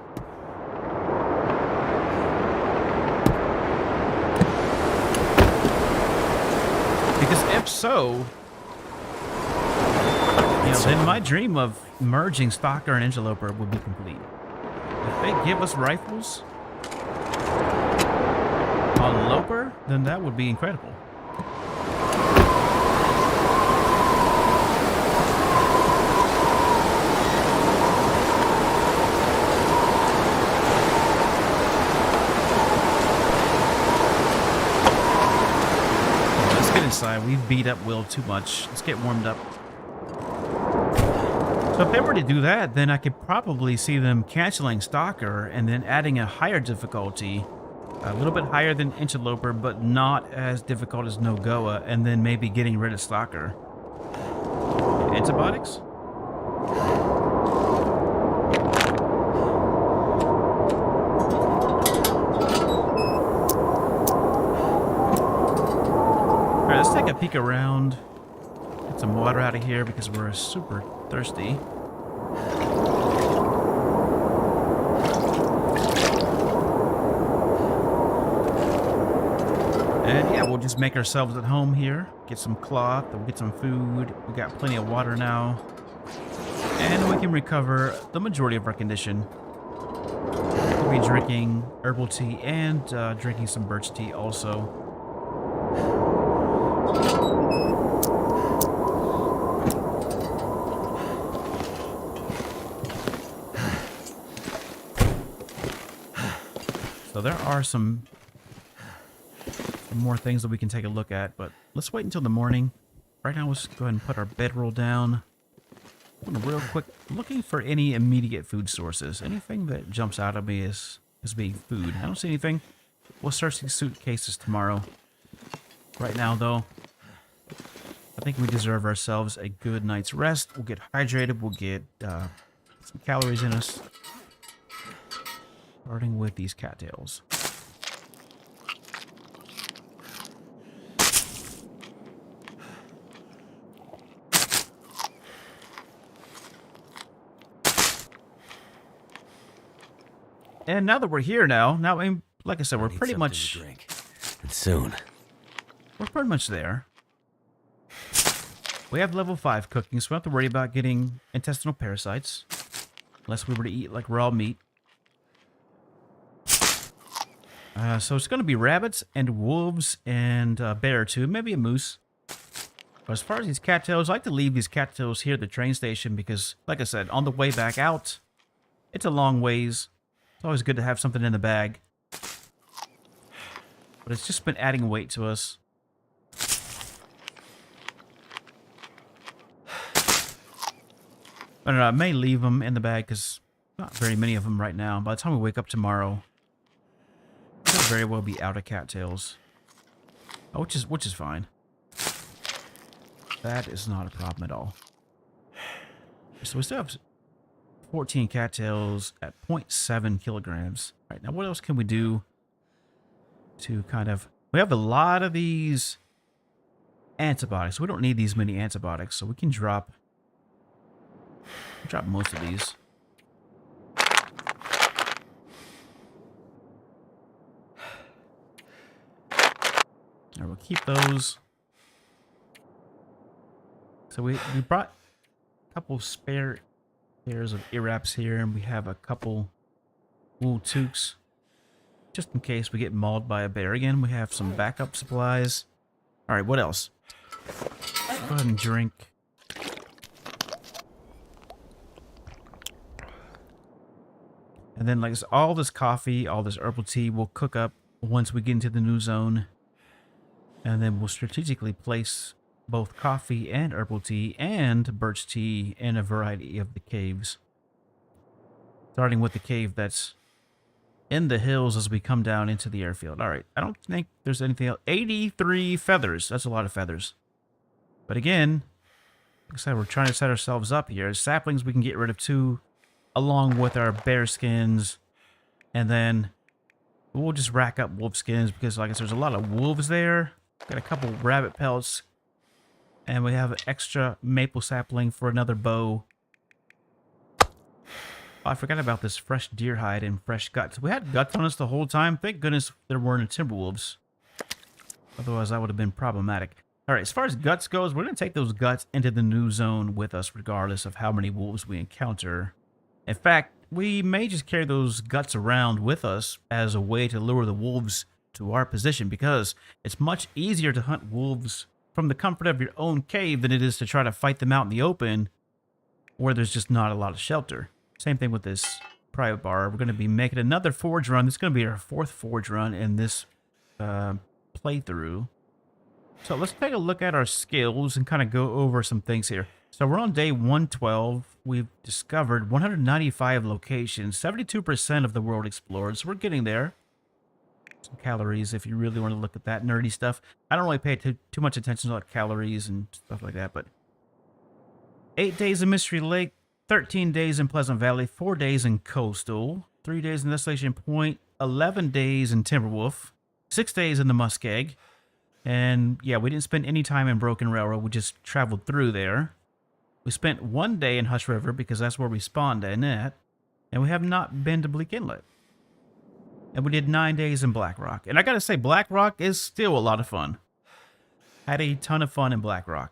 Because if so, you know, then my dream of merging Stalker and Interloper would be complete. If they give us rifles on Loper, then that would be incredible. We've beat up Will too much. Let's get warmed up. So if they were to do that, then I could probably see them canceling Stalker and then adding a higher difficulty, a little bit higher than Interloper, but not as difficult as Nogoa, and then maybe getting rid of Stalker. Antibiotics? Let's take a peek around. some water out of here because we're super thirsty. And yeah, we'll just make ourselves at home here. Get some cloth, we'll get some food. We got plenty of water now. And we can recover the majority of our condition. We'll be drinking herbal tea and drinking some birch tea also. So there are some more things that we can take a look at, but let's wait until the morning. Right now, let's go ahead and put our bedroll down. Real quick, looking for any immediate food sources. Anything that jumps out at me as being food. I don't see anything. We'll search these suitcases tomorrow. Right now, though, I think we deserve ourselves a good night's rest. We'll get hydrated. We'll get some calories in us. Starting with these cattails. And now that we're here now, I mean, like I said, we're pretty much drink. And soon. We're pretty much there. We have level 5 cooking, so we don't have to worry about getting intestinal parasites. Unless we were to eat like raw meat. So it's going to be rabbits and wolves and a bear too, maybe a moose. But as far as these cattails, I like to leave these cattails here at the train station because, like I said, on the way back out, it's a long ways. It's always good to have something in the bag. But it's just been adding weight to us. I don't know, I may leave them in the bag because not very many of them right now. By the time we wake up tomorrow, could very well be out of cattails. Oh, which is fine. That is not a problem at all. So we still have 14 cattails at 0.7 kilograms. All right, now what else can we do to kind of... We have a lot of these antibiotics. We don't need these many antibiotics, so we can drop most of these. All right, we'll keep those. So we brought a couple spare pairs of ear wraps here, and we have a couple wool toques. Just in case we get mauled by a bear again, we have some backup supplies. All right, what else? Let's go ahead and drink. And then, like, all this coffee, all this herbal tea will cook up once we get into the new zone. And then we'll strategically place both coffee and herbal tea and birch tea in a variety of the caves. Starting with the cave that's in the hills as we come down into the airfield. All right, I don't think there's anything else. 83 feathers. That's a lot of feathers. But again, like I said, we're trying to set ourselves up here. Saplings we can get rid of too, along with our bear skins. And then we'll just rack up wolf skins because, like I said, there's a lot of wolves there. Got a couple rabbit pelts. And we have an extra maple sapling for another bow. Oh, I forgot about this fresh deer hide and fresh guts. We had guts on us the whole time. Thank goodness there weren't Timberwolves. Otherwise, that would have been problematic. All right, as far as guts goes, we're going to take those guts into the new zone with us, regardless of how many wolves we encounter. In fact, we may just carry those guts around with us as a way to lure the wolves to our position, because it's much easier to hunt wolves from the comfort of your own cave than it is to try to fight them out in the open where there's just not a lot of shelter. Same thing with this private bar. We're going to be making another forge run. This is going to be our 4th forge run in this playthrough. So let's take a look at our skills and kind of go over some things here. So we're on day 112. We've discovered 195 locations, 72% of the world explored. So we're getting there. Some calories if you really want to look at that nerdy stuff. I don't really pay too much attention to like calories and stuff like that, but 8 days in Mystery Lake, 13 days in Pleasant Valley, 4 days in Coastal, 3 days in Desolation Point, 11 days in Timberwolf, 6 days in the Muskeg, And yeah, we didn't spend any time in Broken Railroad. We just traveled through there. We spent 1 day in Hush River because that's where we spawned in it. And we have not been to Bleak Inlet. And we did 9 days in Blackrock. And I gotta say, Blackrock is still a lot of fun. Had a ton of fun in Blackrock.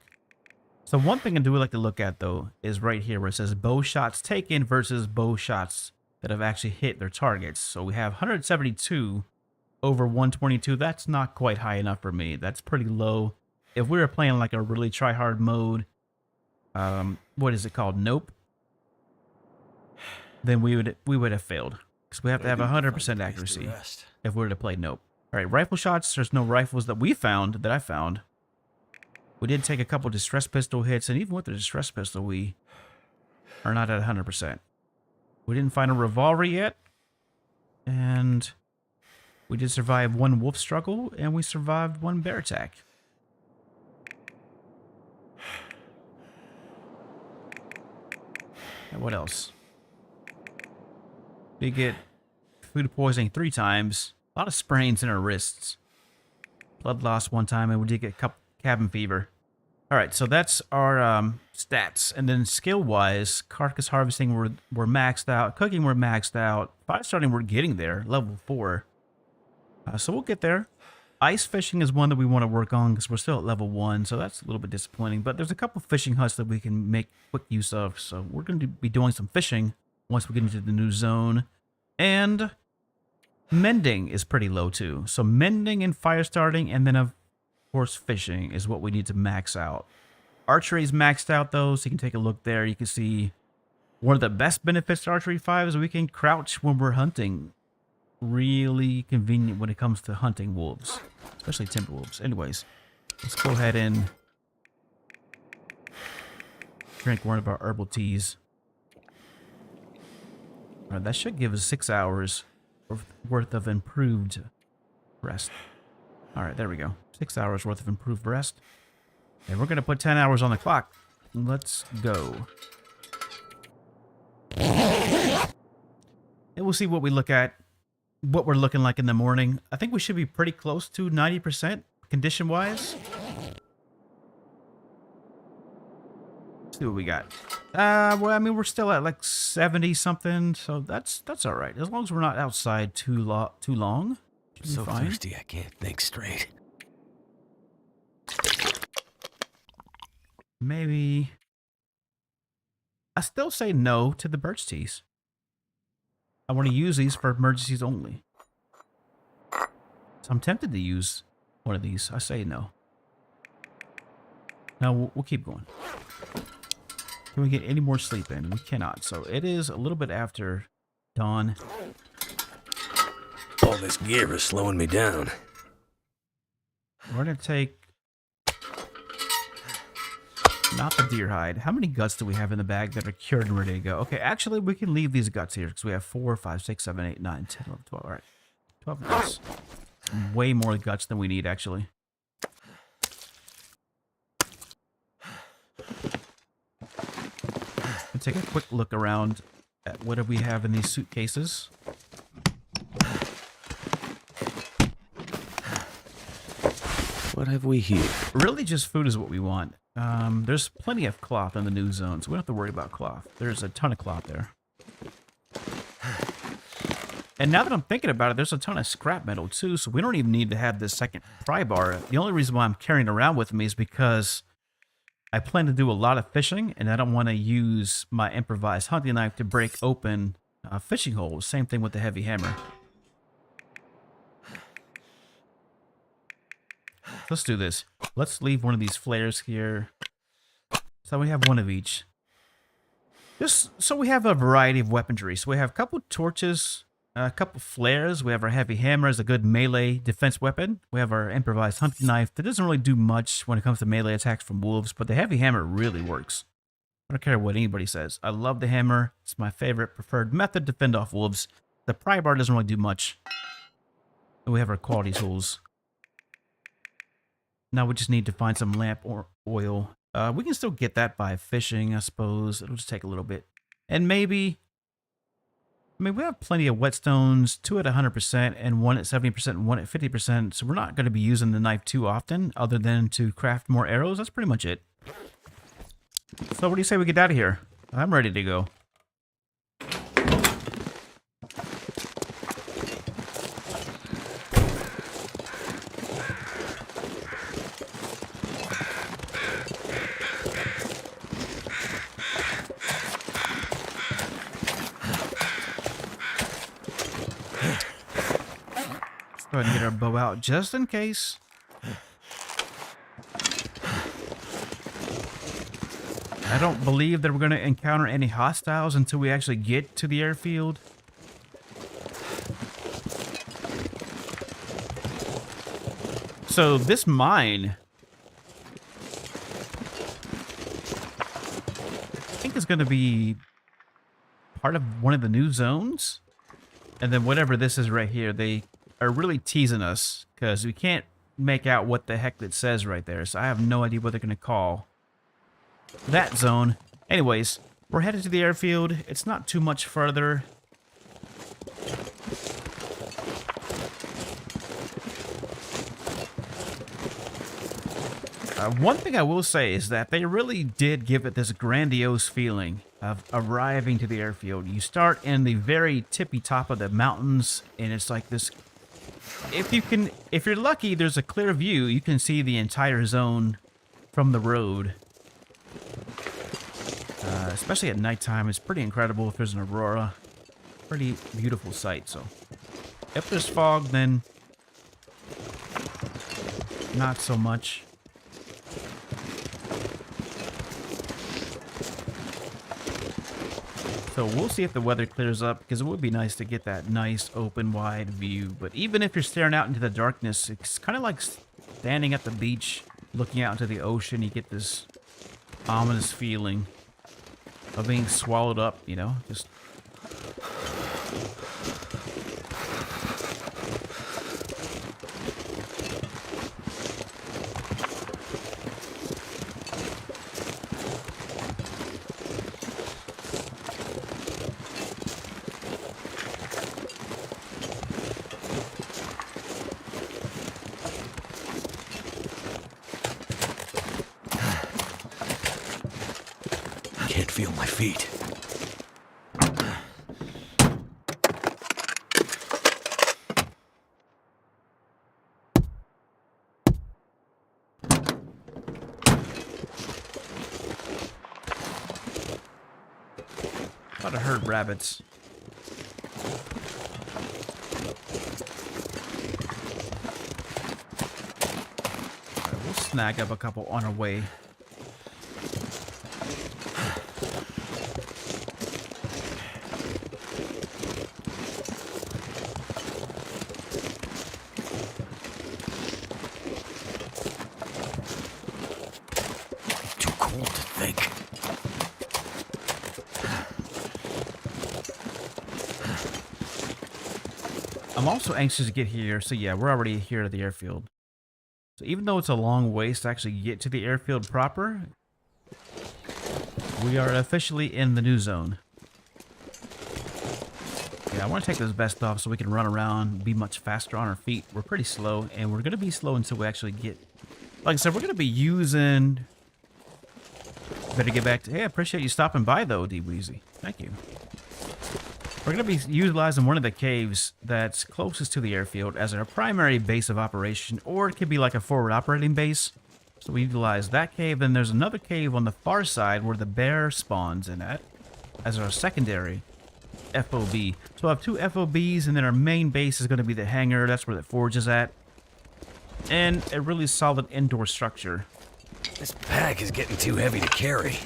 So one thing I do like to look at, though, is right here where it says bow shots taken versus bow shots that have actually hit their targets. So we have 172 over 122. That's not quite high enough for me. That's pretty low. If we were playing like a really try-hard mode, what is it called? Nope. Then we would have failed. Because we have to have 100% accuracy if we were to play Nope. All right, rifle shots. There's no rifles that we found, that I found. We did take a couple distress pistol hits, and even with the distress pistol, we are not at 100%. We didn't find a revolver yet, and we did survive 1 wolf struggle, and we survived 1 bear attack. And what else? We get food poisoning 3 times, a lot of sprains in our wrists, blood loss 1 time, and we did get cabin fever. All right, so that's our stats. And then skill-wise, carcass harvesting, we're maxed out. Cooking, we're maxed out. Fire starting, we're getting there, level 4. So we'll get there. Ice fishing is one that we want to work on because we're still at level 1, so that's a little bit disappointing. But there's a couple fishing huts that we can make quick use of. So we're going to be doing some fishing once we get into the new zone. And mending is pretty low too. So mending and fire starting, and then of course fishing is what we need to max out. Archery is maxed out though, so you can take a look there. You can see one of the best benefits to Archery 5 is we can crouch when we're hunting. Really convenient when it comes to hunting wolves, especially Timberwolves. Anyways, let's go ahead and drink one of our herbal teas. All right, that should give us 6 hours worth of improved rest. All right, there we go. 6 hours worth of improved rest. And we're going to put 10 hours on the clock. Let's go. And we'll see what we look at, what we're looking like in the morning. I think we should be pretty close to 90% condition-wise. Let's see what we got. Well, I mean, we're still at like 70-something, so that's all right. As long as we're not outside too long. I'm so thirsty I can't think straight. Maybe. I still say no to the birch teas. I want to use these for emergencies only. So I'm tempted to use one of these. I say no. No, we'll keep going. Can we get any more sleep in? We cannot. So it is a little bit after dawn. All this gear is slowing me down. We're going to take... not the deer hide. How many guts do we have in the bag that are cured and ready to go? Okay, actually, we can leave these guts here because we have 4, 5, 6, 7, 8, 9, 10, 11, 12. All right. 12 guts. Way more guts than we need, actually. Let's take a quick look around at what do we have in these suitcases. What have we here? Really, just food is what we want. There's plenty of cloth in the new zone, so we don't have to worry about cloth. There's a ton of cloth there. And now that I'm thinking about it, there's a ton of scrap metal too, so we don't even need to have this second pry bar. The only reason why I'm carrying it around with me is because I plan to do a lot of fishing, and I don't want to use my improvised hunting knife to break open fishing holes. Same thing with the heavy hammer. Let's do this. Let's leave one of these flares here. So we have one of each. Just so we have a variety of weaponry. So we have a couple torches, a couple flares. We have our heavy hammer as a good melee defense weapon. We have our improvised hunting knife that doesn't really do much when it comes to melee attacks from wolves, but the heavy hammer really works. I don't care what anybody says. I love the hammer. It's my favorite preferred method to fend off wolves. The pry bar doesn't really do much. And we have our Qaulity tools. Now we just need to find some lamp or oil. We can still get that by fishing, I suppose. It'll just take a little bit. And maybe I mean, we have plenty of whetstones, 2 at 100% and 1 at 70% and 1 at 50%, so we're not going to be using the knife too often other than to craft more arrows. That's pretty much it. So what do you say we get out of here? I'm ready to go. Go ahead and get our bow out just in case. I don't believe that we're going to encounter any hostiles until we actually get to the airfield. So this mine, I think is going to be part of one of the new zones. And then whatever this is right here, they are really teasing us because we can't make out what the heck it says right there. So I have no idea what they're going to call that zone. Anyways, we're headed to the airfield. It's not too much further. One thing I will say is that they really did give it this grandiose feeling of arriving to the airfield. You start in the very tippy top of the mountains, and it's like this. If you're lucky, there's a clear view. You can see the entire zone from the road. Especially at nighttime, it's pretty incredible if there's an aurora. Pretty beautiful sight. So, if there's fog, then not so much. So we'll see if the weather clears up, because it would be nice to get that nice open wide view. But even if you're staring out into the darkness, it's kind of like standing at the beach looking out into the ocean. You get this ominous feeling of being swallowed up, you know, just Can't feel my feet. thought I heard rabbits. Alright, we'll snag up a couple on our way. Too cold to think. I'm also anxious to get here, so yeah, we're already here at the airfield. So even though it's a long ways to actually get to the airfield proper, we are officially in the new zone. Yeah, I want to take this vest off so we can run around, be much faster on our feet. We're pretty slow, and we're going to be slow until we actually get... Like I said, we're going to be using... Better get back to... Hey, I appreciate you stopping by, though, D-Weezy. Thank you. We're going to be utilizing one of the caves that's closest to the airfield as our primary base of operation, or it could be like a forward operating base. So we utilize that cave. Then there's another cave on the far side where the bear spawns in at as our secondary FOB. So I have two FOBs, and then our main base is going to be the hangar. That's where the forge is at. And a really solid indoor structure. This bag is getting too heavy to carry.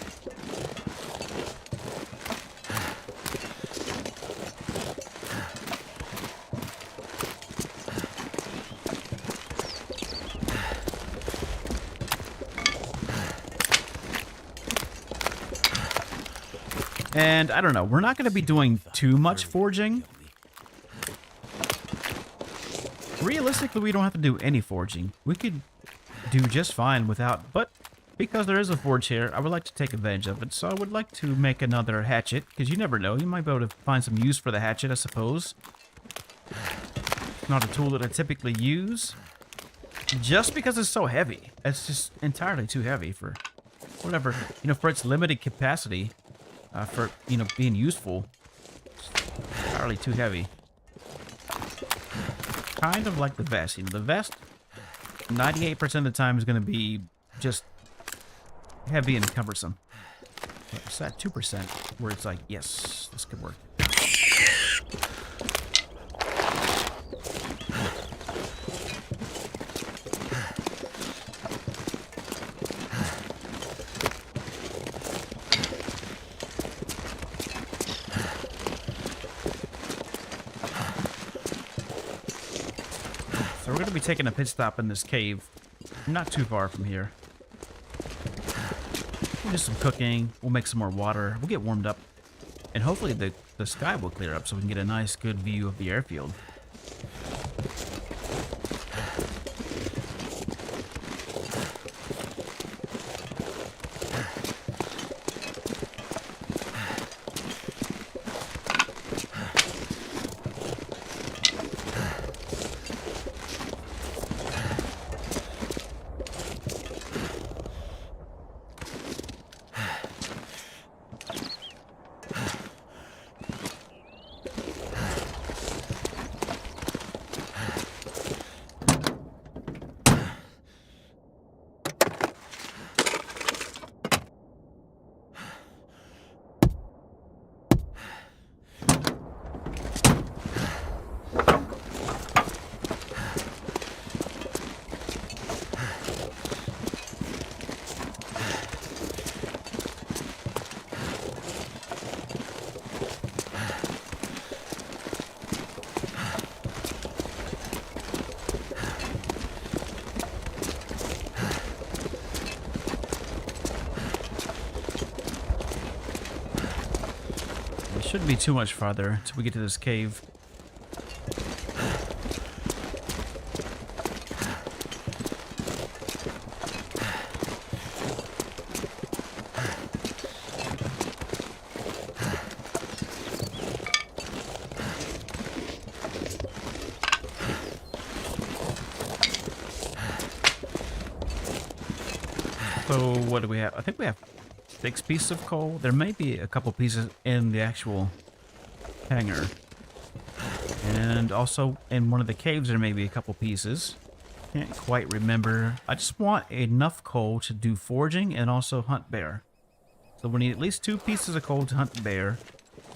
And I don't know, we're not going to be doing too much forging. Realistically, we don't have to do any forging. We could do just fine without, but because there is a forge here, I would like to take advantage of it. So I would like to make another hatchet, because you never know. You might be able to find some use for the hatchet, I suppose. Not a tool that I typically use, just because it's so heavy. It's just entirely too heavy for whatever, you know, for its limited capacity, for, you know, being useful. It's entirely too heavy. Kind of like the vest. You know, the vest, 98% of the time is going to be just heavy and cumbersome. It's that 2% where it's like, yes, this could work. So we're going to be taking a pit stop in this cave, not too far from here. We'll do some cooking, we'll make some more water, we'll get warmed up, and hopefully the sky will clear up so we can get a nice, good view of the airfield. Shouldn't be too much farther until we get to this cave. So what do we have? I think we have 6 pieces of coal. There may be a couple pieces in the actual hangar. And also in one of the caves there may be a couple pieces. Can't quite remember. I just want enough coal to do forging and also hunt bear. So we need at least 2 pieces of coal to hunt the bear.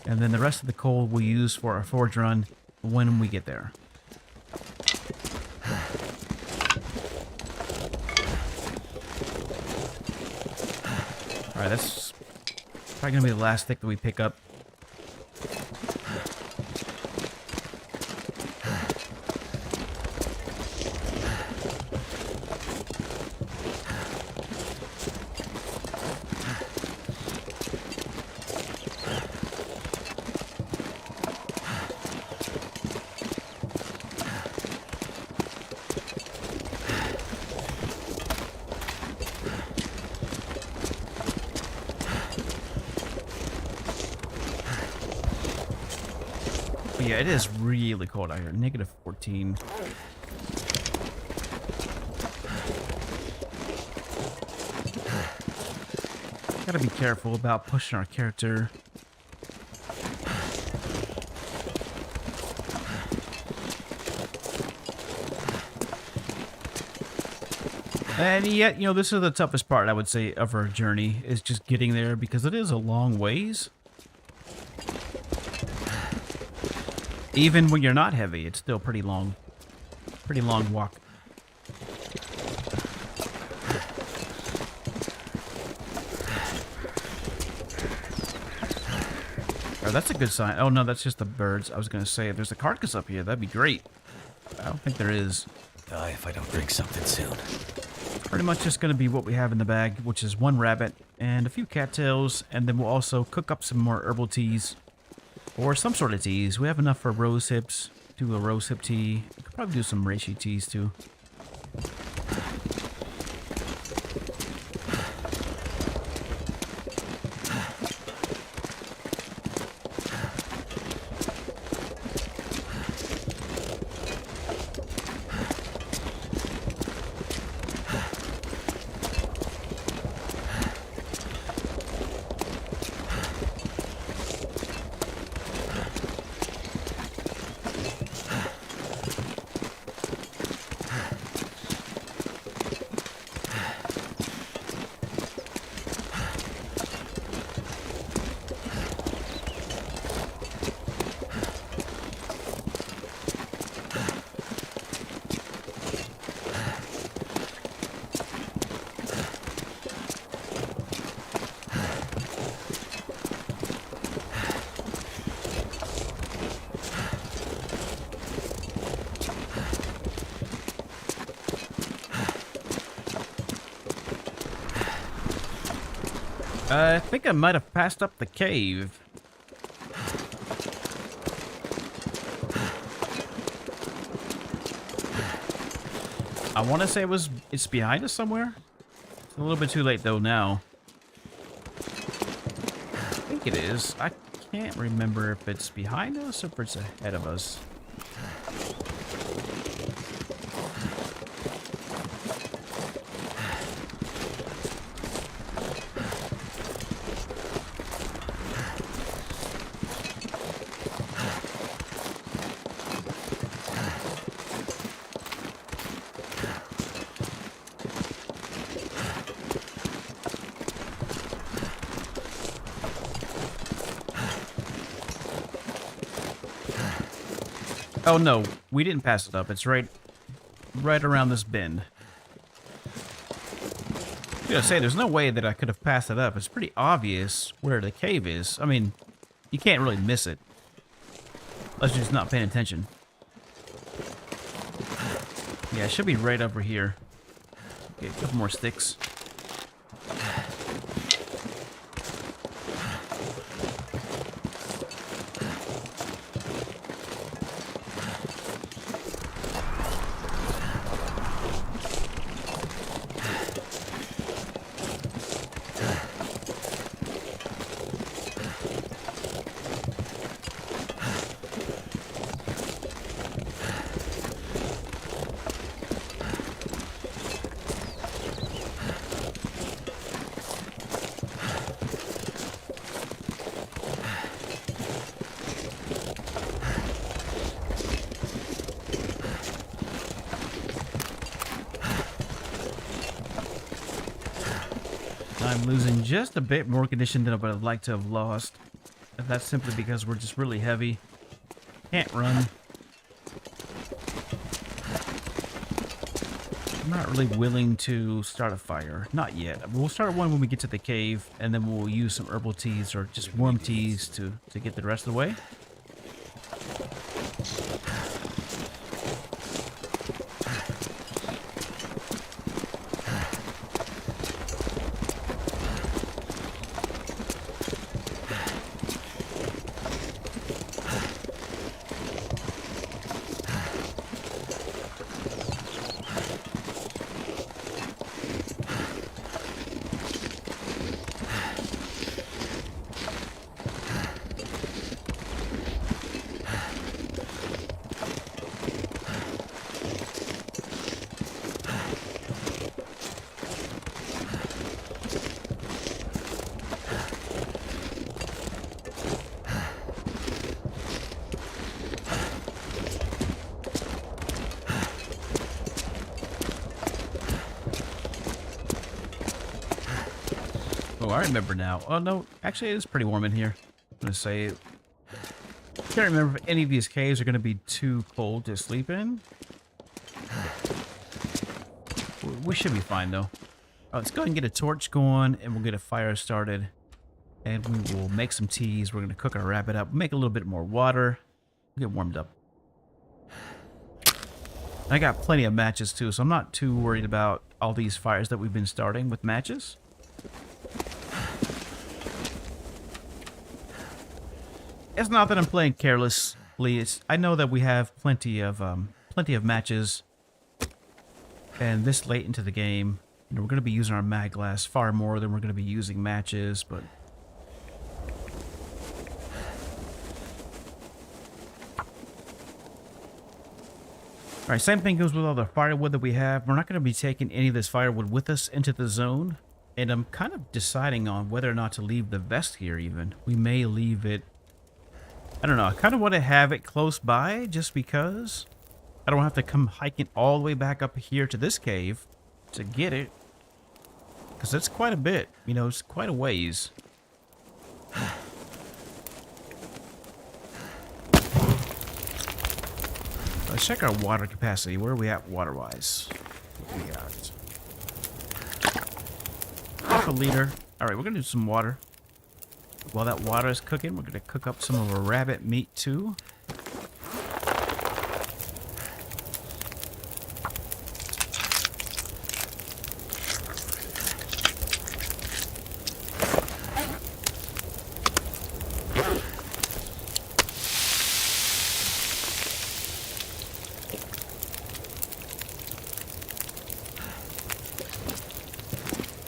And then the rest of the coal we'll use for our forge run when we get there. Alright, that's probably going to be the last stick that we pick up. Yeah, it is really cold out here. Negative 14. Gotta be careful about pushing our character. And yet, you know, this is the toughest part, I would say, of our journey, is just getting there, because it is a long ways. Even when you're not heavy, it's still pretty long. Pretty long walk. Oh, that's a good sign. Oh no, that's just the birds. I was gonna say, if there's a carcass up here, that'd be great. I don't think there is. Die if I don't drink something soon. Pretty much just gonna be what we have in the bag, which is 1 rabbit and a few cattails, and then we'll also cook up some more herbal teas. Or some sort of teas. We have enough for rose hips. Do a rose hip tea. We could probably do some reishi teas too. I think I might have passed up the cave. I want to say it's behind us somewhere. It's a little bit too late though now. I think it is. I can't remember if it's behind us or if it's ahead of us. Oh no, we didn't pass it up. It's right around this bend. I gotta say, there's no way that I could have passed it up. It's pretty obvious where the cave is. I mean, you can't really miss it. Unless you're just not paying attention. Yeah, it should be right over here. Okay, a couple more sticks. I'm losing just a bit more condition than I would have liked to have lost. And that's simply because we're just really heavy. Can't run. I'm not really willing to start a fire. Not yet. We'll start one when we get to the cave, and then we'll use some herbal teas or just warm teas to get the rest of the way. Oh, I remember now. Oh, no. Actually, it is pretty warm in here. I'm going to say... Can't remember if any of these caves are going to be too cold to sleep in. We should be fine, though. Let's go ahead and get a torch going, and we'll get a fire started. And we will make some teas. We're going to cook our rabbit up. Make a little bit more water. We'll get warmed up. I got plenty of matches, too, so I'm not too worried about all these fires that we've been starting with matches. It's not that I'm playing carelessly. I know that we have plenty of matches, and this late into the game, you know, we're going to be using our mag glass far more than we're going to be using matches. But all right, same thing goes with all the firewood that we have. We're not going to be taking any of this firewood with us into the zone, and I'm kind of deciding on whether or not to leave the vest here. Even we may leave it. I don't know, I kind of want to have it close by just because I don't have to come hiking all the way back up here to this cave to get it. Because it's quite a bit, you know, it's quite a ways. Let's check our water capacity. Where are we at water-wise? What we got? Half a liter. All right, we're going to do some water. While that water is cooking, we're going to cook up some of our rabbit meat too.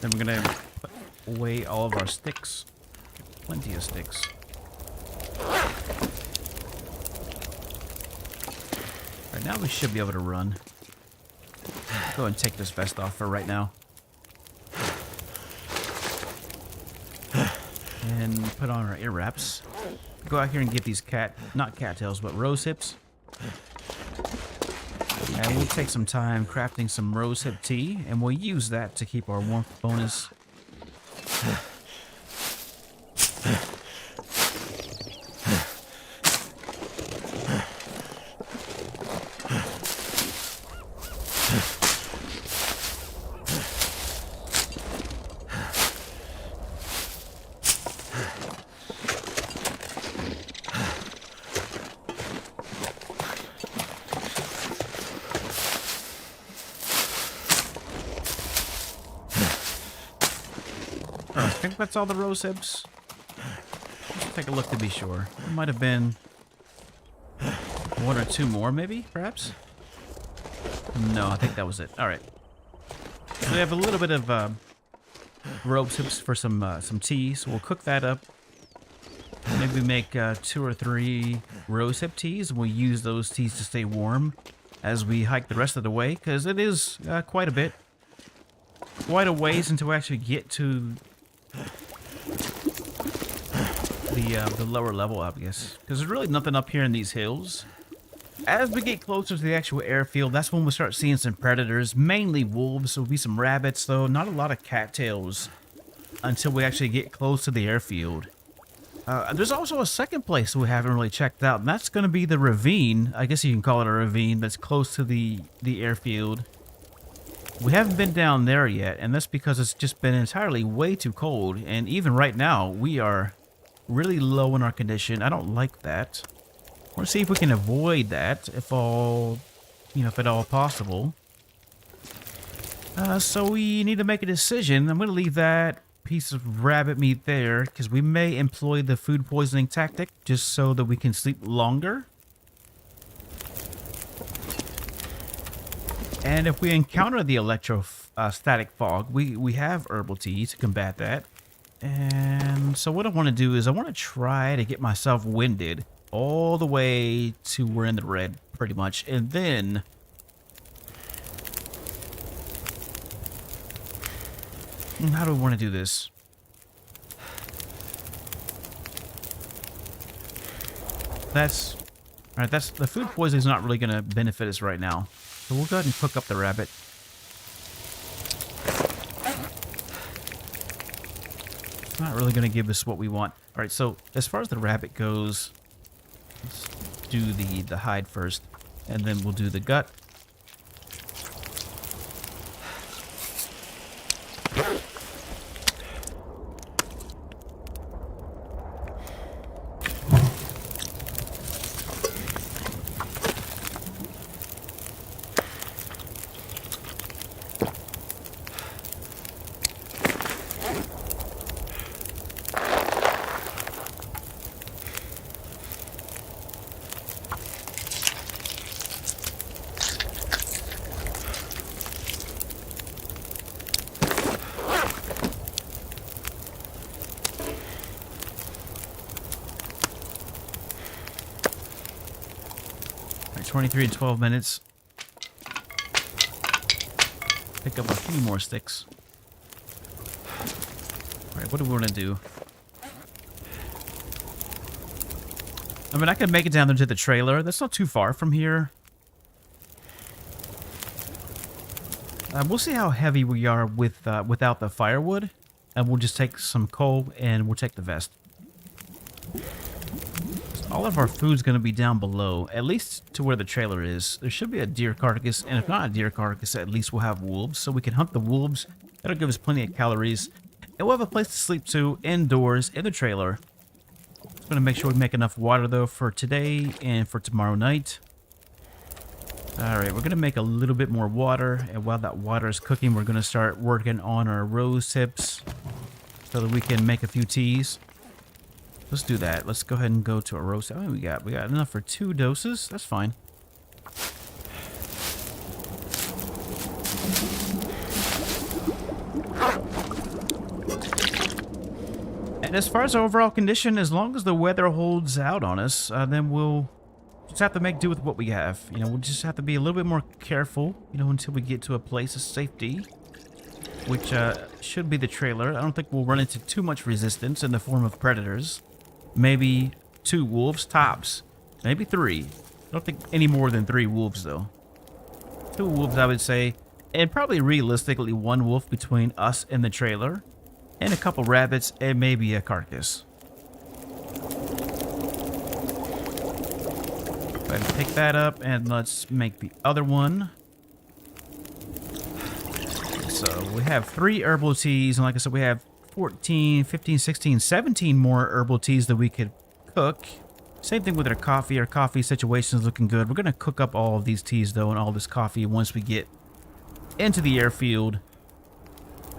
Then we're gonna put away all of our sticks. Plenty of sticks. Right now we should be able to run. Go ahead and take this vest off for right now. And put on our ear wraps. Go out here and get these not cattails, but rose hips. And we'll take some time crafting some rose hip tea, and we'll use that to keep our warmth bonus. I think that's all the rose hips. Let's take a look to be sure. There might have been one or two more, maybe, perhaps? No, I think that was it. Alright. So we have a little bit of rose hips for some tea, so we'll cook that up. Maybe make 2 or 3 rose hip teas, and we'll use those teas to stay warm as we hike the rest of the way, because it is quite a bit. Quite a ways until we actually get to the lower level, I guess. Because there's really nothing up here in these hills. As we get closer to the actual airfield, that's when we'll start seeing some predators. Mainly wolves, there'll be some rabbits though. Not a lot of cattails until we actually get close to the airfield. There's also a second place we haven't really checked out, and that's going to be the ravine. I guess you can call it a ravine that's close to the airfield. We haven't been down there yet, and that's because it's just been entirely way too cold. And even right now, we are really low in our condition. I don't like that. I want to see if we can avoid that, if at all possible. So we need to make a decision. I'm going to leave that piece of rabbit meat there, because we may employ the food poisoning tactic just so that we can sleep longer. And if we encounter the electrostatic fog, we have herbal tea to combat that. And so what I want to do is I want to try to get myself winded all the way to we're in the red, pretty much. And then how do we want to do this? Alright, the food poisoning is not really going to benefit us right now. So we'll go ahead and cook up the rabbit. It's not really going to give us what we want. Alright, so as far as the rabbit goes, let's do the hide first, and then we'll do the gut. Alright, 23 and 12 minutes. Pick up a few more sticks. Alright, what do we want to do? I mean, I could make it down there to the trailer. That's not too far from here. We'll see how heavy we are with without the firewood. And we'll just take some coal and we'll take the vest. All of our food's going to be down below, at least to where the trailer is. There should be a deer carcass, and if not a deer carcass, at least we'll have wolves, so we can hunt the wolves. That'll give us plenty of calories. And we'll have a place to sleep too, indoors, in the trailer. Just going to make sure we make enough water, though, for today and for tomorrow night. Alright, we're going to make a little bit more water, and while that water is cooking, we're going to start working on our rose hips so that we can make a few teas. Let's do that. Let's go ahead and go to a roast. Oh, we got enough for 2 doses. That's fine. And as far as our overall condition, as long as the weather holds out on us, then we'll just have to make do with what we have. You know, we'll just have to be a little bit more careful, you know, until we get to a place of safety, which should be the trailer. I don't think we'll run into too much resistance in the form of predators. Maybe 2 wolves tops, maybe 3. I don't think any more than 3 wolves though. 2 wolves, I would say, and probably realistically 1 wolf between us and the trailer, and a couple rabbits, and maybe a carcass. Go ahead and pick that up, and let's make the other one. So we have 3 herbal teas, and like I said, we have 14, 15, 16, 17 more herbal teas that we could cook. Same thing with our coffee. Our coffee situation is looking good. We're going to cook up all of these teas, though, and all this coffee once we get into the airfield.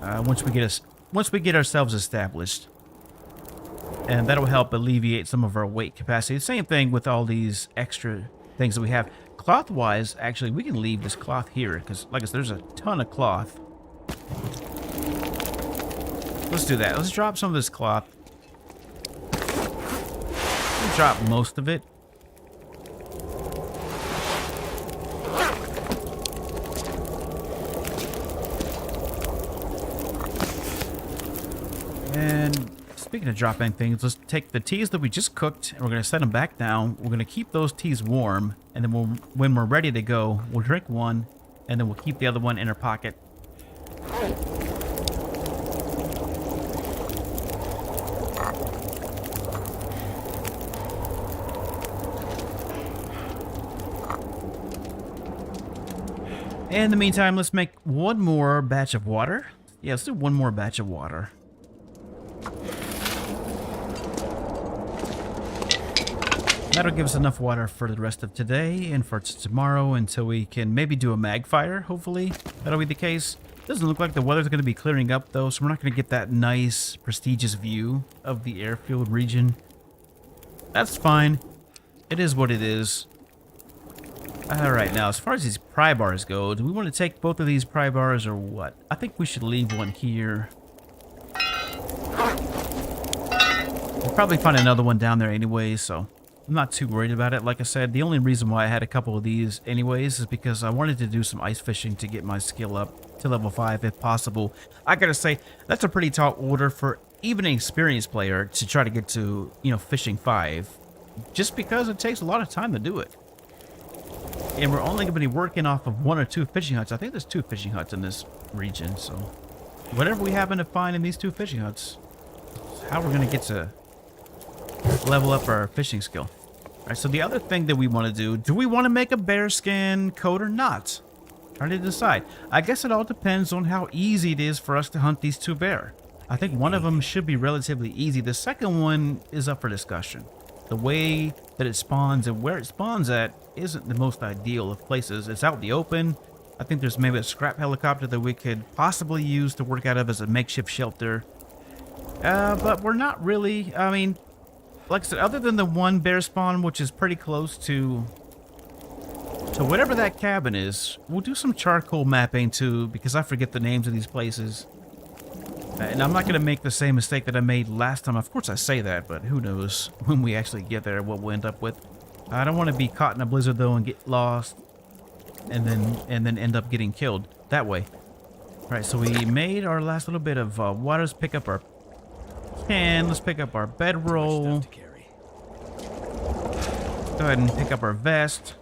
Once we get ourselves established. And that'll help alleviate some of our weight capacity. Same thing with all these extra things that we have. Cloth-wise, actually, we can leave this cloth here, because, like I said, there's a ton of cloth. Let's do that. Let's drop some of this cloth. We'll drop most of it. And speaking of dropping things, let's take the teas that we just cooked, and we're going to set them back down. We're going to keep those teas warm, and then when we're ready to go, we'll drink one, and then we'll keep the other one in our pocket. In the meantime, let's make one more batch of water. Yeah, let's do one more batch of water. That'll give us enough water for the rest of today and for tomorrow until we can maybe do a mag fire, hopefully. That'll be the case. Doesn't look like the weather's going to be clearing up, though, so we're not going to get that nice, prestigious view of the airfield region. That's fine. It is what it is. Alright, now, as far as these pry bars go, do we want to take both of these pry bars or what? I think we should leave one here. We'll probably find another one down there anyway, so I'm not too worried about it. Like I said, the only reason why I had a couple of these anyways is because I wanted to do some ice fishing to get my skill up to level 5 if possible. I gotta say, that's a pretty tall order for even an experienced player to try to get to, you know, fishing 5. Just because it takes a lot of time to do it. And we're only going to be working off of 1 or 2 fishing huts. I think there's 2 fishing huts in this region, so whatever we happen to find in these 2 fishing huts is how we're going to get to level up our fishing skill. Alright, so the other thing that we want to do we want to make a bearskin coat or not? Trying to decide. I guess it all depends on how easy it is for us to hunt these 2 bear. I think one of them should be relatively easy. The second one is up for discussion. The way that it spawns and where it spawns at isn't the most ideal of places. It's out in the open. I think there's maybe a scrap helicopter that we could possibly use to work out of as a makeshift shelter. But we're not really, I mean, like I said, other than the one bear spawn, which is pretty close to whatever that cabin is, we'll do some charcoal mapping too, because I forget the names of these places. And I'm not going to make the same mistake that I made last time. Of course I say that, but who knows when we actually get there what we'll end up with. I don't want to be caught in a blizzard though and get lost and then end up getting killed that way. Alright, so we made our last little bit of water. Let's pick up our can. Let's pick up our bedroll. Go ahead and pick up our vest.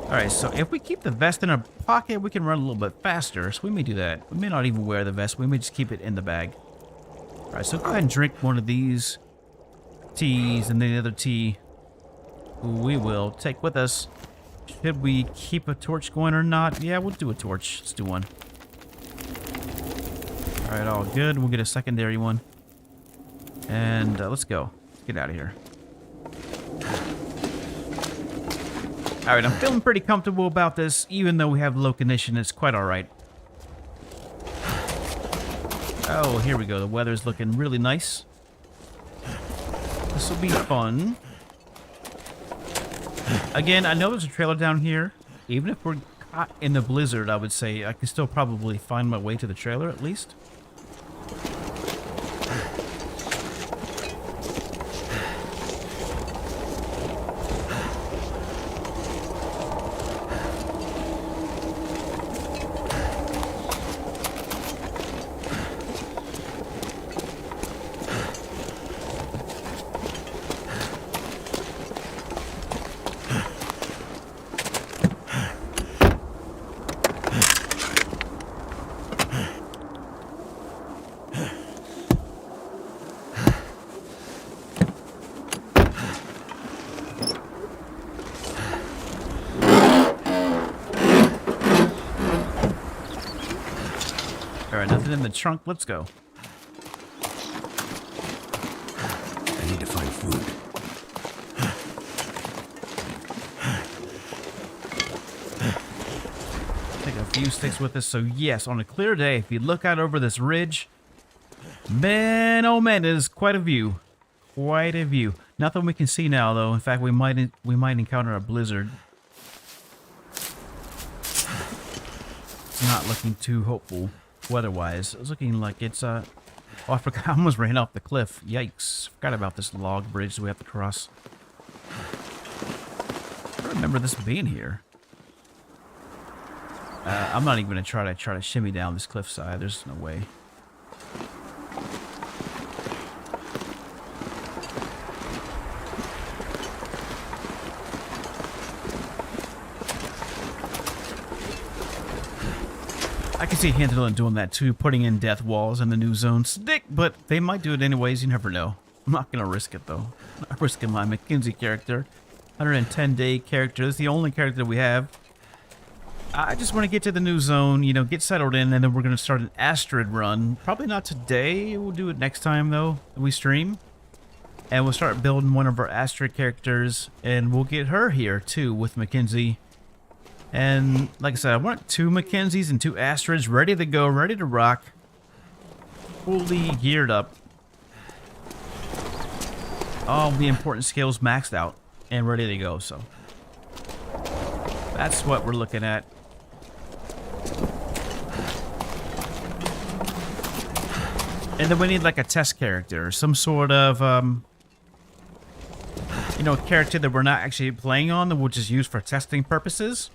Alright, so if we keep the vest in our pocket, we can run a little bit faster. So we may do that. We may not even wear the vest. We may just keep it in the bag. Alright, so go ahead and drink one of these teas, and then the other tea we will take with us. Should we keep a torch going or not? Yeah, we'll do a torch. Let's do one. Alright, all good. We'll get a secondary one. And let's go. Let's get out of here. Alright, I'm feeling pretty comfortable about this, even though we have low condition. It's quite alright. Oh, here we go. The weather's looking really nice. This will be fun. Again, I know there's a trailer down here. Even if we're caught in the blizzard, I would say I can still probably find my way to the trailer at least. Alright, nothing in the trunk. Let's go. I need to find food. Take a few sticks with us. So yes, on a clear day, if you look out over this ridge, man, oh man, it is quite a view. Quite a view. Nothing we can see now, though. In fact, we might encounter a blizzard. It's not looking too hopeful weather-wise. It's looking like it's oh, I forgot. I almost ran off the cliff. Yikes! Forgot about this log bridge that we have to cross. I don't remember this being here. I'm not even gonna try to shimmy down this cliffside. There's no way. I can see Hinterland doing that too, putting in death walls in the new zone stick, but they might do it anyways. You never know. I'm not gonna risk it though. I'm not risking my Mackenzie character, 110-day character. This is the only character we have. I just want to get to the new zone, you know, get settled in, and then we're going to start an Astrid run. Probably not today. We'll do it next time, though, we stream. And we'll start building one of our Astrid characters, and we'll get her here, too, with Mackenzie. And, like I said, I want 2 Mackenzies and 2 Astrids ready to go, ready to rock. Fully geared up. All the important skills maxed out and ready to go, so. That's what we're looking at. And then we need like a test character, some sort of, you know, character that we're not actually playing on, that we'll just use for testing purposes.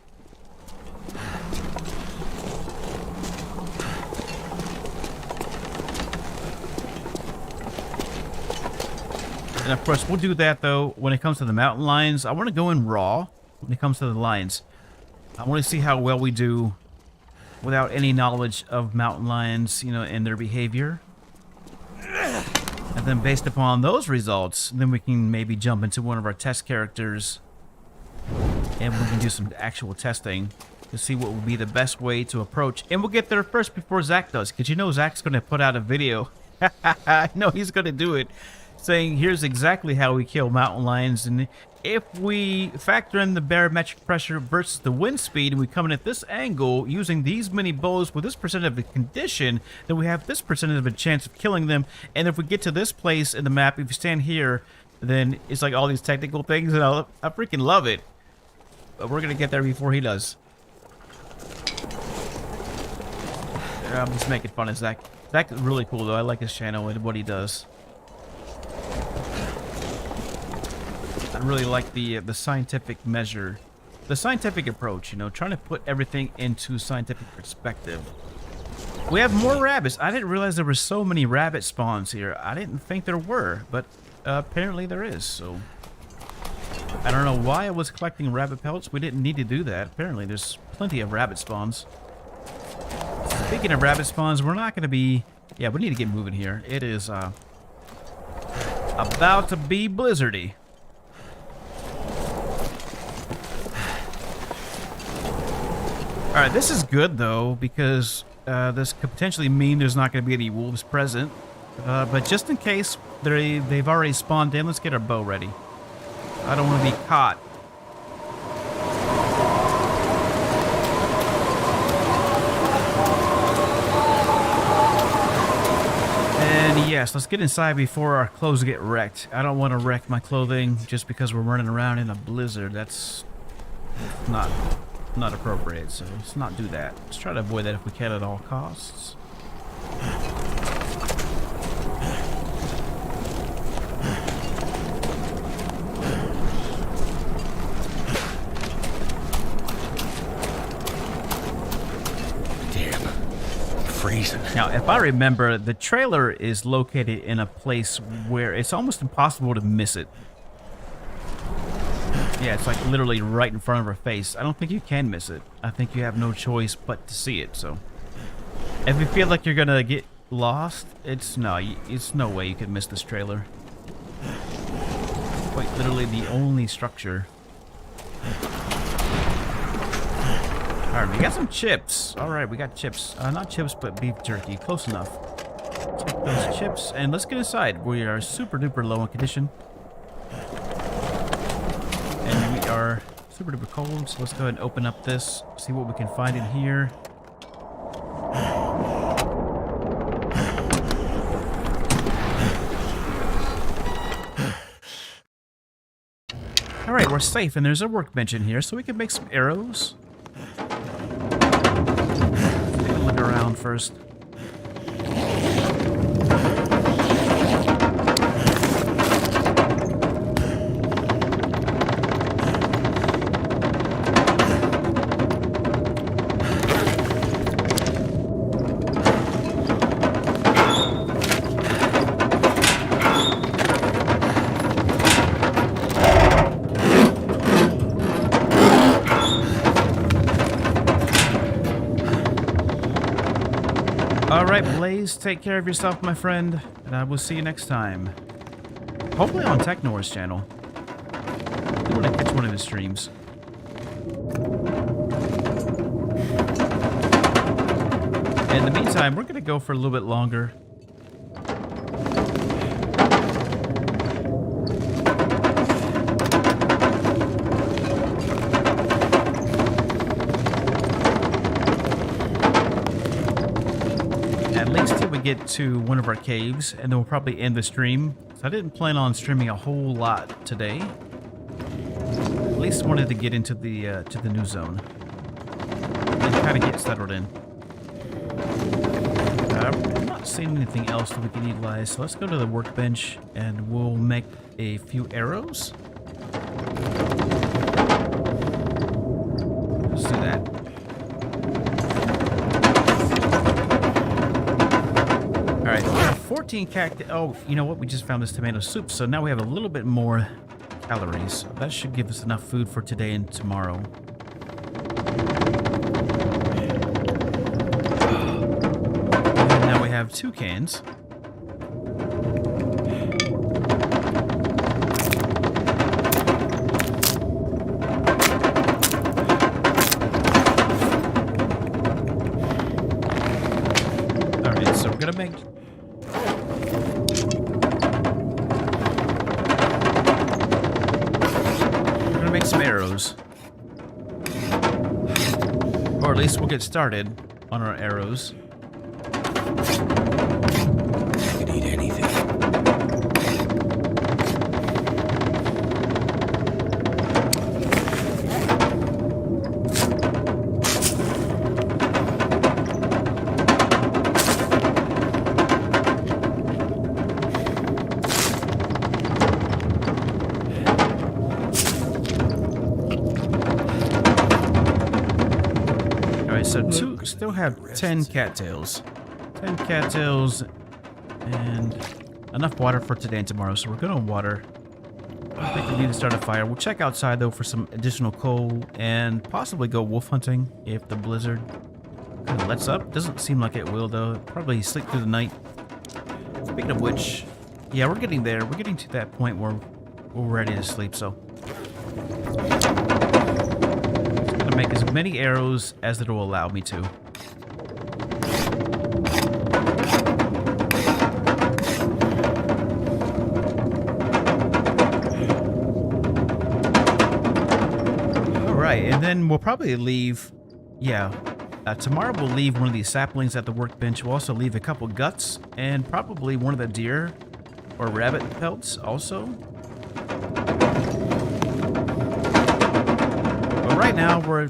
And of course, we'll do that though when it comes to the mountain lions. I want to go in raw when it comes to the lions. I want to see how well we do without any knowledge of mountain lions, you know, and their behavior. And then based upon those results, then we can maybe jump into one of our test characters and we can do some actual testing to see what would be the best way to approach. And we'll get there first before Zach does, because you know Zach's going to put out a video. I know he's going to do it, saying here's exactly how we kill mountain lions. And if we factor in the barometric pressure versus the wind speed, and we come in at this angle using these many bows with this percent of the condition, then we have this percentage of a chance of killing them. And if we get to this place in the map, if you stand here, then it's like all these technical things, and I freaking love it. But we're gonna get there before he does. I'm just making fun of Zach. Zach is really cool though. I like his channel and what he does. I really like the scientific measure, the scientific approach, you know, trying to put everything into scientific perspective. We have more rabbits. I didn't realize there were so many rabbit spawns here. I didn't think there were, but apparently there is, so. I don't know why I was collecting rabbit pelts. We didn't need to do that. Apparently there's plenty of rabbit spawns. Speaking of rabbit spawns, we're not going to be... Yeah, we need to get moving here. It is about to be blizzardy. Alright, this is good though, because this could potentially mean there's not going to be any wolves present. But just in case they've already spawned in, let's get our bow ready. I don't want to be caught. And yes, let's get inside before our clothes get wrecked. I don't want to wreck my clothing just because we're running around in a blizzard. That's not appropriate, so let's not do that. Let's try to avoid that if we can at all costs. Freezing. Now, if I remember, the trailer is located in a place where it's almost impossible to miss it. Yeah, it's like literally right in front of our face. I don't think you can miss it. I think you have no choice but to see it, so. If you feel like you're gonna get lost, it's no way you can miss this trailer. Quite literally the only structure. Alright, we got some chips. Alright, we got chips. Not chips, but beef jerky. Close enough. Take those chips, and let's get inside. We are super duper low on condition. And we are super duper cold, so let's go ahead and open up this, see what we can find in here. Alright, we're safe, and there's a workbench in here, so we can make some arrows. Take a look around first. Alright, Blaze, take care of yourself, my friend, and I will see you next time. Hopefully on Technore's channel. I want to catch one of his streams. In the meantime, we're going to go for a little bit longer. At least till we get to one of our caves, and then we'll probably end the stream. So I didn't plan on streaming a whole lot today. At least wanted to get into the new zone and kind of get settled in. I'm not seeing anything else that we can utilize, so let's go to the workbench and we'll make a few arrows. Let's do that. Alright, we have 14 cacti. Oh, you know what? We just found this tomato soup, so now we have a little bit more calories. That should give us enough food for today and tomorrow. And now we have 2 cans. Alright, so we're gonna make... make some arrows. Or at least we'll get started on our arrows. I could eat anything. So still have 10 cattails. 10 cattails and enough water for today and tomorrow. So we're good on water. I think we need to start a fire. We'll check outside though for some additional coal and possibly go wolf hunting if the blizzard kind of lets up. Doesn't seem like it will though. Probably sleep through the night. Speaking of which, yeah, we're getting there. We're getting to that point where we're ready to sleep. So make as many arrows as it will allow me to. Alright, and then we'll probably leave, tomorrow we'll leave one of these saplings at the workbench. We'll also leave a couple guts and probably one of the deer or rabbit pelts also. Right now, we're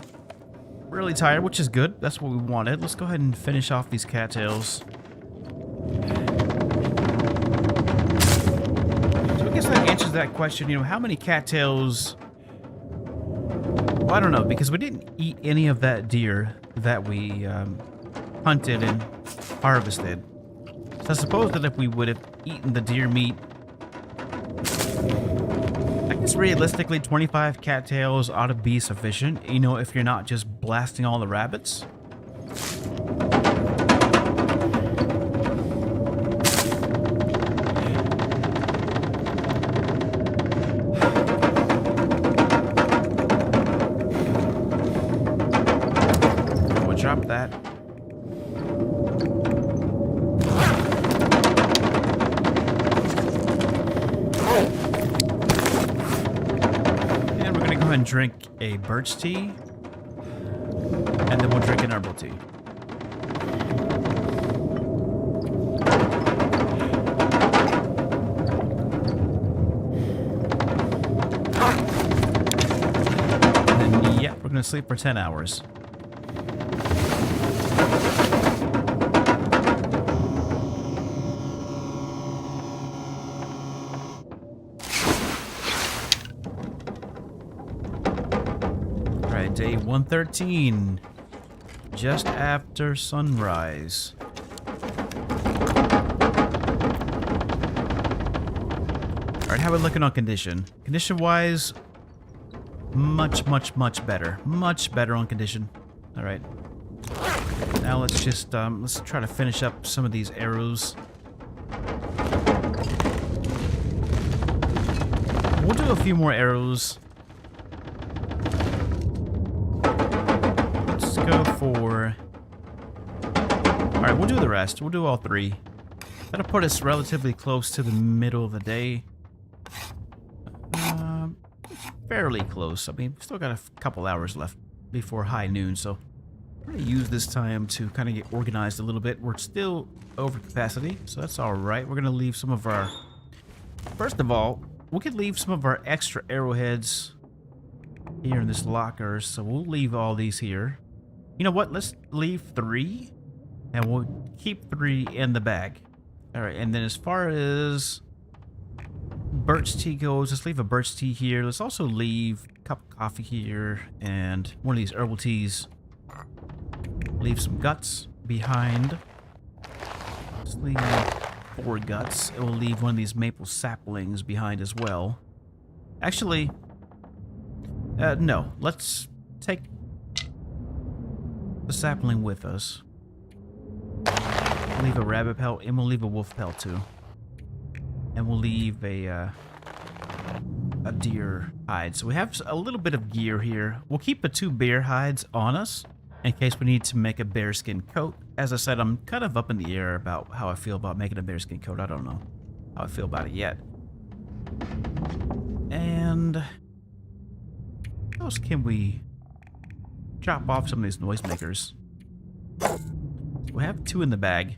really tired, which is good. That's what we wanted. Let's go ahead and finish off these cattails. So I guess that answers that question. You know, how many cattails? Well, I don't know, because we didn't eat any of that deer that we hunted and harvested. So I suppose that if we would have eaten the deer meat, I guess realistically 25 cattails ought to be sufficient, you know, if you're not just blasting all the rabbits. drop that. And we're gonna go ahead and drink a birch tea. And then we'll drink an herbal tea. And then, yeah, we're gonna sleep for 10 hours. Alright, day 113. Just after sunrise. Alright, how are we looking on condition? Condition-wise, much better. Much better on condition. Alright. Now let's just, let's try to finish up some of these arrows. We'll do a few more arrows. Let's go for... Alright, we'll do the rest. We'll do all 3. That'll put us relatively close to the middle of the day. Fairly close. I mean, we've still got a couple hours left before high noon, so we're going to use this time to kind of get organized a little bit. We're still over capacity, so that's alright. We're going to leave some of our... First of all, we could leave some of our extra arrowheads here in this locker, so we'll leave all these here. You know what? Let's leave 3, and we'll keep 3 in the bag. Alright, and then as far as birch tea goes, let's leave a birch tea here. Let's also leave a cup of coffee here, and one of these herbal teas. Leave some guts behind. Let's leave 4 guts. It will leave one of these maple saplings behind as well. Actually, no. Let's take the sapling with us. Leave a rabbit pelt, and we'll leave a wolf pelt too. And we'll leave a deer hide. So we have a little bit of gear here. We'll keep the 2 bear hides on us in case we need to make a bearskin coat. As I said, I'm kind of up in the air about how I feel about making a bearskin coat. I don't know how I feel about it yet. And how else can we chop off some of these noisemakers? So we have 2 in the bag.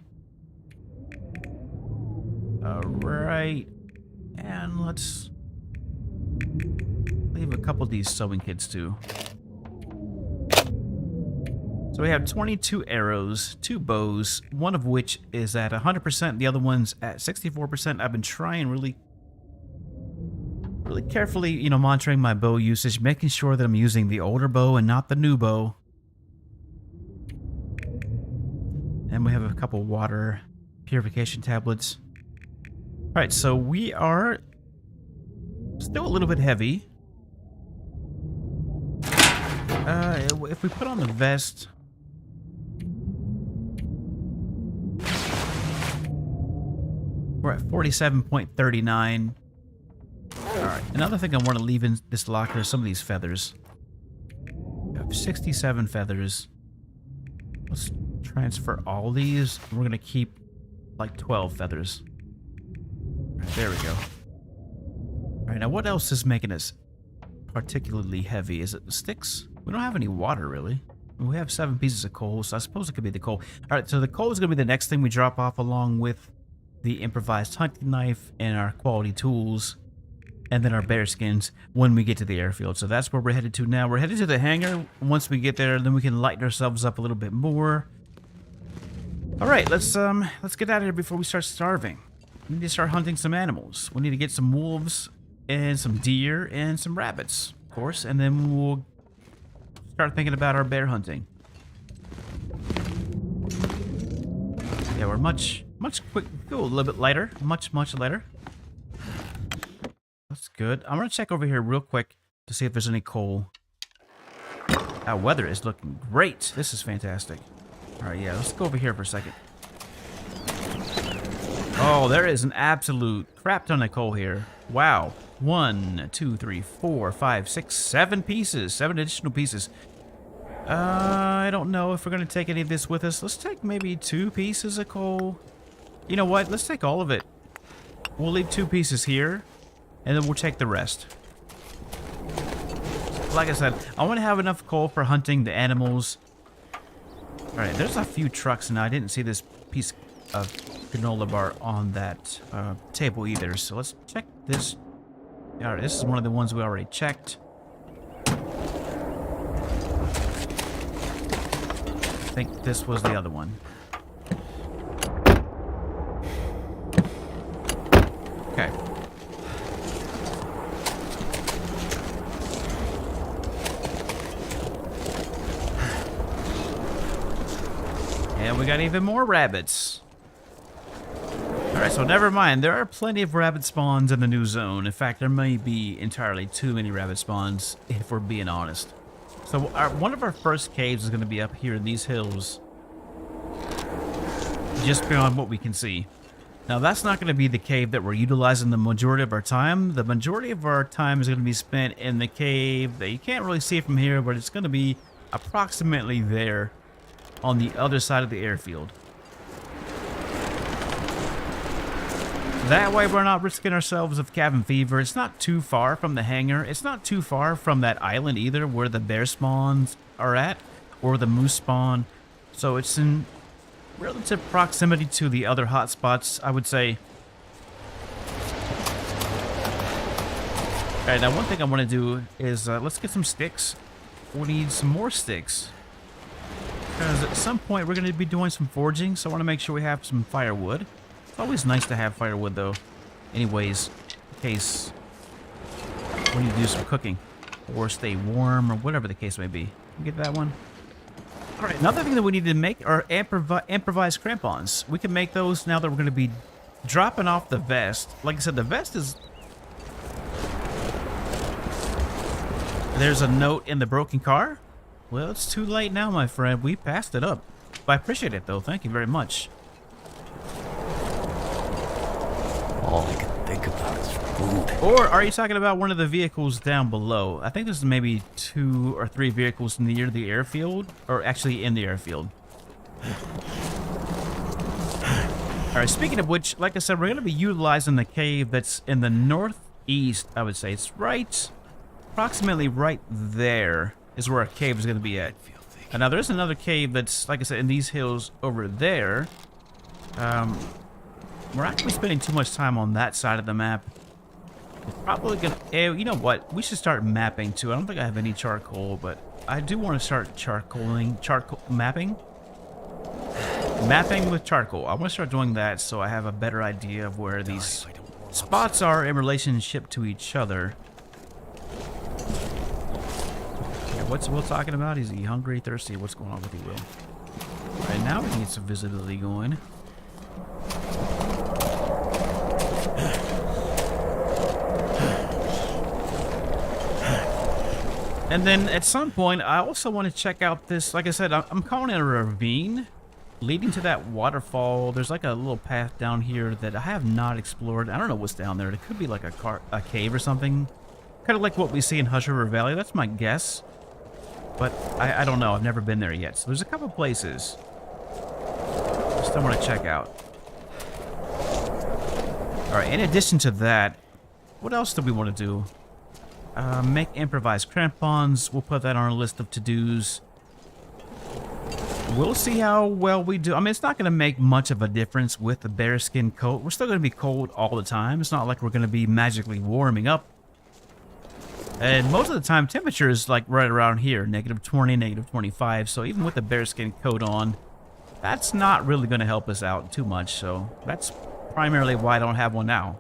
Alright. And let's leave a couple of these sewing kits too. So we have 22 arrows, 2 bows, one of which is at 100%, the other one's at 64%. I've been trying really carefully, you know, monitoring my bow usage, making sure that I'm using the older bow and not the new bow. And we have a couple water purification tablets. Alright, so we are still a little bit heavy. If we put on the vest... We're at 47.39. Alright, another thing I want to leave in this locker is some of these feathers. We have 67 feathers. Let's transfer all these. We're going to keep like 12 feathers. Right, there we go. Alright, now what else is making us particularly heavy? Is it the sticks? We don't have any water, really. We have 7 pieces of coal, so I suppose it could be the coal. Alright, so the coal is going to be the next thing we drop off along with the improvised hunting knife and our Qaulity tools, and then our bear skins when we get to the airfield. So that's where we're headed to now. We're headed to the hangar. Once we get there, then we can lighten ourselves up a little bit more. Alright, let's get out of here before we start starving. We need to start hunting some animals. We need to get some wolves and some deer and some rabbits, of course, and then we'll start thinking about our bear hunting. Yeah, we're much quick. Go a little bit lighter. Much lighter. That's good. I'm gonna check over here real quick to see if there's any coal. Our weather is looking great. This is fantastic. All right, yeah. Let's go over here for a second. Oh, there is an absolute crap ton of coal here. Wow. 1, 2, 3, 4, 5, 6, 7 pieces. 7 additional pieces. I don't know if we're going to take any of this with us. Let's take maybe 2 pieces of coal. You know what? Let's take all of it. We'll leave 2 pieces here, and then we'll take the rest. Like I said, I want to have enough coal for hunting the animals. Alright, there's a few trucks, and I didn't see this piece of granola bar on that table either. So let's check this. Alright, this is one of the ones we already checked. I think this was the other one. Okay. And we got even more rabbits. Alright, so never mind. There are plenty of rabbit spawns in the new zone. In fact, there may be entirely too many rabbit spawns, if we're being honest. So one of our first caves is going to be up here in these hills. Just beyond what we can see. Now, that's not going to be the cave that we're utilizing the majority of our time. The majority of our time is going to be spent in the cave that you can't really see from here, but it's going to be approximately there on the other side of the airfield. That way we're not risking ourselves of cabin fever. It's not too far from the hangar. It's not too far from that island either where the bear spawns are at, or the moose spawn. So it's in relative proximity to the other hotspots, I would say. Alright, now one thing I want to do is let's get some sticks. We need some more sticks. Because at some point we're going to be doing some forging, so I want to make sure we have some firewood. It's always nice to have firewood, though. Anyways, in case we need to do some cooking or stay warm or whatever the case may be. You get that one? All right, another thing that we need to make are improvised crampons. We can make those now that we're going to be dropping off the vest. Like I said, the vest is... There's a note in the broken car. Well, it's too late now, my friend. We passed it up. But I appreciate it, though. Thank you very much. All I can think about is food. Or are you talking about one of the vehicles down below? I think there's maybe 2 or 3 vehicles near the airfield, or actually in the airfield. Alright, speaking of which, like I said, we're going to be utilizing the cave that's in the northeast, I would say. It's right, approximately right there is where our cave is going to be at. And now there's another cave that's, like I said, in these hills over there. We're actually spending too much time on that side of the map. It's probably gonna... You know what? We should start mapping too. I don't think I have any charcoal, but I do want to start mapping. Mapping with charcoal. I want to start doing that so I have a better idea of where these spots are in relationship to each other. Okay, what's Will talking about? Is he hungry, thirsty? What's going on with you, Will? Right now we can get some visibility going. And then at some point, I also want to check out this, like I said, I'm calling it a ravine leading to that waterfall. There's like a little path down here that I have not explored. I don't know what's down there. It could be like a cave or something. Kind of like what we see in Hush River Valley. That's my guess. But I don't know. I've never been there yet. So there's a couple places I still want to check out. Alright, in addition to that, what else do we want to do? Make improvised crampons. We'll put that on our list of to-dos. We'll see how well we do. I mean, it's not going to make much of a difference with the bearskin coat. We're still going to be cold all the time. It's not like we're going to be magically warming up. And most of the time, temperature is like right around here, -20, -25. So even with the bearskin coat on, that's not really going to help us out too much. So that's primarily why I don't have one now.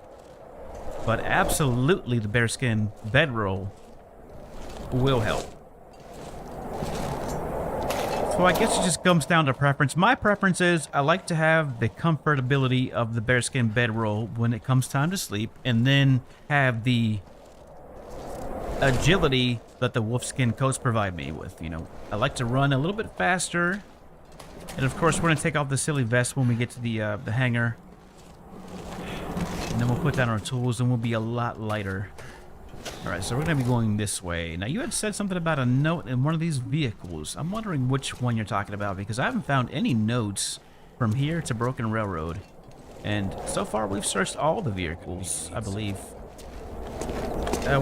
But absolutely, the bearskin bedroll will help. So I guess it just comes down to preference. My preference is I like to have the comfortability of the bearskin bedroll when it comes time to sleep, and then have the agility that the wolfskin coats provide me with. You know, I like to run a little bit faster, and of course we're gonna take off the silly vest when we get to the hangar. And then we'll put down our tools and we'll be a lot lighter. Alright, so we're going to be going this way. Now, you had said something about a note in one of these vehicles. I'm wondering which one you're talking about, because I haven't found any notes from here to Broken Railroad. And so far, we've searched all the vehicles, I believe.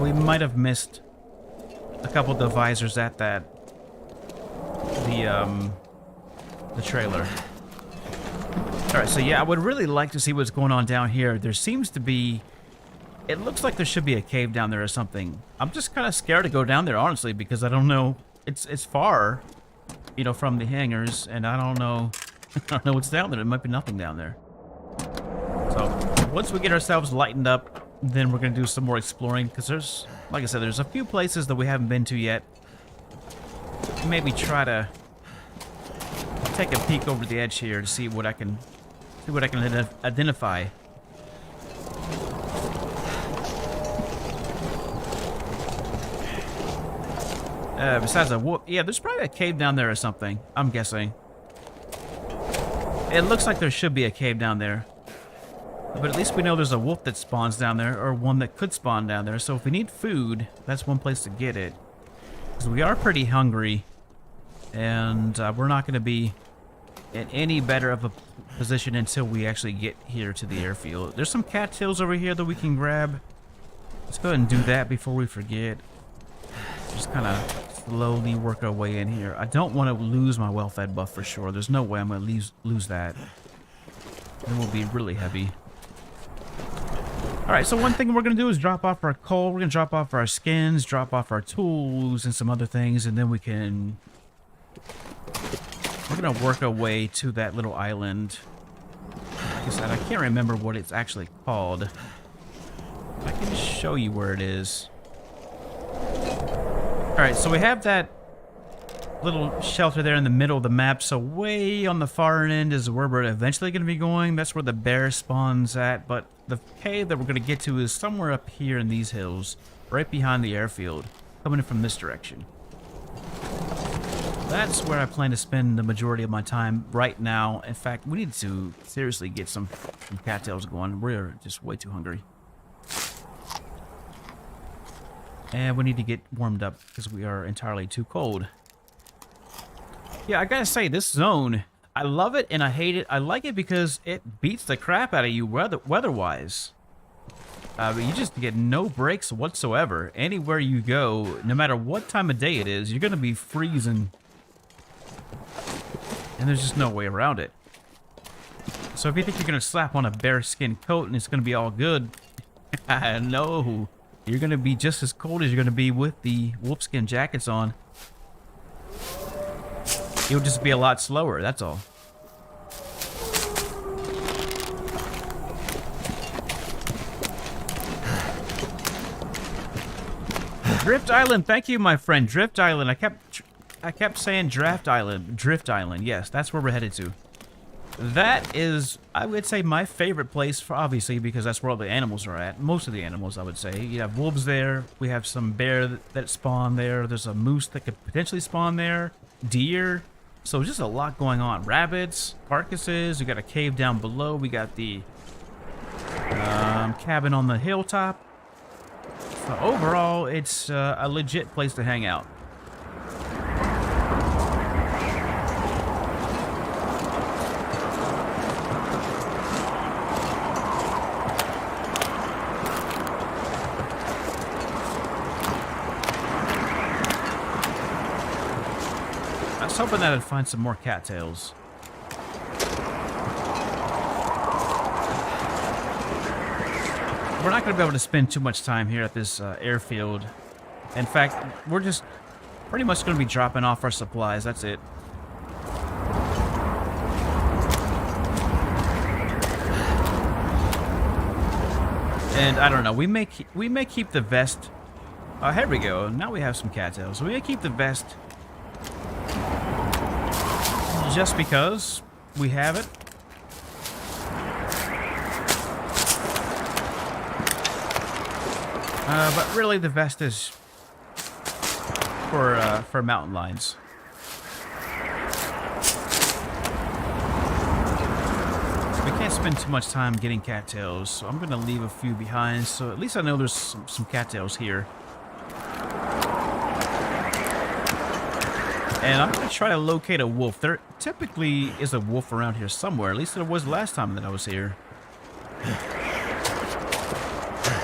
We might have missed a couple divisors at that... the trailer. Alright, so yeah, I would really like to see what's going on down here. There seems to be... It looks like there should be a cave down there or something. I'm just kind of scared to go down there, honestly, because I don't know. It's far, you know, from the hangars, and I don't know. I don't know what's down there. There might be nothing down there. So once we get ourselves lightened up, then we're gonna do some more exploring, because there's, like I said, there's a few places that we haven't been to yet. Maybe try to take a peek over the edge here to see what I can identify. Besides a whoop, yeah, there's probably a cave down there or something, I'm guessing. It looks like there should be a cave down there. But at least we know there's a wolf that spawns down there, or one that could spawn down there. So if we need food, that's one place to get it. Because we are pretty hungry. And we're not going to be in any better of a position until we actually get here to the airfield. There's some cattails over here that we can grab. Let's go ahead and do that before we forget. Just kind of slowly work our way in here. I don't want to lose my well-fed buff for sure. There's no way I'm going to lose that. It will be really heavy. Alright, so one thing we're going to do is drop off our coal. We're going to drop off our skins, drop off our tools, and some other things, and then we can... We're going to work our way to that little island. Like I said, I can't remember what it's actually called. I can show you where it is. Alright, so we have that little shelter there in the middle of the map. So way on the far end is where we're eventually going to be going. That's where the bear spawns at. But the cave that we're going to get to is somewhere up here in these hills, right behind the airfield, coming in from this direction. That's where I plan to spend the majority of my time right now. In fact, we need to seriously get some cattails going. We're just way too hungry. And we need to get warmed up because we are entirely too cold. Yeah, I gotta say, this zone, I love it and I hate it. I like it because it beats the crap out of you weather-wise. You just get no breaks whatsoever. Anywhere you go, no matter what time of day it is, you're gonna be freezing. And there's just no way around it. So if you think you're gonna slap on a bearskin coat and it's gonna be all good, no. You're going to be just as cold as you're going to be with the wolfskin jackets on. It'll just be a lot slower, that's all. Drift Island, thank you, my friend. Drift Island. I kept saying Draft Island. Drift Island, yes, that's where we're headed to. That is, I would say, my favorite place, for obviously, because that's where all the animals are at. Most of the animals, I would say. You have wolves there. We have some bear that spawn there. There's a moose that could potentially spawn there. Deer. So just a lot going on. Rabbits, carcasses. We got a cave down below. We got the cabin on the hilltop. So overall, it's a legit place to hang out. I was hoping that I'd find some more cattails. We're not going to be able to spend too much time here at this airfield. In fact, we're just pretty much going to be dropping off our supplies. That's it. And I don't know. We may keep the vest. Oh, here we go. Now we have some cattails. We may keep the vest just because we have it. But really, the vest is for mountain lions. can't spend too much time getting cattails, so I'm gonna leave a few behind, so at least I know there's some cattails here. And I'm gonna try to locate a wolf. There typically is a wolf around here somewhere, at least there was last time that I was here.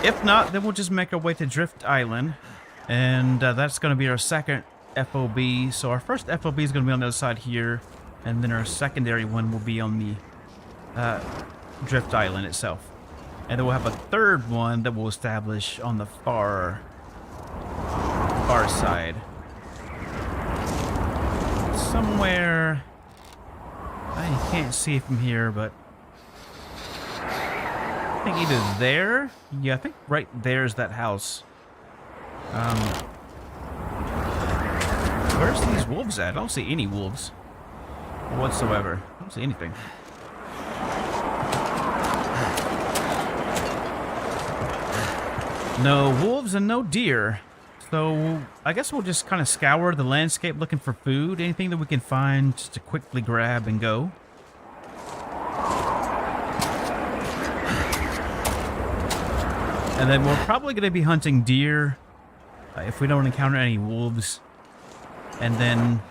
If not, then we'll just make our way to Drift Island, and that's gonna be our second FOB. So our first FOB is gonna be on the other side here, and then our secondary one will be on the Drift Island itself. And then we'll have a third one that we'll establish on the far side. Somewhere, I can't see it from here, but I think either there, yeah, I think right there's that house. Where's these wolves at? I don't see any wolves whatsoever. I don't see anything. No wolves and no deer. So I guess we'll just kind of scour the landscape looking for food. Anything that we can find just to quickly grab and go. And then we're probably going to be hunting deer if we don't encounter any wolves. And then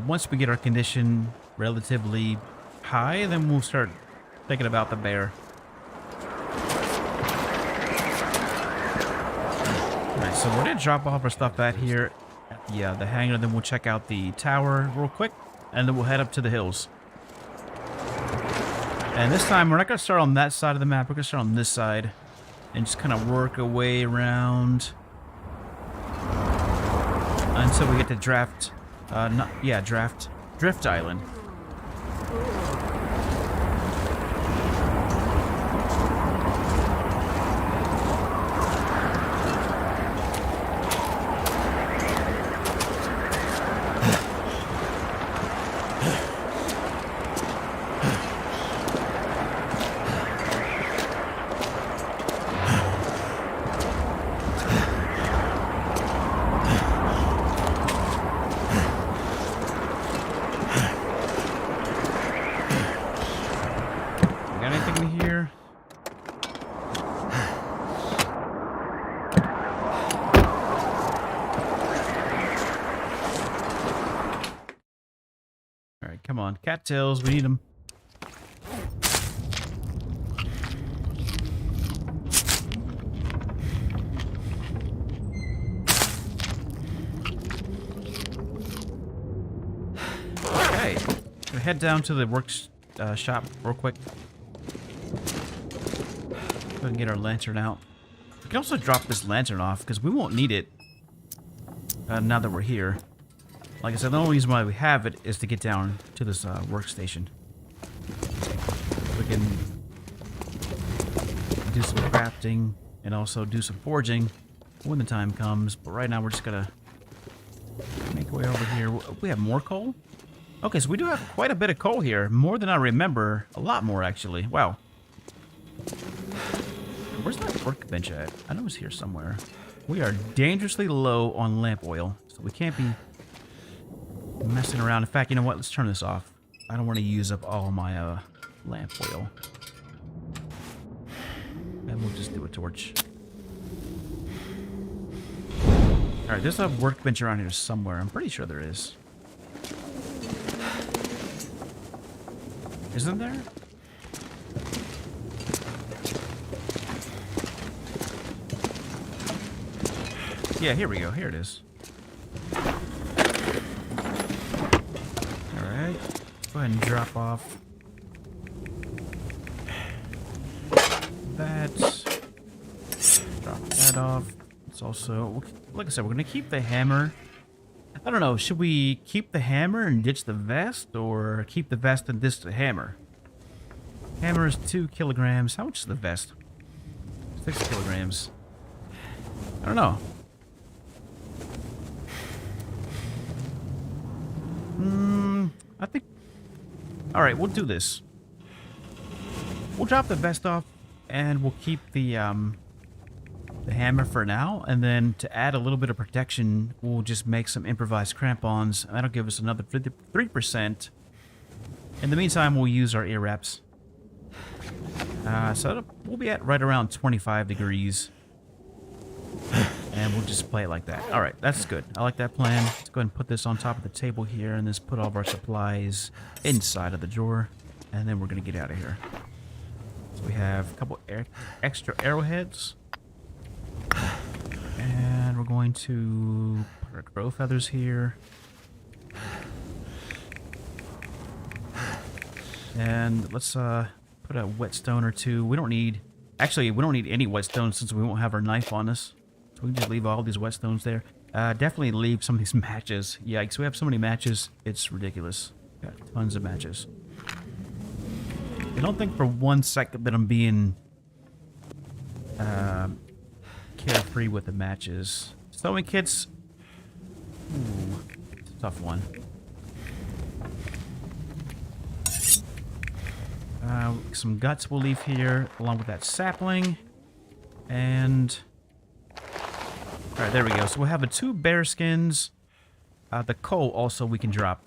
once we get our condition relatively high, then we'll start thinking about the bear. Alright, so we're going to drop off our stuff out here at the hangar, then we'll check out the tower real quick, and then we'll head up to the hills. And this time, we're not going to start on that side of the map, we're going to start on this side, and just kind of work our way around until we get to Drift Island. Come on, cattails, we need them. Okay, gonna head down to the shop real quick. Go ahead and get our lantern out. We can also drop this lantern off because we won't need it now that we're here. Like I said, the only reason why we have it is to get down to this workstation. We can do some crafting and also do some forging when the time comes. But right now we're just gonna make our way over here. We have more coal? Okay, so we do have quite a bit of coal here. More than I remember. A lot more, actually. Wow. Where's that workbench at? I know it's here somewhere. We are dangerously low on lamp oil, so we can't be messing around. In fact, you know what? Let's turn this off. I don't want to use up all my lamp oil. And we'll just do a torch. Alright, there's a workbench around here somewhere. I'm pretty sure there is. Isn't there? Yeah, here we go. Here it is. Go ahead and drop off that. Drop that off. It's also, like I said, we're going to keep the hammer. I don't know, should we keep the hammer and ditch the vest, or keep the vest and ditch the hammer? Hammer is 2 kilograms. How much is the vest? 6 kilograms. I don't know. I think... Alright, we'll do this. We'll drop the vest off, and we'll keep the hammer for now, and then to add a little bit of protection, we'll just make some improvised crampons. That'll give us another 3%. In the meantime, we'll use our ear wraps. So we'll be at right around 25 degrees. And we'll just play it like that. All right, that's good. I like that plan. Let's go ahead and put this on top of the table here, and just put all of our supplies inside of the drawer. And then we're going to get out of here. So we have a couple extra arrowheads. And we're going to put our crow feathers here. And let's put a whetstone or two. We don't need... Actually, we don't need any whetstones since we won't have our knife on us. So we can just leave all these whetstones there. Definitely leave some of these matches. Yikes, we have so many matches. It's ridiculous. Got tons of matches. I don't think for 1 second that I'm being carefree with the matches. Sewing kits. Ooh, it's a tough one. Some guts we'll leave here along with that sapling. And alright, there we go. So we'll have the 2 bear skins. The coal also we can drop.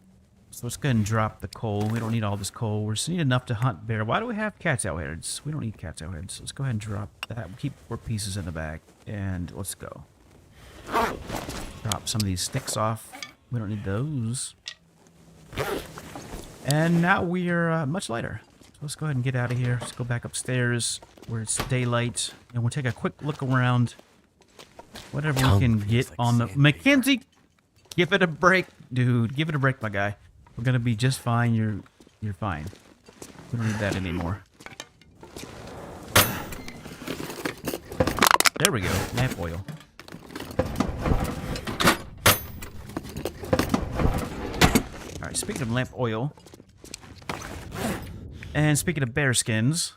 So let's go ahead and drop the coal. We don't need all this coal. We just need enough to hunt bear. Why do we have cat's arrowheads? We don't need cat's arrowheads. So let's go ahead and drop that. We'll keep 4 pieces in the bag. And let's go. Drop some of these sticks off. We don't need those. And now we are much lighter. So let's go ahead and get out of here. Let's go back upstairs where it's daylight. And we'll take a quick look around. Whatever we can get on the... Mackenzie! Give it a break, dude. Give it a break, my guy. We're gonna be just fine. You're fine. We don't need that anymore. There we go. Lamp oil. Alright, speaking of lamp oil, and speaking of bear skins,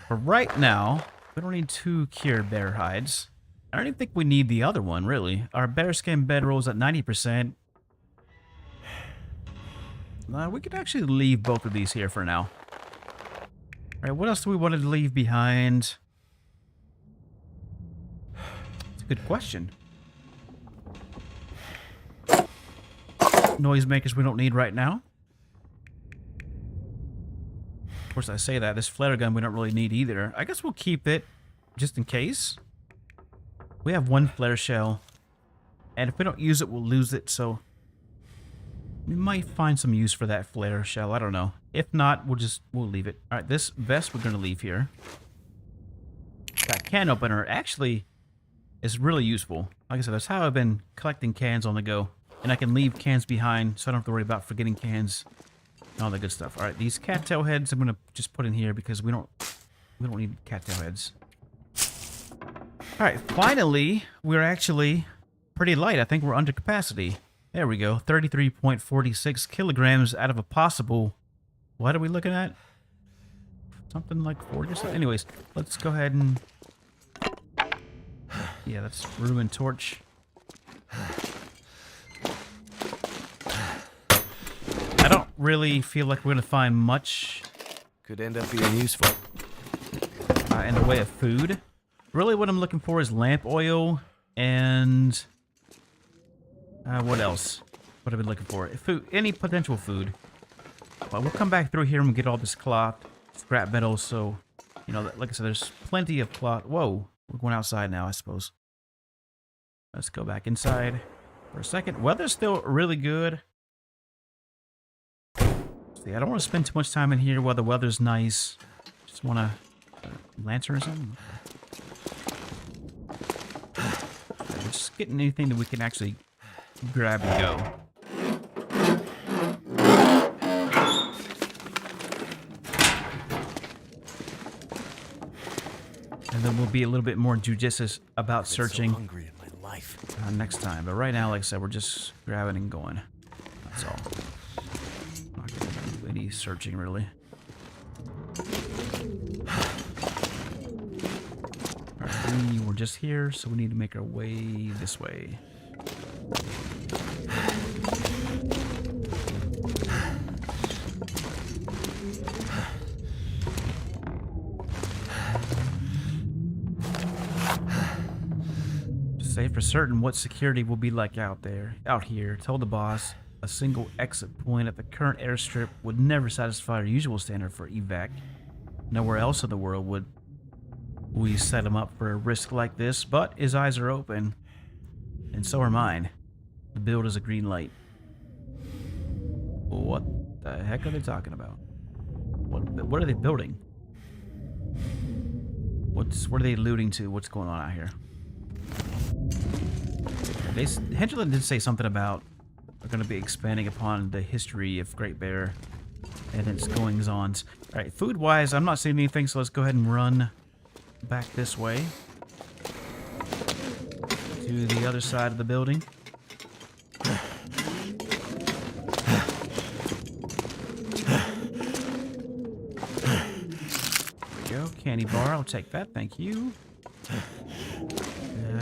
for right now, we don't need 2 cured bear hides. I don't even think we need the other one, really. Our bear skin bedroll's at 90%. We could actually leave both of these here for now. Alright, what else do we want to leave behind? It's a good question. Noisemakers we don't need right now. Of course, I say that. This flare gun we don't really need either. I guess we'll keep it just in case. We have 1 flare shell. And if we don't use it, we'll lose it, so... we might find some use for that flare shell. I don't know. If not, we'll leave it. Alright, this vest we're going to leave here. That can opener actually is really useful. Like I said, that's how I've been collecting cans on the go. And I can leave cans behind, so I don't have to worry about forgetting cans and all that good stuff. Alright, these cattail heads I'm going to just put in here because we don't need cattail heads. Alright, finally, we're actually pretty light. I think we're under capacity. There we go. 33.46 kilograms out of a possible... What are we looking at? Something like 40 or something? Anyways, let's go ahead and... Yeah, that's ruined torch. I don't really feel like we're going to find much... Could end up being useful. In the way of food. Really what I'm looking for is lamp oil and... what else? What have I been looking for? Food, any potential food. But we'll come back through here and get all this cloth, scrap metal, so, you know, like I said, there's plenty of cloth. Whoa, we're going outside now, I suppose. Let's go back inside for a second. Weather's still really good. See, I don't want to spend too much time in here while the weather's nice. Just want to... lantern or something? We're just getting anything that we can actually grab and go. And then we'll be a little bit more judicious about searching so hungry in my life. Next time. But right now, like I said, we're just grabbing and going. That's all. Not gonna do any searching, really. Alright, we're just here, so we need to make our way this way. Say for certain what security will be like out here. Told the boss a single exit point at the current airstrip would never satisfy our usual standard for evac. Nowhere else in the world would we set him up for a risk like this, but his eyes are open, and so are mine. The build is a green light. What the heck are they talking about? What are they building? What are they alluding to? What's going on out here? Hinterland did say something about they're going to be expanding upon the history of Great Bear and its goings-ons. All right, food-wise, I'm not seeing anything, so let's go ahead and run back this way to the other side of the building. Go, candy bar, I'll take that, thank you.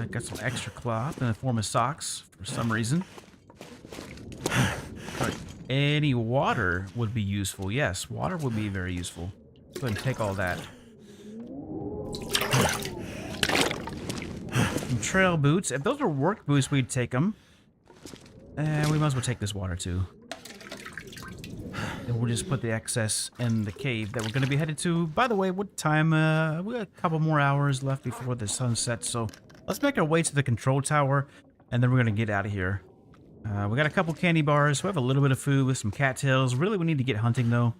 Got some extra cloth in the form of socks for some reason. But any water would be useful. Yes, water would be very useful. Go ahead and take all that. Some trail boots. If those are work boots, we'd take them. And we might as well take this water too. And we'll just put the excess in the cave that we're going to be headed to. By the way, what time? We got a couple more hours left before the sun sets, so let's make our way to the control tower, and then we're going to get out of here. We got a couple candy bars. We have a little bit of food with some cattails. Really, we need to get hunting, though.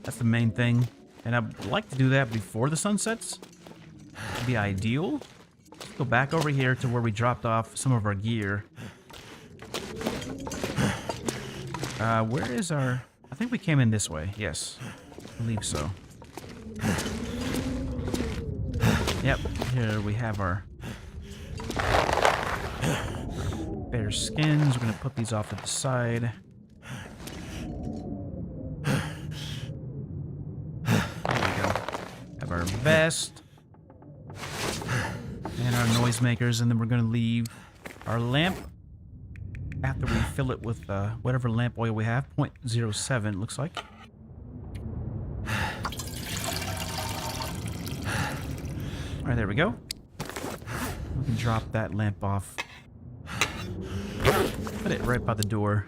That's the main thing. And I'd like to do that before the sun sets. That'd be ideal. Let's go back over here to where we dropped off some of our gear. Where is our... I think we came in this way. Yes. I believe so. Yep. Here we have our bear skins. We're going to put these off to the side. There we go. Have our vest. And our noisemakers. And then we're going to leave our lamp after we fill it with whatever lamp oil we have. 0.07 looks like. Alright, there we go. We can drop that lamp off. Put it right by the door.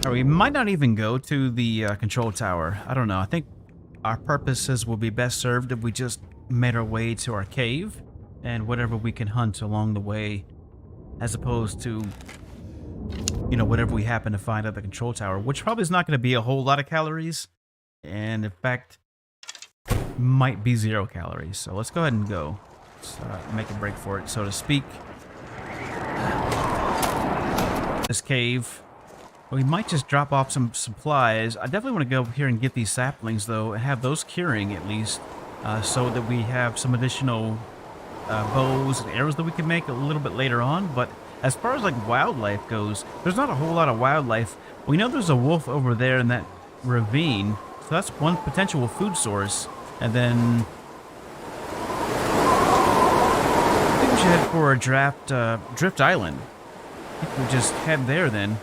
We might not even go to the control tower. I don't know. I think our purposes will be best served if we just made our way to our cave and whatever we can hunt along the way, as opposed to, you know, whatever we happen to find at the control tower, which probably is not going to be a whole lot of calories, and in fact might be 0 calories. So let's go ahead and go. Let's make a break for it, so to speak. This cave. We might just drop off some supplies. I definitely want to go here and get these saplings, though, and have those curing at least, so that we have some additional bows and arrows that we can make a little bit later on. But as far as like wildlife goes, there's not a whole lot of wildlife. We know there's a wolf over there in that ravine, so that's one potential food source. And then I think we should head for a Drift Island. I think we'll just head there then.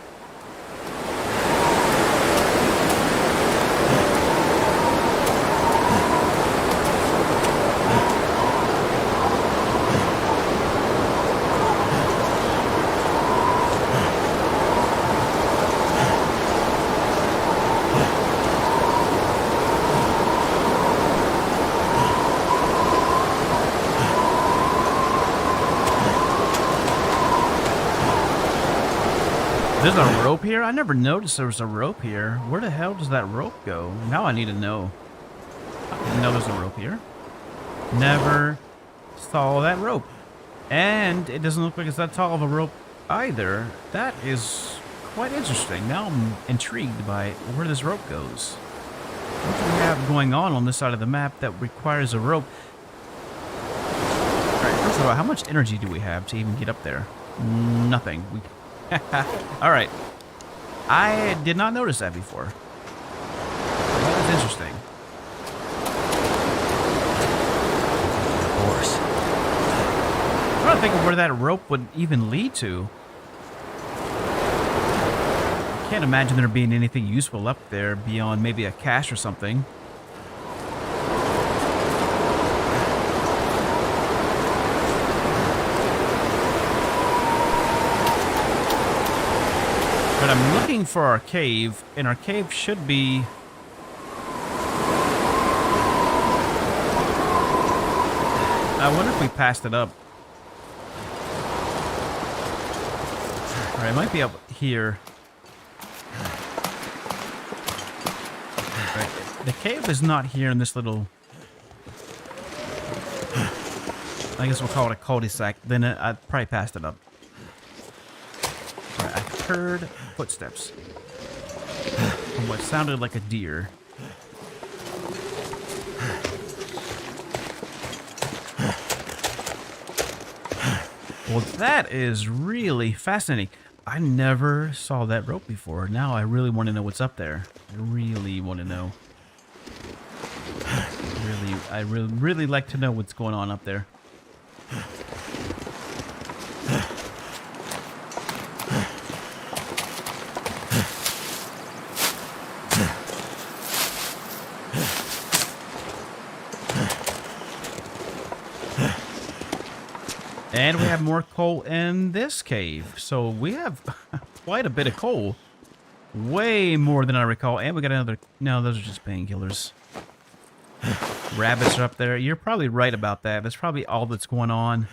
There's a rope here? I never noticed there was a rope here. Where the hell does that rope go? Now I need to know. I didn't know there's a rope here. Never saw that rope. And it doesn't look like it's that tall of a rope either. That is quite interesting. Now I'm intrigued by where this rope goes. What do we have going on this side of the map that requires a rope? Alright, first of all, how much energy do we have to even get up there? Nothing. Alright. I did not notice that before. That was interesting. Of course. I'm trying to think of where that rope would even lead to. I can't imagine there being anything useful up there beyond maybe a cache or something. But I'm looking for our cave, and our cave should be... I wonder if we passed it up. Alright, it might be up here. Right. The cave is not here in this little... I guess we'll call it a cul-de-sac. Then I probably passed it up. Right, I heard footsteps from what sounded like a deer. Well, that is really fascinating. I never saw that rope before. Now I really want to know what's up there. I really want to know. I really like to know what's going on up there. And we have more coal in this cave. So we have quite a bit of coal. Way more than I recall. And we got another... No, those are just painkillers. Rabbits are up there. You're probably right about that. That's probably all that's going on.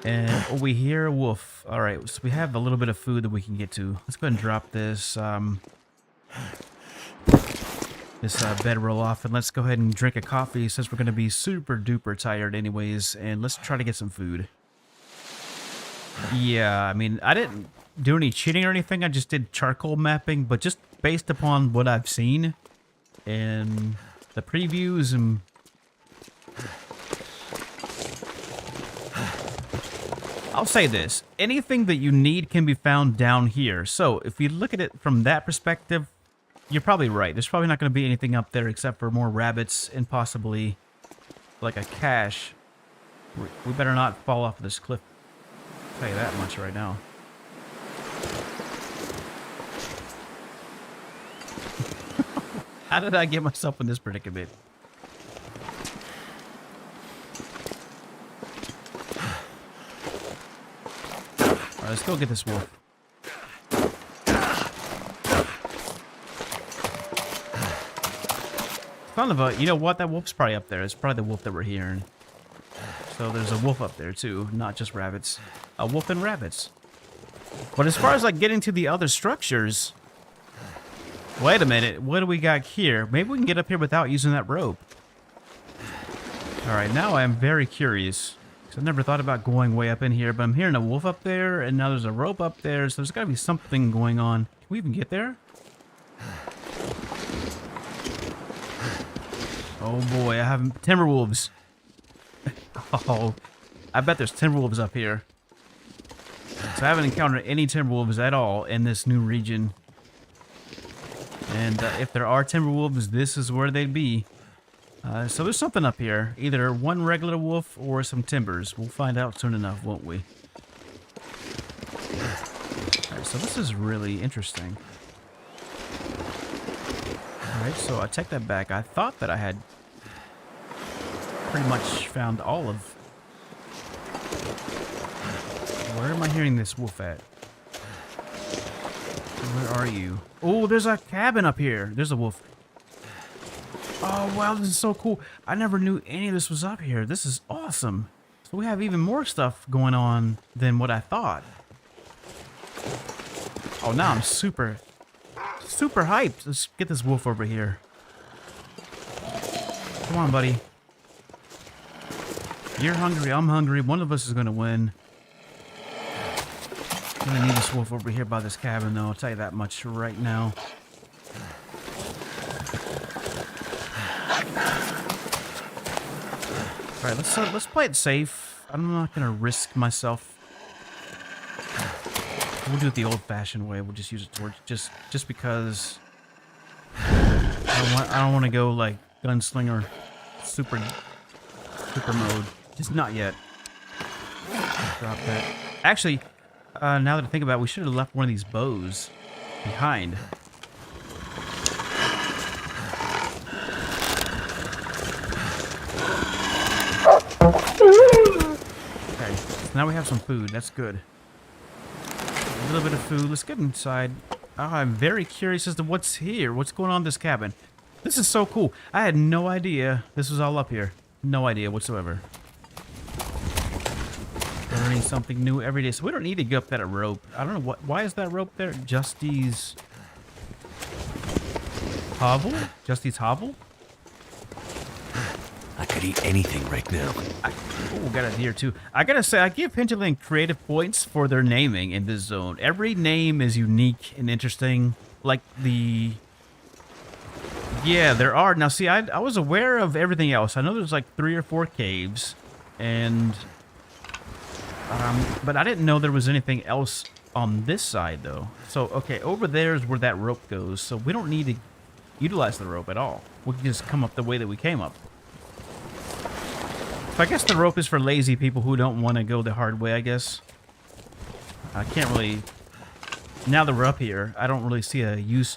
And we hear a wolf. Alright, so we have a little bit of food that we can get to. Let's go ahead and drop this... this bedroll off, and let's go ahead and drink a coffee since we're going to be super duper tired anyways, and let's try to get some food. Yeah, I mean, I didn't do any cheating or anything. I just did charcoal mapping, but just based upon what I've seen and the previews and... I'll say this, anything that you need can be found down here. So if you look at it from that perspective, you're probably right. There's probably not going to be anything up there except for more rabbits and possibly like a cache. We better not fall off this cliff. I'll tell you that much right now. How did I get myself in this predicament? Alright, let's go get this wolf. Kind of a, you know what? That wolf's probably up there. It's probably the wolf that we're hearing. So there's a wolf up there too, not just rabbits. A wolf and rabbits. But as far as like getting to the other structures, wait a minute. What do we got here? Maybe we can get up here without using that rope. All right, now I am very curious. I've never thought about going way up in here, but I'm hearing a wolf up there, and now there's a rope up there, so there's got to be something going on. Can we even get there? Oh boy, I have Timberwolves. Oh, I bet there's Timberwolves up here. So I haven't encountered any Timberwolves at all in this new region. And if there are Timberwolves, this is where they'd be. So there's something up here. Either one regular wolf or some timbers. We'll find out soon enough, won't we? Alright, so this is really interesting. Alright, so I take that back. I thought that I had pretty much found all of... Where am I hearing this wolf at? Where are you? Oh, there's a cabin up here. There's a wolf. Oh, wow, this is so cool. I never knew any of this was up here. This is awesome. So we have even more stuff going on than what I thought. Oh, now I'm super hyped. Let's get this wolf over here. Come on, buddy. You're hungry, I'm hungry. One of us is going to win. I'm going to need this wolf over here by this cabin, though. I'll tell you that much right now. Alright, let's play it safe. I'm not going to risk myself. We'll do it the old-fashioned way. We'll just use a torch, just because I don't want to go like gunslinger super mode. Just not yet. Drop that. Actually, Now that I think about it, we should have left one of these bows behind. Okay, so now we have some food. That's good. A little bit of food. Let's get inside. Oh, I'm very curious as to what's here. What's going on in this cabin? This is so cool. I had no idea this was all up here. No idea whatsoever. Learning something new every day. So we don't need to go up that rope. I don't know what. Why is that rope there? Justy's hovel? Justy's hovel? I could eat anything right now. Oh, got a deer too. I gotta say, I give Hinterland creative points for their naming in this zone. Every name is unique and interesting. Like the... Yeah, there are. Now, see, I was aware of everything else. I know there's like 3 or 4 caves. And... but I didn't know there was anything else on this side, though. So, okay, over there is where that rope goes. So we don't need to utilize the rope at all. We can just come up the way that we came up. So I guess the rope is for lazy people who don't want to go the hard way, I guess. I can't really... Now that we're up here, I don't really see a use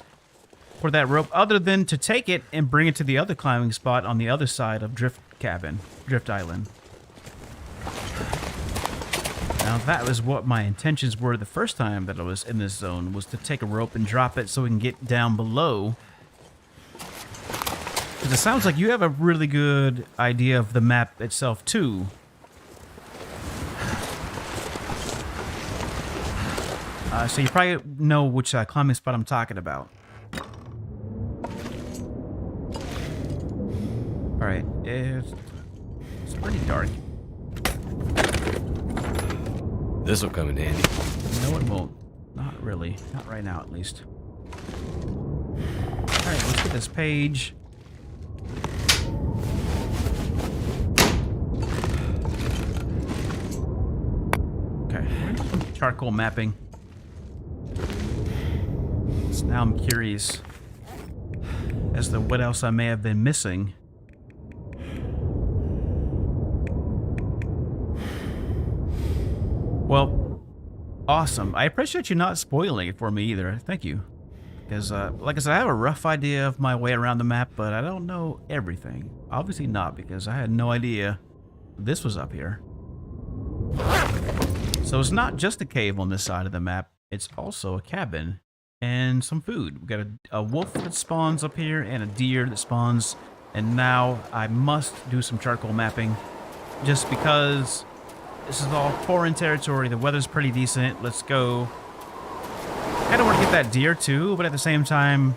for that rope other than to take it and bring it to the other climbing spot on the other side of Drift Island. Now that was what my intentions were the first time that I was in this zone, was to take a rope and drop it so we can get down below. Because it sounds like you have a really good idea of the map itself too. So you probably know which climbing spot I'm talking about. Alright, it's pretty dark. This will come in handy. No, it won't. Not really. Not right now, at least. Alright, let's get this page. Okay. Charcoal mapping. So now I'm curious as to what else I may have been missing. Well, awesome. I appreciate you not spoiling it for me either. Thank you. Because, like I said, I have a rough idea of my way around the map, but I don't know everything. Obviously not, because I had no idea this was up here. So it's not just a cave on this side of the map. It's also a cabin and some food. We've got a wolf that spawns up here and a deer that spawns. And now I must do some charcoal mapping just because... This is all foreign territory. The weather's pretty decent. Let's go. I don't want to get that deer too, but at the same time,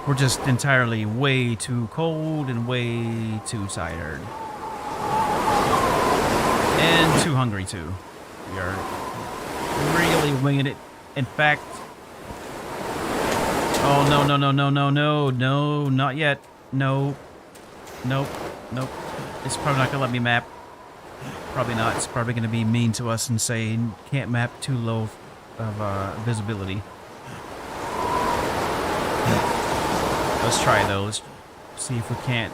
we're just entirely way too cold and way too tired. And too hungry too. We are really winging it. In fact... Oh, no, no, no, no, no, no, no, not yet. No. Nope. Nope. It's probably not going to let me map. Probably not. It's probably going to be mean to us and say can't map too low of visibility. Let's try though. Let's see if we can't.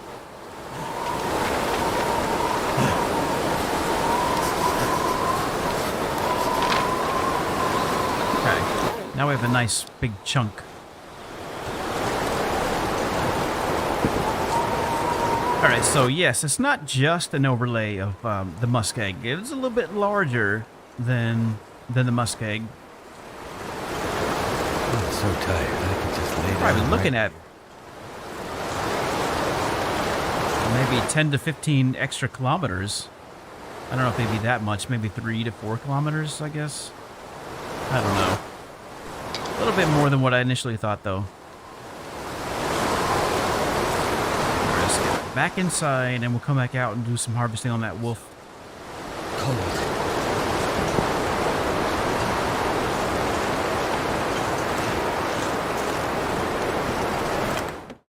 Okay. Now we have a nice big chunk. Alright, so yes, it's not just an overlay of the muskeg. It's a little bit larger than the muskeg. I'm so tired, I could just lay down. Probably looking at maybe 10 to 15 extra kilometers. I don't know if they'd be that much, maybe 3 to 4 kilometers, I guess. I don't know. A little bit more than what I initially thought, though. Back inside, and we'll come back out and do some harvesting on that wolf.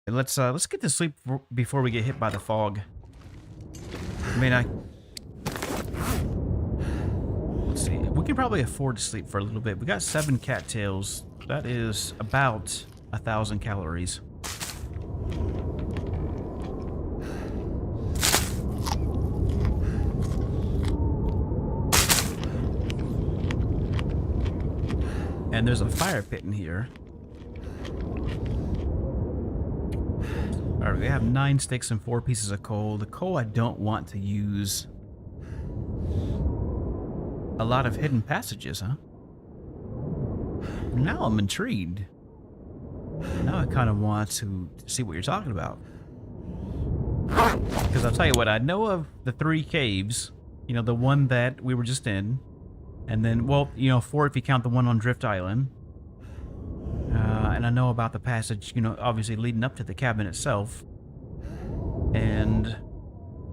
And let's get to sleep before we get hit by the fog. I mean, let's see. We can probably afford to sleep for a little bit. We got 7 cattails. That is about 1,000 calories. And there's a fire pit in here. Alright, we have 9 sticks and 4 pieces of coal. The coal I don't want to use. A lot of hidden passages, huh? Now I'm intrigued. Now I kind of want to see what you're talking about. Because I'll tell you what, I know of the 3 caves. You know, the one that we were just in. And then, well, you know, 4 if you count the one on Drift Island. And I know about the passage, you know, obviously leading up to the cabin itself. And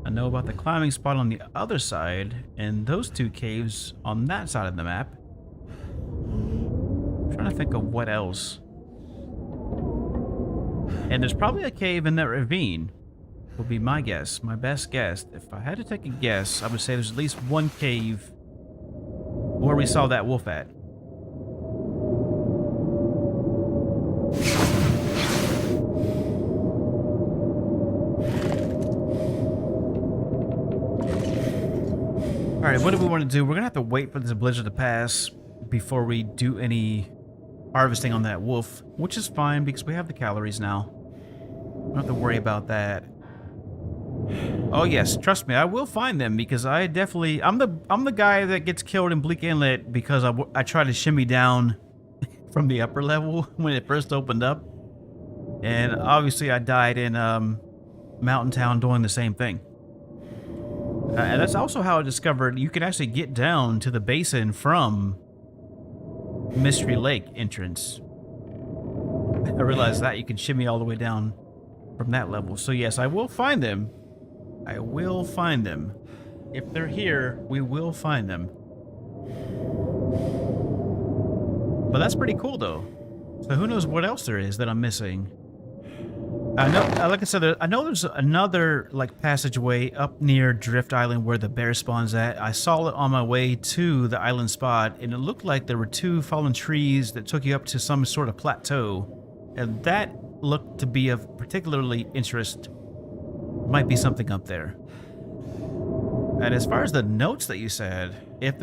I know about the climbing spot on the other side, and those 2 caves on that side of the map. I'm trying to think of what else. And there's probably a cave in that ravine, would be my guess, my best guess. If I had to take a guess, I would say there's at least 1 cave where we saw that wolf at. Alright, what do we want to do? We're going to have to wait for this blizzard to pass before we do any harvesting on that wolf, which is fine because we have the calories now. We don't have to worry about that. Oh yes, trust me, I will find them because I definitely... I'm the guy that gets killed in Bleak Inlet because I tried to shimmy down from the upper level when it first opened up. And obviously I died in Mountain Town doing the same thing. And that's also how I discovered you can actually get down to the basin from Mystery Lake entrance. I realized that you can shimmy all the way down from that level. So yes, I will find them. I will find them. If they're here, we will find them. But that's pretty cool though. So who knows what else there is that I'm missing. I know, like I said, I know there's another like passageway up near Drift Island where the bear spawns at. I saw it on my way to the island spot, and it looked like there were 2 fallen trees that took you up to some sort of plateau, and that looked to be of particularly interest. Might be something up there. And as far as the notes that you said, if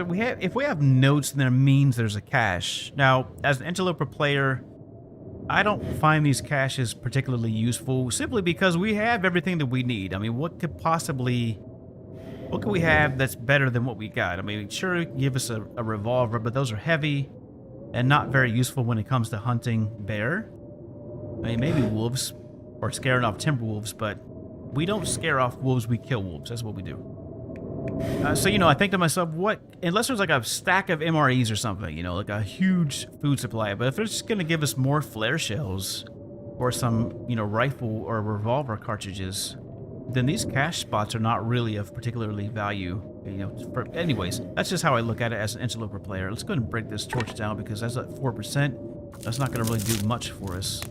we have notes, then it means there's a cache. Now, as an Interloper player, I don't find these caches particularly useful simply because we have everything that we need. I mean, what could we have that's better than what we got? I mean, sure, give us a revolver, but those are heavy and not very useful when it comes to hunting bear. I mean, maybe wolves or scaring off Timberwolves, but we don't scare off wolves, we kill wolves. That's what we do. So, you know, I think to myself, unless there's like a stack of MREs or something, you know, like a huge food supply, but if they're just going to give us more flare shells or some, you know, rifle or revolver cartridges, then these cache spots are not really of particularly value, you know. Anyways, that's just how I look at it as an Interloper player. Let's go ahead and break this torch down because that's at 4%. That's not going to really do much for us.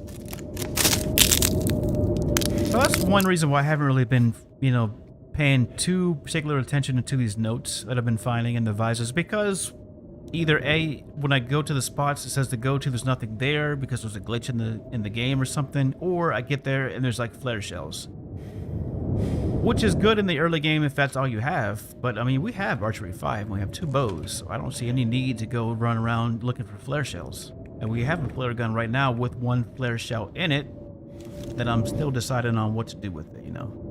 So that's one reason why I haven't really been, you know, paying too particular attention to these notes that I've been finding in the visors, because either A, when I go to the spots it says to go to, there's nothing there because there's a glitch in the game or something, or I get there and there's like flare shells, which is good in the early game if that's all you have. But I mean, we have archery 5 and we have 2 bows, so I don't see any need to go run around looking for flare shells. And we have a flare gun right now with 1 flare shell in it that I'm still deciding on what to do with it, you know.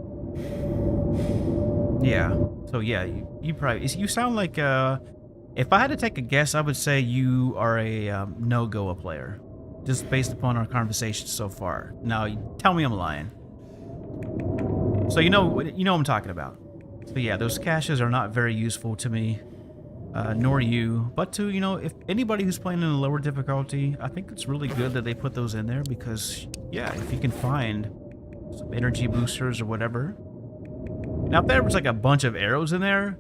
Yeah, so yeah, you sound like, if I had to take a guess, I would say you are a no-go player, just based upon our conversation so far. Now, tell me I'm lying. So you know what I'm talking about. So yeah, those caches are not very useful to me, nor you, but to, you know, if anybody who's playing in a lower difficulty, I think it's really good that they put those in there because, yeah, if you can find some energy boosters or whatever. Now, if there was like a bunch of arrows in there,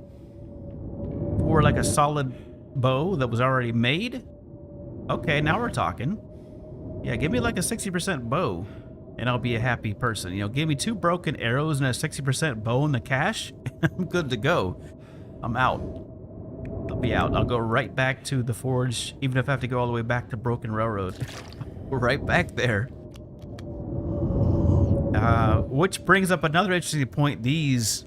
or like a solid bow that was already made, okay, now we're talking. Yeah, give me like a 60% bow, and I'll be a happy person. You know, give me 2 broken arrows and a 60% bow in the cache, and I'm good to go. I'm out. I'll be out. I'll go right back to the forge, even if I have to go all the way back to Broken Railroad. We're right back there. Which brings up another interesting point. These,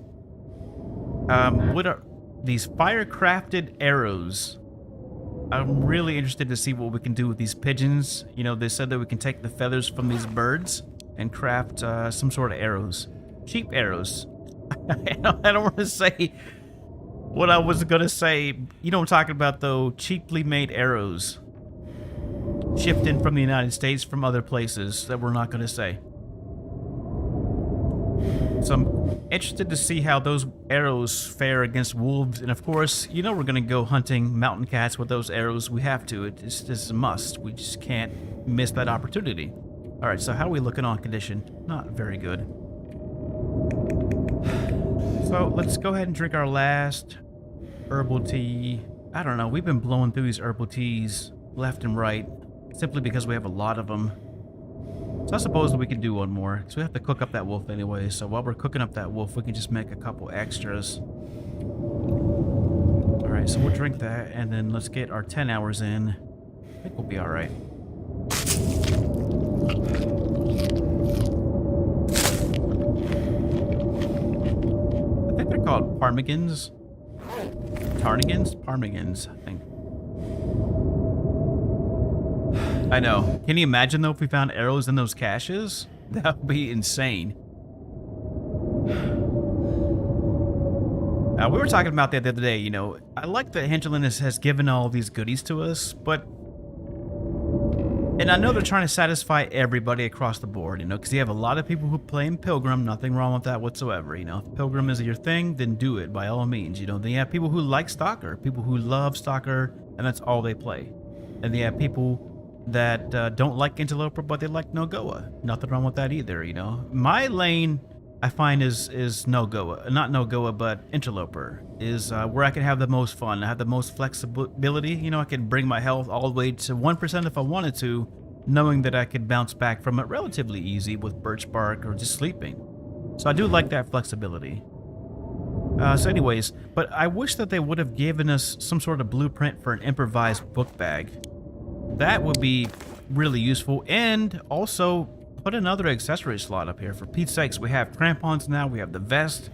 what are these fire-crafted arrows? I'm really interested to see what we can do with these pigeons. You know, they said that we can take the feathers from these birds and craft some sort of arrows. Cheap arrows. I don't want to say what I was going to say. You know what I'm talking about, though. Cheaply made arrows. Shipped in from the United States from other places that we're not going to say. So I'm interested to see how those arrows fare against wolves. And of course, you know we're going to go hunting mountain cats with those arrows. We have to. It's just a must. We just can't miss that opportunity. All right, so how are we looking on condition? Not very good. So let's go ahead and drink our last herbal tea. I don't know. We've been blowing through these herbal teas left and right simply because we have a lot of them. So I suppose we can do one more. So we have to cook up that wolf anyway. So while we're cooking up that wolf, we can just make a couple extras. All right, so we'll drink that, and then let's get our 10 hours in. I think we'll be all right. I think they're called ptarmigans. Ptarmigans, I think. I know. Can you imagine, though, if we found arrows in those caches? That would be insane. We were talking about that the other day, you know. I like that Hinterland has given all these goodies to us, but... And I know they're trying to satisfy everybody across the board, you know, because you have a lot of people who play in Pilgrim. Nothing wrong with that whatsoever, you know. If Pilgrim is your thing, then do it by all means, you know. Then you have people who like Stalker, people who love Stalker, and that's all they play. And you have people that don't like Interloper, but they like No-Goa. Nothing wrong with that either, you know. My lane, I find, is No-Goa. Not No-Goa, but Interloper is where I can have the most fun. I have the most flexibility. You know, I can bring my health all the way to 1% if I wanted to, knowing that I could bounce back from it relatively easy with birch bark or just sleeping. So I do like that flexibility. So anyways, but I wish that they would have given us some sort of blueprint for an improvised book bag. That would be really useful, and also put another accessory slot up here. For Pete's sakes, we have crampons now, we have the vest.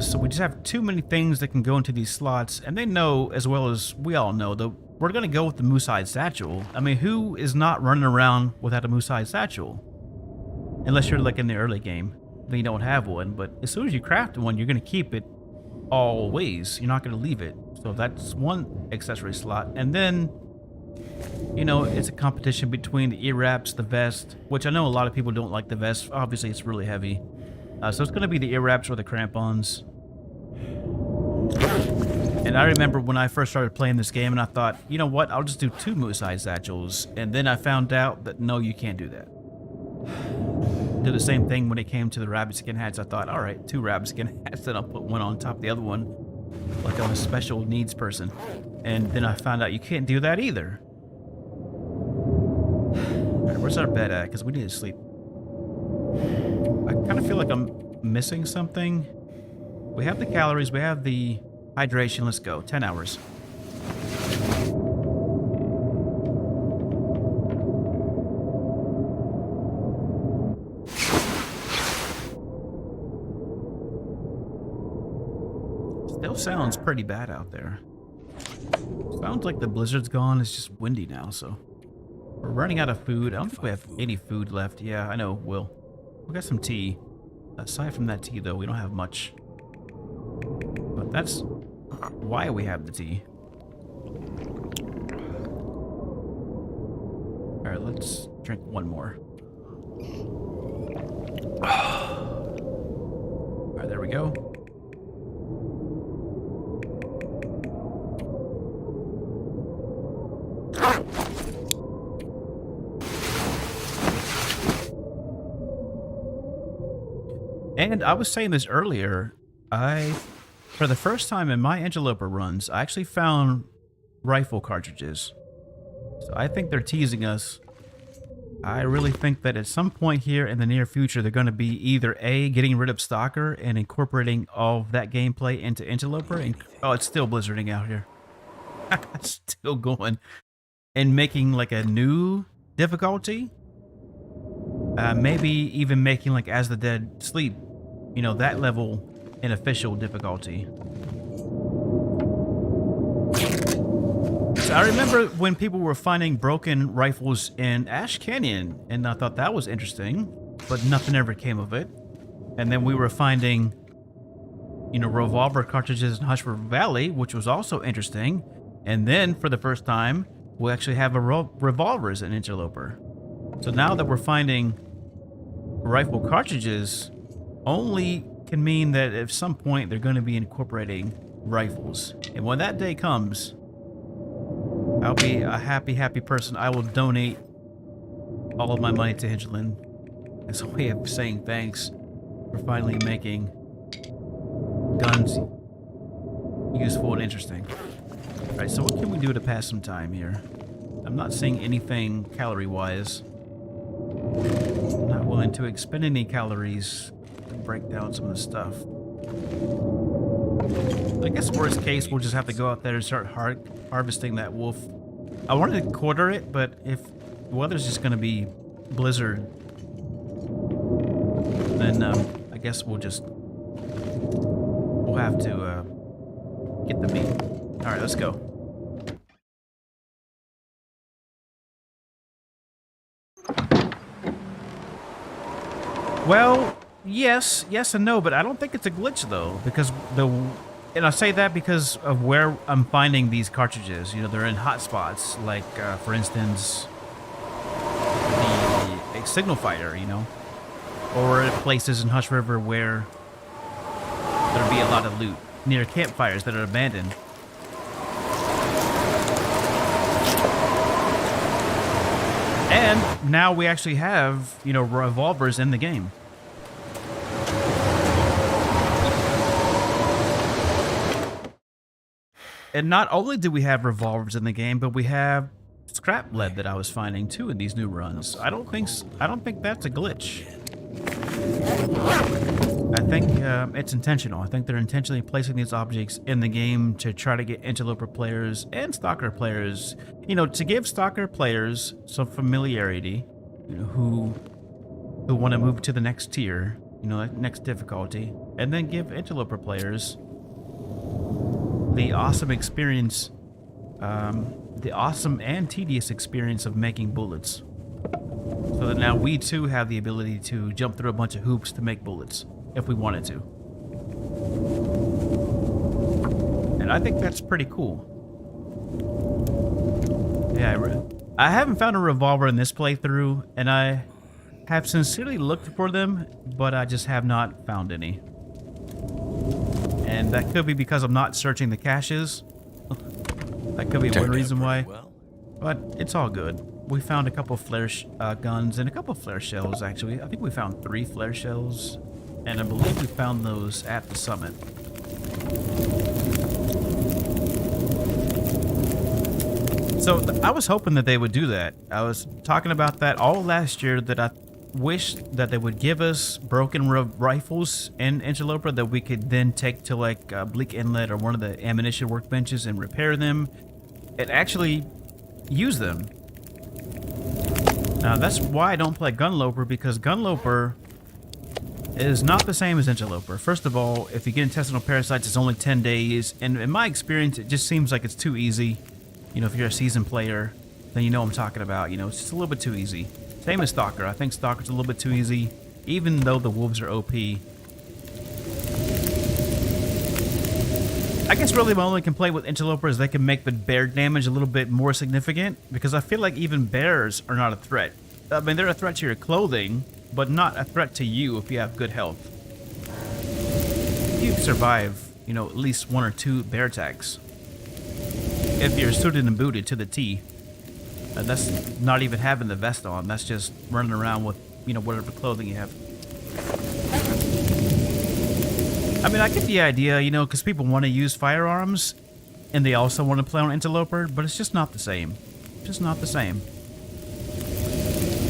So we just have too many things that can go into these slots, and they know, as well as we all know, that we're going to go with the moose-hide satchel. I mean, who is not running around without a moose-hide satchel? Unless you're like in the early game, then you don't have one, but as soon as you craft one, you're going to keep it always. You're not going to leave it. So that's one accessory slot, and then... You know, it's a competition between the ear wraps, the vest, which I know a lot of people don't like the vest. Obviously, it's really heavy. So it's going to be the ear wraps or the crampons. And I remember when I first started playing this game, and I thought, you know what, I'll just do 2 moose-hide satchels. And then I found out that, no, you can't do that. Do the same thing when it came to the rabbit skin hats. I thought, all right, 2 rabbit skin hats, then I'll put one on top of the other one, like I'm a special needs person. And then I found out you can't do that either. Alright, where's our bed at? Because we need to sleep. I kind of feel like I'm missing something. We have the calories, we have the hydration. Let's go. 10 hours. Still sounds pretty bad out there. Sounds like the blizzard's gone. It's just windy now, so... We're running out of food. I don't think we have any food left. Yeah, I know, Will. We got some tea. Aside from that tea, though, we don't have much. But that's why we have the tea. Alright, let's drink one more. Alright, there we go. And I was saying this earlier, for the first time in my Interloper runs, I actually found rifle cartridges. So I think they're teasing us. I really think that at some point here in the near future, they're going to be either A, getting rid of Stalker and incorporating all of that gameplay into Interloper. And, oh, it's still blizzarding out here. Still going. And making like a new difficulty. Maybe even making like As the Dead Sleep, you know, that level in official difficulty. I remember when people were finding broken rifles in Ash Canyon, and I thought that was interesting, but nothing ever came of it. And then we were finding, you know, revolver cartridges in Hush River Valley, which was also interesting. And then, for the first time, we actually have revolvers in Interloper. So now that we're finding rifle cartridges, only can mean that at some point they're going to be incorporating rifles. And when that day comes, I'll be a happy, happy person. I will donate all of my money to Hingeland as a way of saying thanks for finally making guns useful and interesting. Alright, so what can we do to pass some time here? I'm not seeing anything calorie-wise. I'm not willing to expend any calories to break down some of the stuff. I guess worst case, we'll just have to go out there and start harvesting that wolf. I wanted to quarter it, but if the weather's just going to be blizzard, then I guess we'll have to get the meat. All right, let's go. Well, yes and no, but I don't think it's a glitch though, because and I say that because of where I'm finding these cartridges. You know, they're in hot spots, like for instance, the Signal Fighter, you know, or places in Hush River where there'll be a lot of loot near campfires that are abandoned. And now we actually have, you know, revolvers in the game. And not only do we have revolvers in the game, but we have scrap lead that I was finding too in these new runs. I don't think that's a glitch. I think it's intentional. I think they're intentionally placing these objects in the game to try to get Interloper players and Stalker players, you know, to give Stalker players some familiarity, you know, who want to move to the next tier, you know, next difficulty, and then give Interloper players the awesome experience, the awesome and tedious experience of making bullets. So that now we too have the ability to jump through a bunch of hoops to make bullets if we wanted to. And I think that's pretty cool. Yeah, I haven't found a revolver in this playthrough, and I have sincerely looked for them, but I just have not found any. And that could be because I'm not searching the caches. That could be one reason why. But it's all good. We found a couple flare guns and a couple flare shells, actually. I think we found 3 flare shells. And I believe we found those at the summit. So I was hoping that they would do that. I was talking about that all last year, that I wished that they would give us broken rifles in Interloper that we could then take to like Bleak Inlet or one of the ammunition workbenches and repair them and actually use them. Now that's why I don't play Gunloper, because Gunloper is not the same as Interloper. First of all, if you get intestinal parasites, it's only 10 days, and in my experience, it just seems like it's too easy. You know, if you're a seasoned player, then you know what I'm talking about. You know, it's just a little bit too easy. Same as Stalker. I think Stalker's a little bit too easy, even though the wolves are OP. I guess really my only complaint with Interloper is they can make the bear damage a little bit more significant, because I feel like even bears are not a threat. I mean, they're a threat to your clothing, but not a threat to you if you have good health. You survive, you know, at least 1 or 2 bear attacks. If you're suited and booted to the T. And that's not even having the vest on. That's just running around with, you know, whatever clothing you have. I mean, I get the idea, you know, because people want to use firearms, and they also want to play on Interloper, but it's just not the same. Just not the same.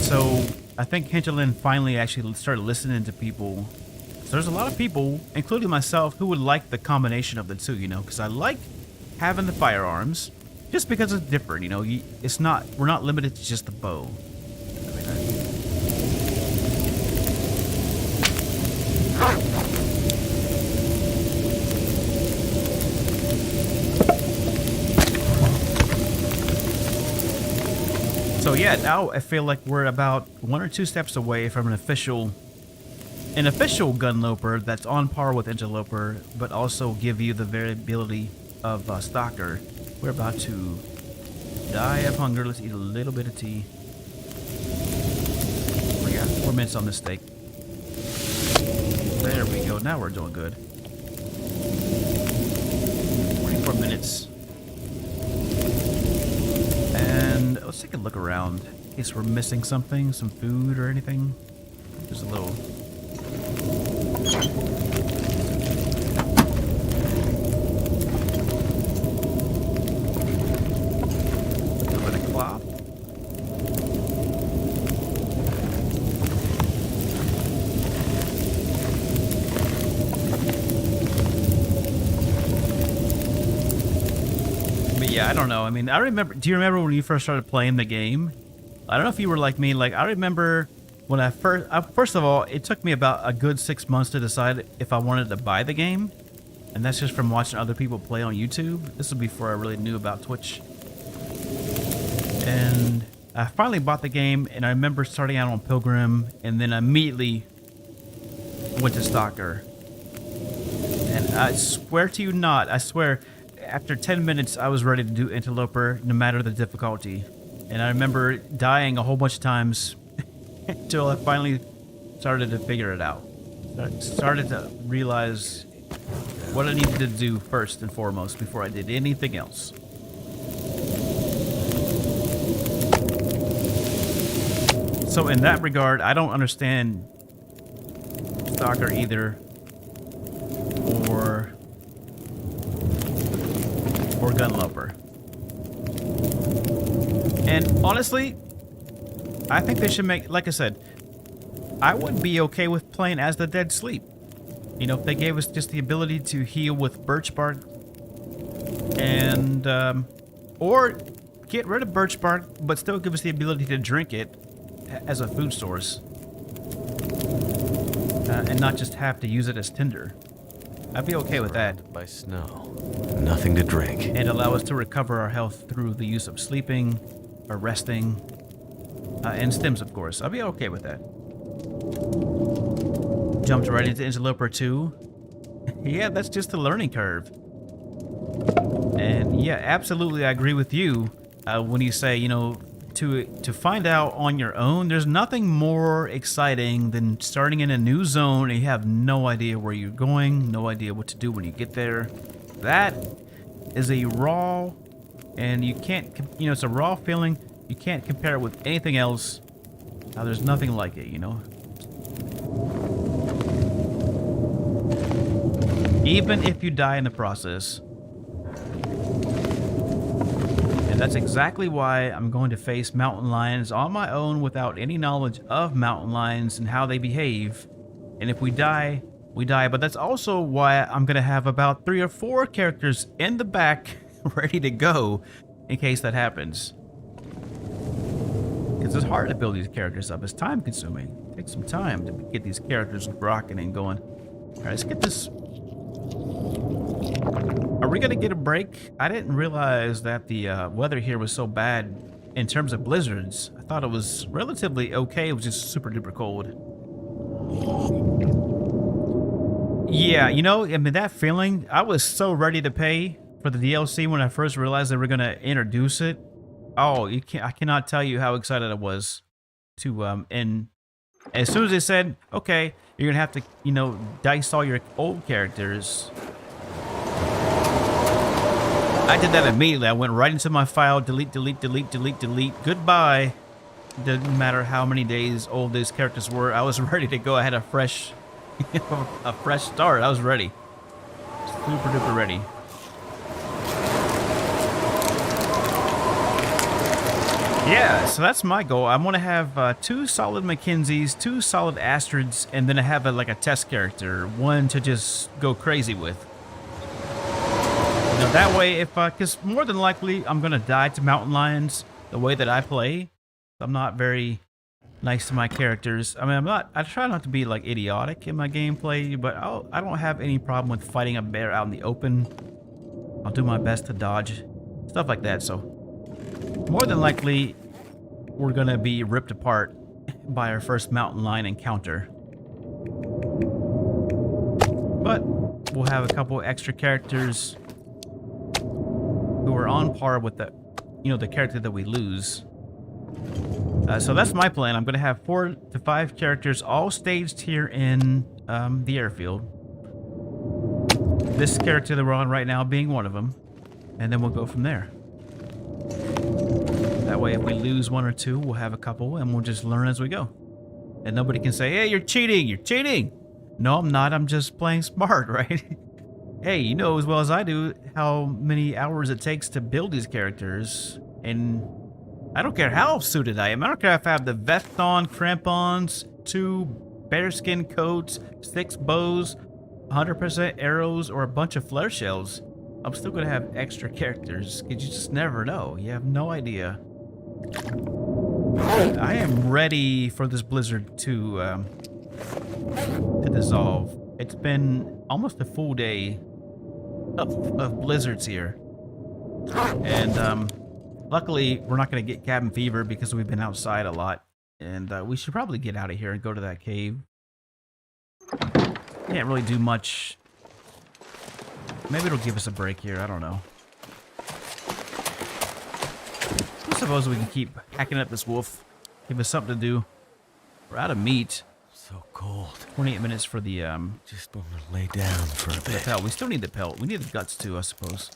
So I think Hinterland finally actually started listening to people. So there's a lot of people, including myself, who would like the combination of the two, you know, because I like having the firearms, just because it's different, you know. It's not, we're not limited to just the bow. So yeah, now I feel like we're about 1 or 2 steps away from an official Gunloper that's on par with Interloper, but also give you the variability of Stalker. We're about to die of hunger. Let's eat a little bit of tea. We got 4 minutes on this steak. There we go. Now we're doing good. 44 minutes. And let's take a look around in case we're missing something, some food or anything. Just a little. Over the cloth. But yeah, I don't know. I mean, I remember. Do you remember when you first started playing the game? I don't know if you were like me. Like, I remember when I first of all, it took me about a good 6 months to decide if I wanted to buy the game. And that's just from watching other people play on YouTube. This was before I really knew about Twitch. And I finally bought the game, and I remember starting out on Pilgrim, and then immediately went to Stalker. And I swear to you not, I swear, after 10 minutes, I was ready to do Interloper, no matter the difficulty. And I remember dying a whole bunch of times until I finally started to figure it out. I started to realize what I needed to do first and foremost before I did anything else. So in that regard, I don't understand Stalker either, or Gunloper. And honestly, I think they should make, like I said, I would be okay with playing as the Dead Sleep. You know, if they gave us just the ability to heal with birch bark, and or get rid of birch bark, but still give us the ability to drink it as a food source, and not just have to use it as tinder. I'd be okay with that. By snow, nothing to drink, and allow us to recover our health through the use of sleeping or resting, and stims, of course. I'd be okay with that. Jumped right into Interloper 2. Yeah, that's just a learning curve. And yeah, absolutely, I agree with you when you say, you know, to find out on your own, there's nothing more exciting than starting in a new zone and you have no idea where you're going, no idea what to do when you get there. That is a raw, and you can't, you know, it's a raw feeling. You can't compare it with anything else. There's nothing like it, you know. Even if you die in the process. And that's exactly why I'm going to face mountain lions on my own without any knowledge of mountain lions and how they behave. And if we die, we die. But that's also why I'm going to have about 3 or 4 characters in the back ready to go in case that happens. Because it's hard to build these characters up. It's time consuming. It takes some time to get these characters rocking and going. Alright, let's get this. Are we gonna get a break? I didn't realize that the weather here was so bad in terms of blizzards. I thought it was relatively okay. It was just super duper cold. Yeah, you know, I mean, that feeling, I was so ready to pay for the DLC when I first realized they were gonna introduce it. Oh, I cannot tell you how excited I was to and as soon as they said, okay, you're gonna have to, you know, dice all your old characters, I did that immediately. I went right into my file, delete, delete, delete, delete, delete, goodbye. Didn't matter how many days old these characters were. I was ready to go. I had a fresh, a fresh start. I was ready. Super duper ready. Yeah, so that's my goal. I want to have 2 solid Mackenzies, 2 solid Astrids, and then I have like a test character, one to just go crazy with. Now that way, if because more than likely I'm gonna die to mountain lions the way that I play. I'm not very nice to my characters. I mean, I try not to be like idiotic in my gameplay, but I don't have any problem with fighting a bear out in the open. I'll do my best to dodge stuff like that. So more than likely, we're gonna be ripped apart by our first mountain lion encounter. But we'll have a couple extra characters who are on par with the, the character that we lose. So that's my plan. I'm going to have 4 to 5 characters all staged here in the airfield. This character that we're on right now being one of them. And then we'll go from there. That way, if we lose 1 or 2, we'll have a couple and we'll just learn as we go. And nobody can say, hey, you're cheating, you're cheating. No, I'm not. I'm just playing smart, right? Hey, you know as well as I do how many hours it takes to build these characters. And I don't care how suited I am. I don't care if I have the vest on, crampons, 2 bearskin coats, 6 bows, 100% arrows, or a bunch of flare shells. I'm still going to have extra characters, because you just never know. You have no idea. I am ready for this blizzard to dissolve. It's been almost a full day of blizzards here. And luckily, we're not going to get cabin fever because we've been outside a lot. And we should probably get out of here and go to that cave. Can't really do much. Maybe it'll give us a break here. I don't know. I suppose we can keep hacking at this wolf. Give us something to do. We're out of meat. So cold. 28 minutes for the Just want to lay down for a bit. pelt. We still need the pelt. We need the guts too, I suppose.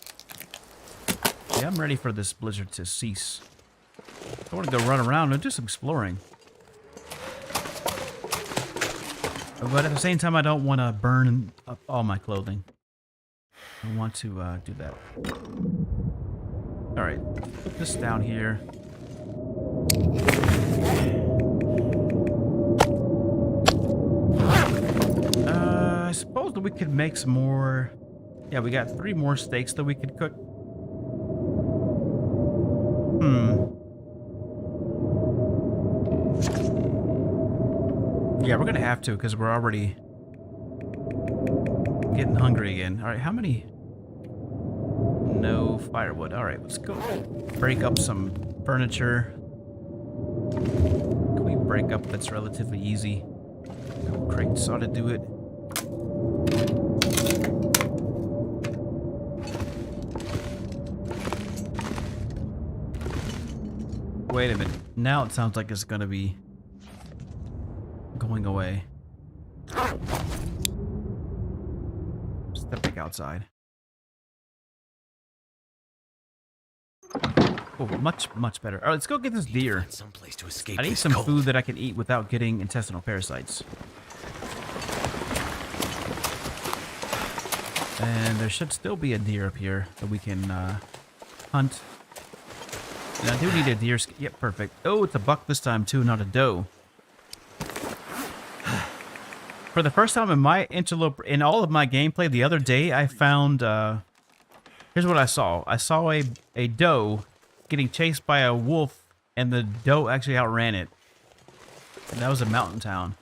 Yeah, I'm ready for this blizzard to cease. I want to go run around and do some exploring. But at the same time, I don't want to burn up all my clothing. I want to do that. Alright, put this down here. I suppose that we could make some more... Yeah, we got 3 more steaks that we could cook. Yeah, we're gonna have to because we're already getting hungry again. All right, how many? No firewood. All right, let's go break up some furniture. Can we break up? That's relatively easy. Couple crates ought to do it. Wait a minute. Now it sounds like it's gonna be going away. Step back outside. Oh, much better. All right, let's go get this deer. Someplace to escape. I need some food that I can eat without getting intestinal parasites. And there should still be a deer up here that we can hunt. And I do need a deer skin. Yep, perfect. Oh, it's a buck this time too, not a doe. For the first time in my interloper, in all of my gameplay the other day, I found, here's what I saw. I saw a doe getting chased by a wolf, and the doe actually outran it. And that was a mountain town.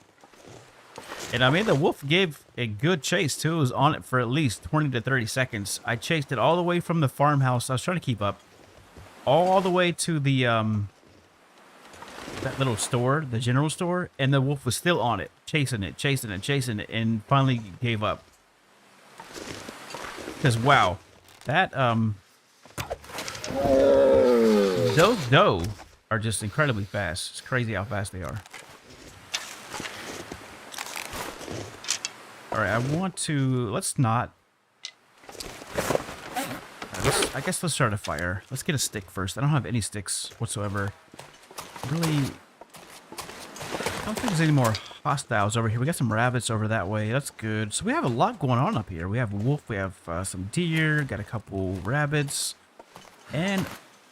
And I mean, the wolf gave a good chase too. It was on it for at least 20 to 30 seconds. I chased it all the way from the farmhouse. I was trying to keep up. All the way to the, that little store, the general store, and the wolf was still on it, chasing it, and finally gave up. Because, wow, that, those doe are just incredibly fast. It's crazy how fast they are. All right, I want to, let's not, I guess let's start a fire. Let's get a stick first. I don't have any sticks whatsoever. Really, I don't think there's any more hostiles over here. We got some rabbits over that way. That's good. So we have a lot going on up here. We have a wolf. We have some deer. Got a couple rabbits. And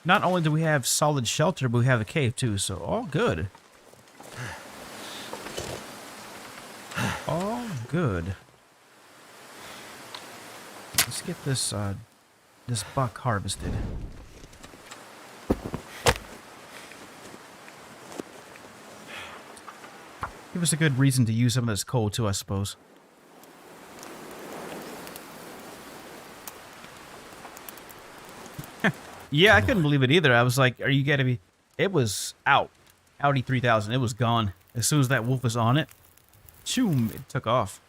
not only do we have solid shelter, but we have a cave too. So all good. All good. Let's get this this buck harvested. Give us a good reason to use some of this coal too, I suppose. Yeah, I couldn't believe it either. I was like, are you kidding me? It was out. Audi 3000. It was gone. As soon as that wolf was on it, choom, it took off.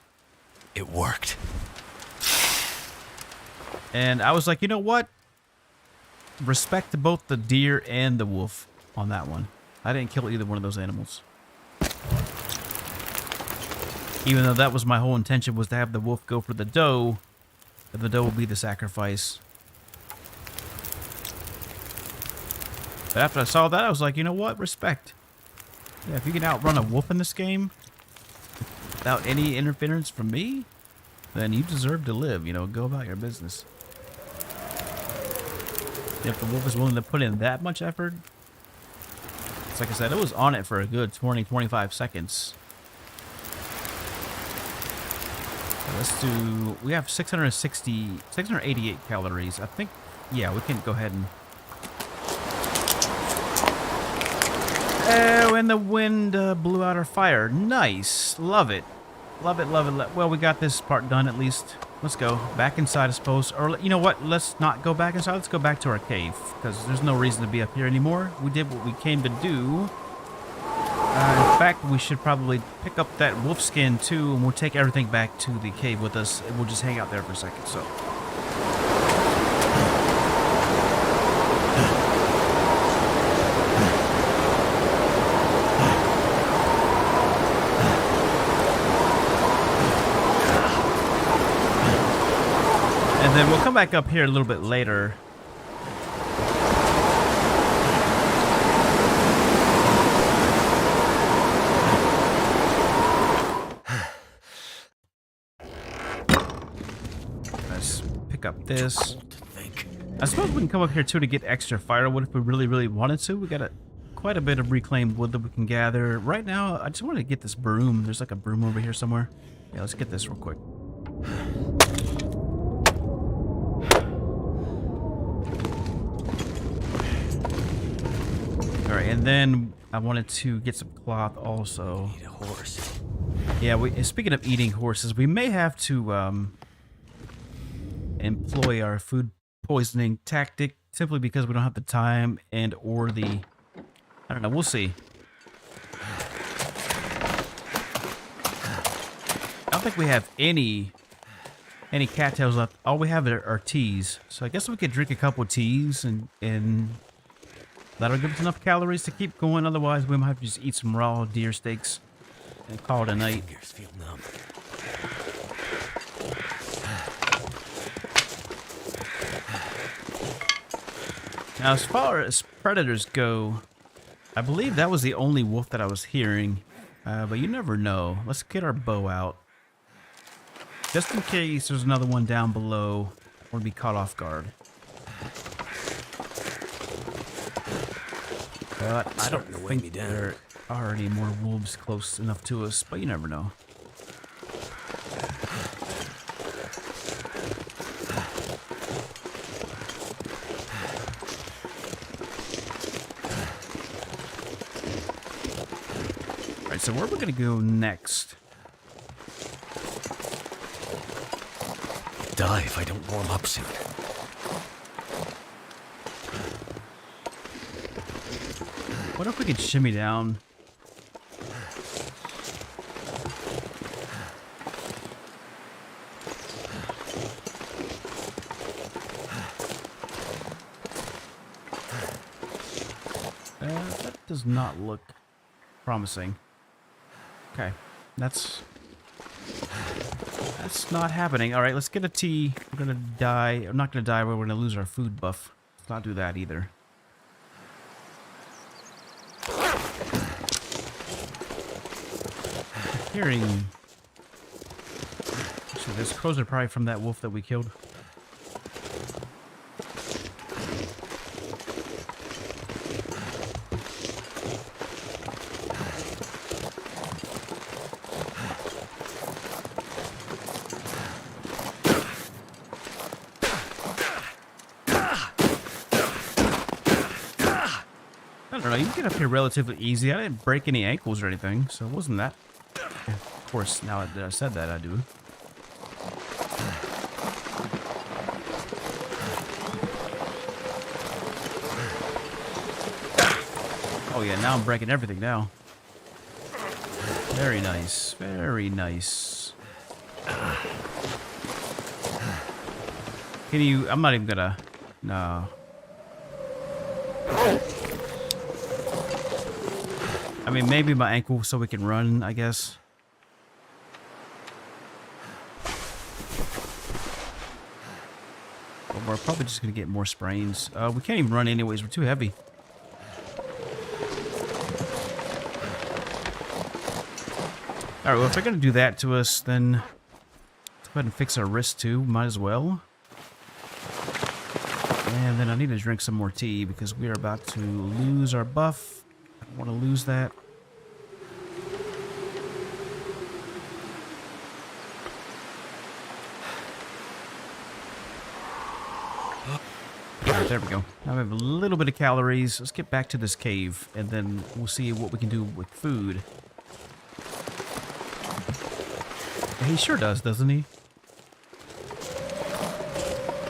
It worked. And I was like, you know what? Respect to both the deer and the wolf on that one. I didn't kill either one of those animals. Even though that was my whole intention, was to have the wolf go for the doe, and the doe will be the sacrifice. But after I saw that, I was like, you know what? Respect. Yeah, if you can outrun a wolf in this game without any interference from me, then you deserve to live. You know, go about your business. If the wolf is willing to put in that much effort, it's like I said, it was on it for a good 20-25 seconds. So let's do, we have 688 calories. I think, yeah, we can go ahead and... Oh, and the wind blew out our fire. Nice. Love it. Love it, love it. Well, we got this part done at least. Let's go. Back inside, I suppose. Or, you know what? Let's not go back inside. Let's go back to our cave. Because there's no reason to be up here anymore. We did what we came to do. In fact, we should probably pick up that wolf skin, too. And we'll take everything back to the cave with us. And we'll just hang out there for a second, so... And then we'll come back up here a little bit later. Let's pick up this. I suppose we can come up here too to get extra firewood if we really wanted to. We got quite a bit of reclaimed wood that we can gather. Right now, I just want to get this broom. There's like a broom over here somewhere. Yeah, let's get this real quick. Alright, and then I wanted to get some cloth also. Need a horse. Yeah, speaking of eating horses, we may have to employ our food poisoning tactic simply because we don't have the time and or the... I don't know, we'll see. I don't think we have any cattails left. All we have are teas. So I guess we could drink a couple teas and that'll give us enough calories to keep going. Otherwise, we might have to just eat some raw deer steaks and call it a night. Fingers feel numb. Now, as far as predators go, I believe that was the only wolf that I was hearing. But you never know. Let's get our bow out. Just in case there's another one down below or be caught off guard. But I don't think there are any more wolves close enough to us, but you never know. Alright, so where are we going to go next? Die if I don't warm up soon. What if we could shimmy down? That does not look promising. Okay, that's not happening. All right, let's get a tea. We're gonna die. I'm not gonna die, but we're gonna lose our food buff. Let's not do that either. Hearing. Actually, those crows are probably from that wolf that we killed. I don't know, you can get up here relatively easy. I didn't break any ankles or anything, so it wasn't that. Of course, now that I said that, I do. Oh yeah, now I'm breaking everything now. Very nice. Very nice. Can you... I'm not even gonna... No. I mean, maybe my ankle so we can run, I guess. But we're probably just gonna get more sprains. We can't even run anyways. We're too heavy. Alright, well, if they're going to do that to us, then let's go ahead and fix our wrist too. Might as well. And then I need to drink some more tea because we are about to lose our buff. I don't want to lose that. Alright, there we go. Now we have a little bit of calories. Let's get back to this cave, and then we'll see what we can do with food. He sure does, doesn't he?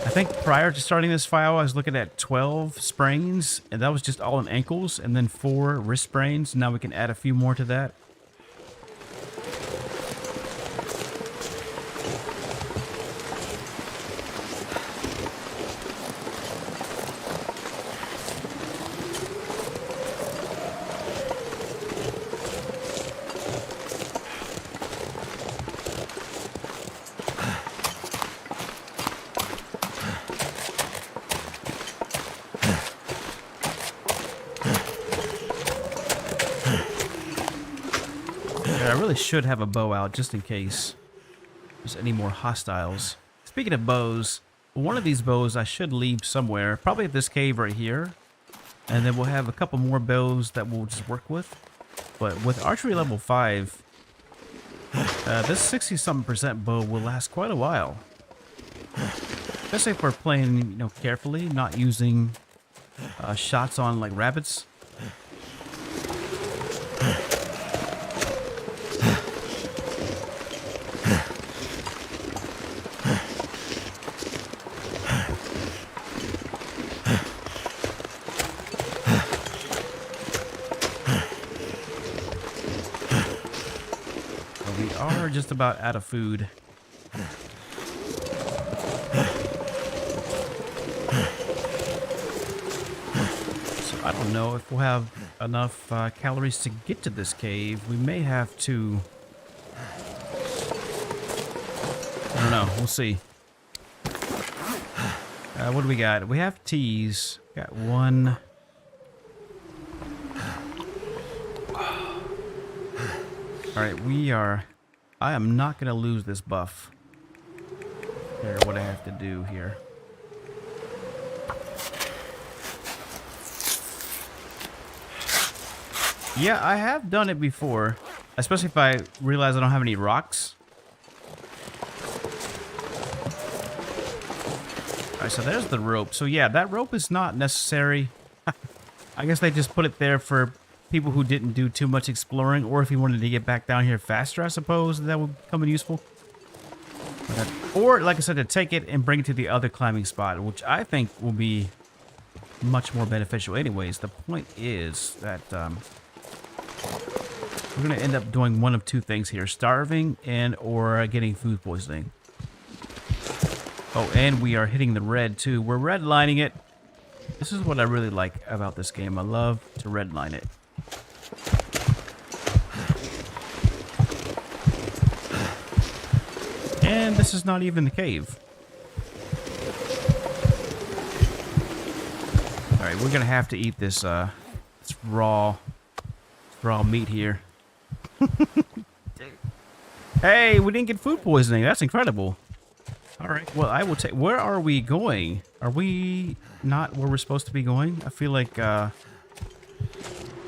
I think prior to starting this file, I was looking at 12 sprains, and that was just all in ankles, and then 4 wrist sprains. Now we can add a few more to that. I really should have a bow out just in case there's any more hostiles. Speaking of bows, one of these bows I should leave somewhere, probably at this cave right here. And then we'll have a couple more bows that we'll just work with. But with archery level 5, this 60-something% bow will last quite a while. Especially if we're playing, you know, carefully, not using shots on like rabbits. Just about out of food. So I don't know if we'll have enough calories to get to this cave. We may have to... I don't know. We'll see. What do we got? We have teas. Got 1. Alright, we are... I am not going to lose this buff. Here, what I have to do here. Yeah, I have done it before. Especially if I realize I don't have any rocks. Alright, so there's the rope. So yeah, that rope is not necessary. I guess they just put it there for people who didn't do too much exploring, or if you wanted to get back down here faster, I suppose that would come in useful. Or, like I said, to take it and bring it to the other climbing spot, which I think will be much more beneficial anyways. The point is that we're going to end up doing one of two things here. Starving and or getting food poisoning. Oh, and we are hitting the red too. We're redlining it. This is what I really like about this game. I love to redline it. And this is not even the cave. Alright, we're gonna have to eat this raw meat here. Hey, we didn't get food poisoning. That's incredible. Alright, well, I will take... Where are we going? Are we not where we're supposed to be going? I feel like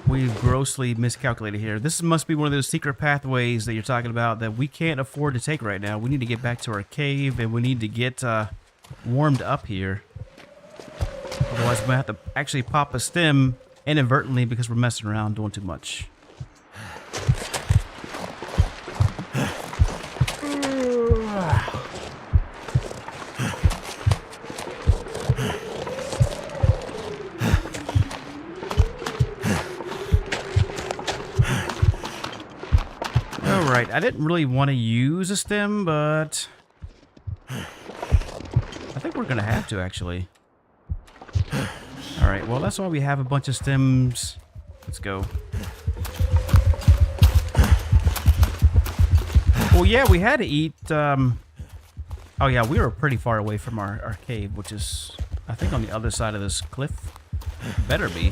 we've grossly miscalculated here. This must be one of those secret pathways that you're talking about that we can't afford to take right now. We need to get back to our cave, and we need to get warmed up here. Otherwise, we're going to have to actually pop a stem inadvertently because we're messing around doing too much. Alright, I didn't really want to use a stem, but I think we're going to have to, actually. Alright, well, that's why we have a bunch of stems. Let's go. Well, yeah, we had to eat... Oh, yeah, we were pretty far away from our cave, which is, I think, on the other side of this cliff. Better be.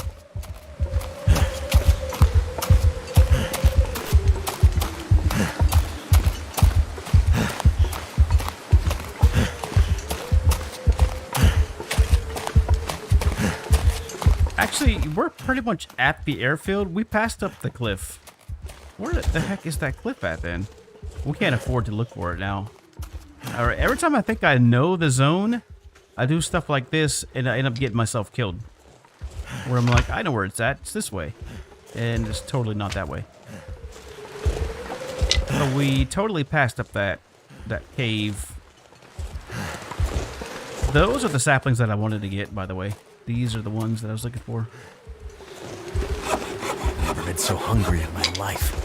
Actually, we're pretty much at the airfield. We passed up the cliff. Where the heck is that cliff at, then? We can't afford to look for it now. Alright, every time I think I know the zone, I do stuff like this, and I end up getting myself killed. Where I'm like, I know where it's at. It's this way. And it's totally not that way. So we totally passed up that cave. Those are the saplings that I wanted to get, by the way. These are the ones that I was looking for. I've never been so hungry in my life.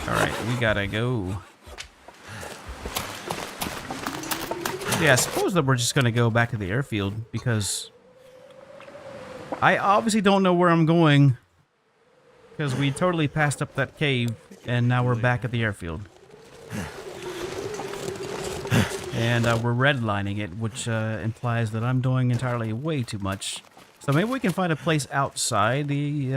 Alright, we gotta go. Yeah, I suppose that we're just gonna go back to the airfield because I obviously don't know where I'm going because we totally passed up that cave and now we're back at the airfield. And we're redlining it, which implies that I'm doing entirely way too much. So maybe we can find a place outside the...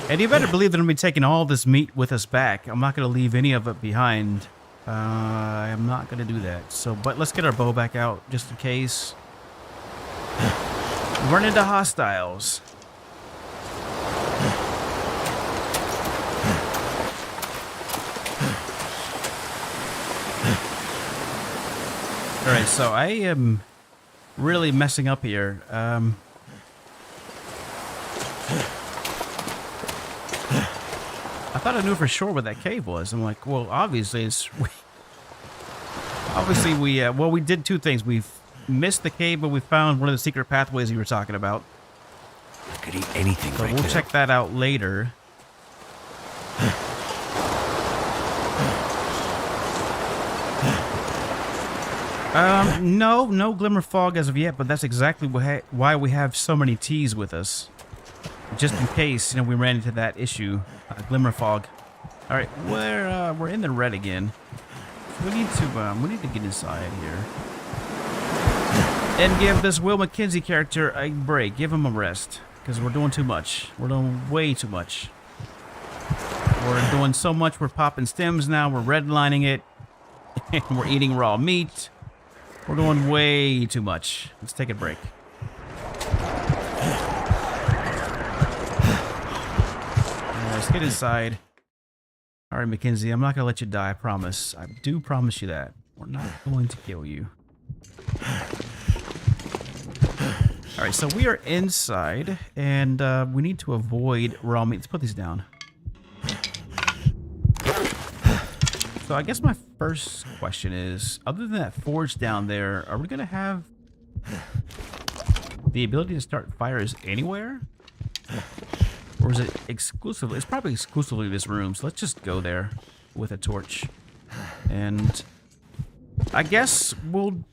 And you better believe that I'm going to be taking all this meat with us back. I'm not going to leave any of it behind. I'm not going to do that. So, but let's get our bow back out, just in case. Run into hostiles. Alright, so I am really messing up here. I thought I knew for sure where that cave was. I'm like, well, obviously it's... Obviously we did two things. We've missed the cave, but we found one of the secret pathways you were talking about. I could eat anything So right we'll now. check that out later. No glimmer fog as of yet, but that's exactly why we have so many teas with us. Just in case, we ran into that issue. Glimmer fog. Alright, we're in the red again. We need to get inside here. And give this Mackenzie character a break. Give him a rest. Because we're doing too much. We're doing way too much. We're doing so much, we're popping stems now, we're redlining it. And we're eating raw meat. We're doing way too much. Let's take a break. Let's get inside. Alright, Mackenzie, I'm not going to let you die, I promise. I do promise you that. We're not going to kill you. Alright, so we are inside, and we need to avoid raw meat. Let's put these down. So I guess my first question is, other than that forge down there, are we going to have the ability to start fires anywhere? Or is it exclusively? It's probably exclusively this room, so let's just go there with a torch. And I guess we'll...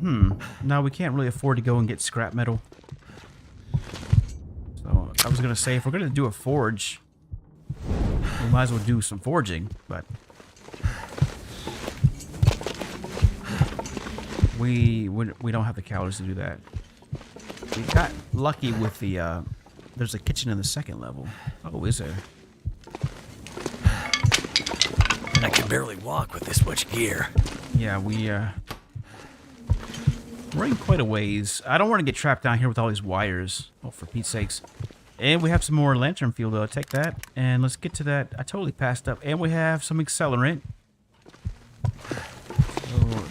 No, we can't really afford to go and get scrap metal. So I was going to say, if we're going to do a forge, we might as well do some forging, but... We don't have the calories to do that. We got lucky with the... There's a kitchen in the second level. Oh, is there? I can barely walk with this much gear. Yeah, we're in quite a ways. I don't want to get trapped down here with all these wires. Oh, for Pete's sakes. And we have some more lantern fuel, though. Take that. And let's get to that. I totally passed up. And we have some accelerant. So,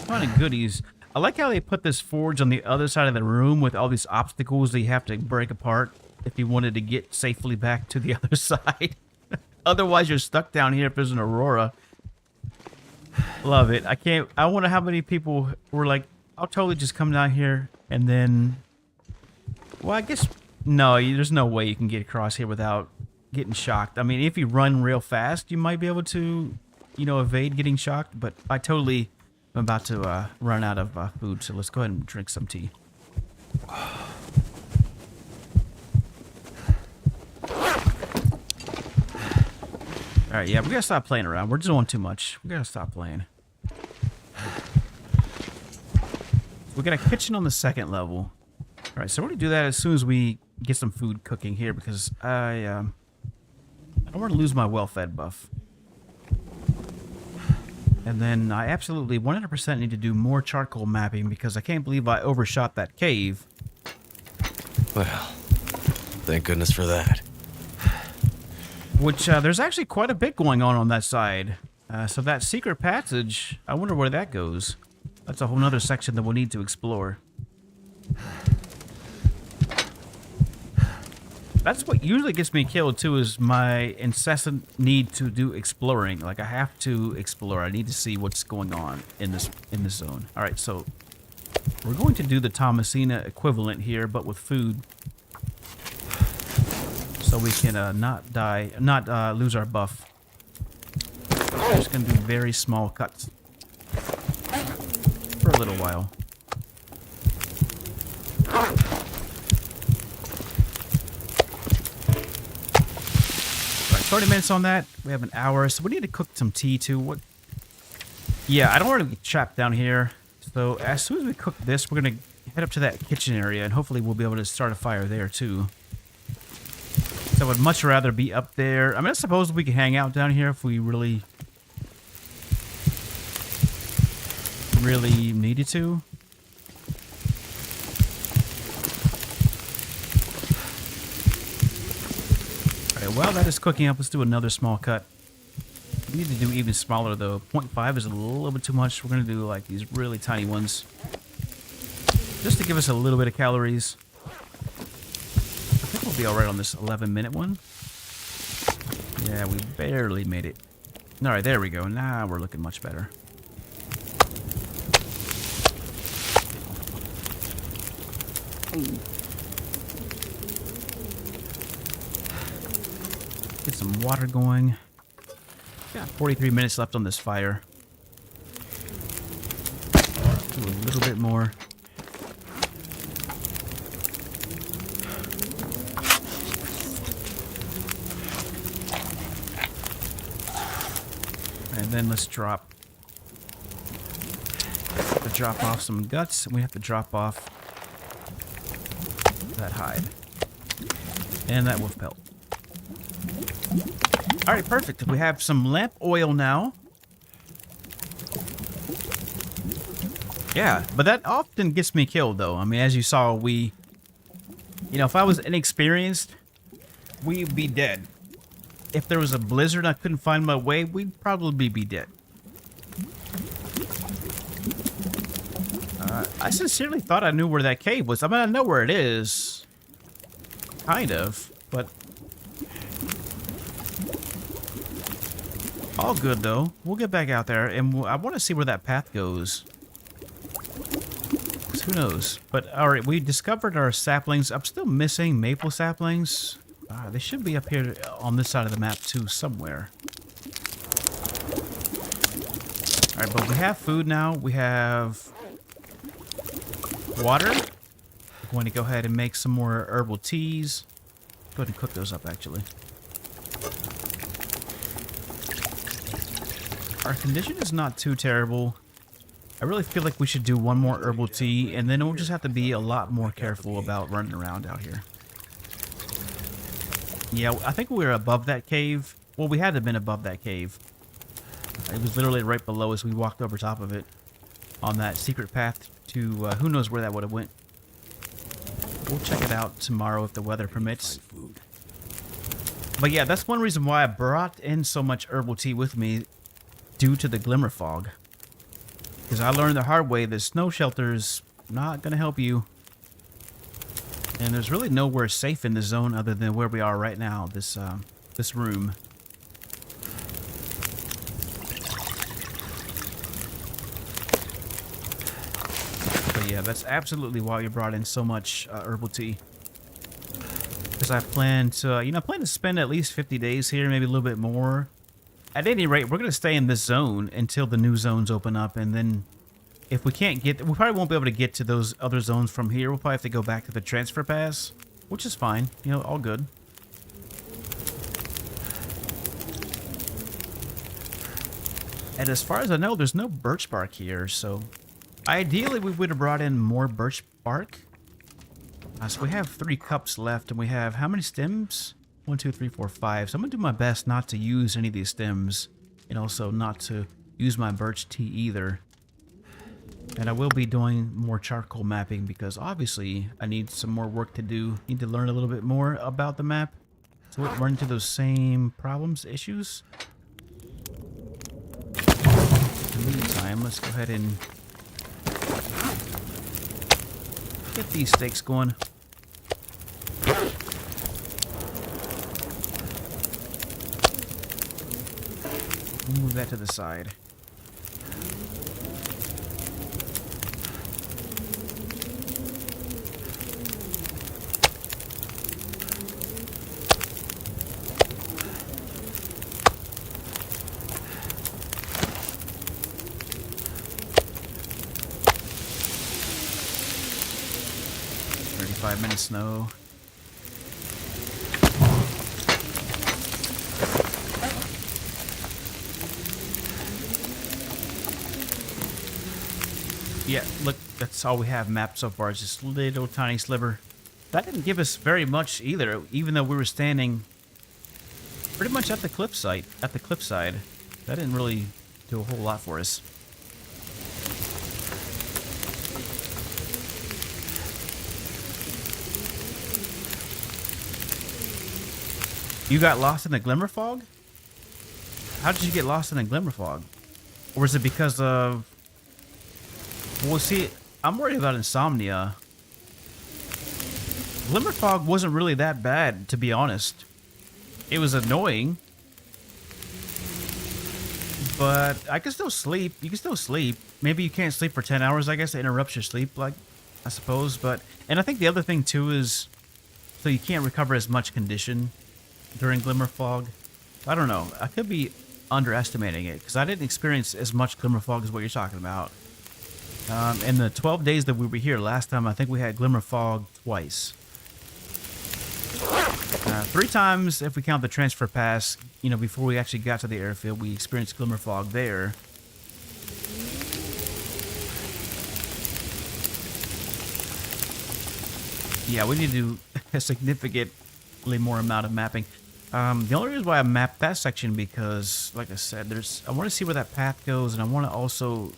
kind of goodies. I like how they put this forge on the other side of the room with all these obstacles that you have to break apart if you wanted to get safely back to the other side. Otherwise, you're stuck down here if there's an aurora. Love it. I can't. I wonder how many people were like, "I'll totally just come down here," and then, well, I guess no. There's no way you can get across here without getting shocked. I mean, if you run real fast, you might be able to, evade getting shocked. But I totally am about to run out of food, so let's go ahead and drink some tea. All right, yeah, we gotta stop playing around. We're just doing too much. We gotta stop playing. We got a kitchen on the second level. All right, so we're gonna do that as soon as we get some food cooking here because I don't want to lose my well-fed buff. And then I absolutely 100% need to do more charcoal mapping because I can't believe I overshot that cave. Well, thank goodness for that. Which, there's actually quite a bit going on that side. So that secret passage, I wonder where that goes. That's a whole nother section that we'll need to explore. That's what usually gets me killed, too, is my incessant need to do exploring. Like, I have to explore. I need to see what's going on in this zone. All right, so we're going to do the Thomasina equivalent here, but with food. So we can not lose our buff. We're just going to do very small cuts for a little while. Alright, 30 minutes on that. We have an hour, so we need to cook some tea too. What? Yeah, I don't want to get trapped down here. So as soon as we cook this, we're going to head up to that kitchen area, and hopefully we'll be able to start a fire there too. So I would much rather be up there. I mean, I suppose we could hang out down here if we really needed to. Alright, while that is cooking up, let's do another small cut. We need to do even smaller though. 0.5 is a little bit too much. We're going to do like these really tiny ones. Just to give us a little bit of calories. I think we'll be alright on this 11-minute one. Yeah, we barely made it. Alright, there we go. Now we're looking much better. Get some water going. Got 43 minutes left on this fire. Do a little bit more. And then let's drop off some guts, and we have to drop off that hide and that wolf pelt. All right, perfect. We have some lamp oil now. Yeah, but that often gets me killed, though. I mean, as you saw, if I was inexperienced, we'd be dead. If there was a blizzard and I couldn't find my way, we'd probably be dead. I sincerely thought I knew where that cave was. I mean, I know where it is. Kind of, but... all good, though. We'll get back out there, and I want to see where that path goes. Who knows? But, alright, we discovered our saplings. I'm still missing maple saplings. They should be up here on this side of the map, too, somewhere. Alright, but we have food now. We have water. I'm going to go ahead and make some more herbal teas. Go ahead and cook those up, actually. Our condition is not too terrible. I really feel like we should do one more herbal tea, and then we'll just have to be a lot more careful about running around out here. Yeah, I think we were above that cave. Well, we had to have been above that cave. It was literally right below us. We walked over top of it on that secret path to who knows where that would have went. We'll check it out tomorrow if the weather permits. But yeah, that's one reason why I brought in so much herbal tea with me, due to the glimmer fog. Because I learned the hard way that snow shelter's not going to help you. And there's really nowhere safe in the zone other than where we are right now, this room. Yeah, that's absolutely why we brought in so much herbal tea. Because I plan to, plan to spend at least 50 days here, maybe a little bit more. At any rate, we're going to stay in this zone until the new zones open up, and then if we can't get, we probably won't be able to get to those other zones from here. We'll probably have to go back to the transfer pass, which is fine. All good. And as far as I know, there's no birch bark here, so ideally we would have brought in more birch bark. So we have 3 cups left, and we have how many stems? 1, 2, 3, 4, 5. So I'm going to do my best not to use any of these stems, and also not to use my birch tea either. And I will be doing more charcoal mapping because obviously I need some more work to do. Need to learn a little bit more about the map, so we'll run into those same problems, issues. In the meantime, let's go ahead and get these stakes going. We'll move that to the side. Minutes snow. Yeah, look, that's all we have mapped so far. It's just a little tiny sliver. That didn't give us very much either, even though we were standing pretty much at the cliff side. That didn't really do a whole lot for us. You got lost in the glimmer fog? How did you get lost in the glimmer fog? Or is it because of... Well, see, I'm worried about insomnia. Glimmer fog wasn't really that bad, to be honest. It was annoying. But I can still sleep. You can still sleep. Maybe you can't sleep for 10 hours, I guess. It interrupts your sleep, like, I suppose. But, and I think the other thing, too, is... So you can't recover as much condition during glimmer fog. I don't know. I could be underestimating it because I didn't experience as much glimmer fog as what you're talking about. In the 12 days that we were here last time, I think we had glimmer fog twice. 3 times if we count the transfer pass, before we actually got to the airfield, we experienced glimmer fog there. Yeah, we need to do a significantly more amount of mapping. The only reason why I mapped that section because, like I said, I want to see where that path goes, and I want to also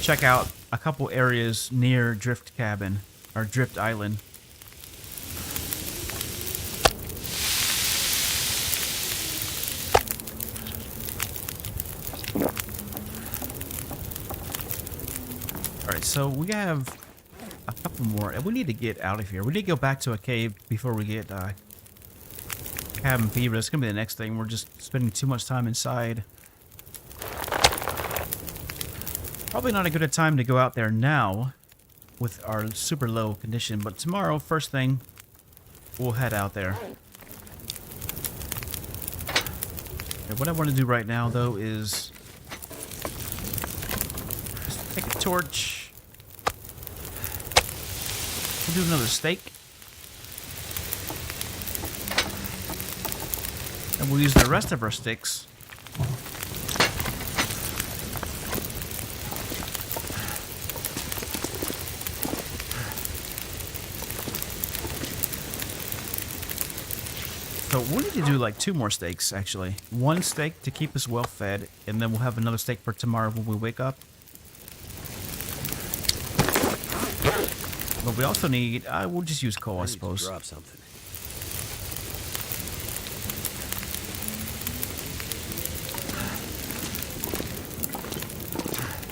check out a couple areas near Drift Cabin, or Drift Island. Alright, so we have a couple more. We need to get out of here. We need to go back to a cave before we get cabin fever. That's going to be the next thing. We're just spending too much time inside. Probably not a good time to go out there now with our super low condition, but tomorrow, first thing, we'll head out there. And what I want to do right now, though, is just take a torch. We'll do another stake. And we'll use the rest of our sticks so we need to do like 2 more steaks, actually. 1 steak to keep us well fed, and then we'll have another steak for tomorrow when we wake up. But we also need, we'll just use coal, I suppose. Drop something.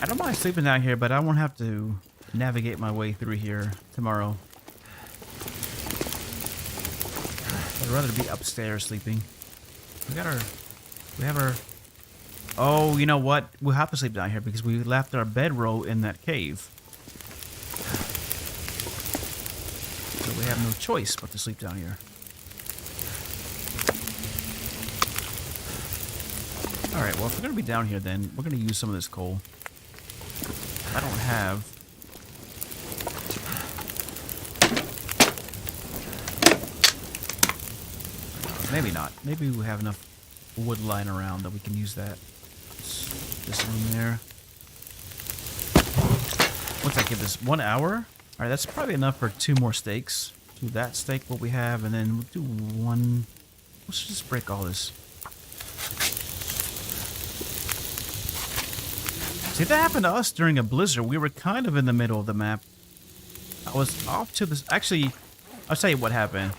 I don't mind sleeping down here, but I won't have to navigate my way through here tomorrow. I'd rather be upstairs sleeping. We have our... Oh, you know what? We'll have to sleep down here because we left our bedroll in that cave. have no choice but to sleep down here. Alright, well, if we're going to be down here, then we're going to use some of this coal. I don't have... Maybe not. Maybe we have enough wood lying around that we can use that. This room there. What's that give us? 1 hour? Alright, that's probably enough for 2 more steaks. Do that steak, what we have, and then we'll do 1... Let's just break all this. See, that happened to us during a blizzard. We were kind of in the middle of the map. I was off to this... Actually, I'll tell you what happened.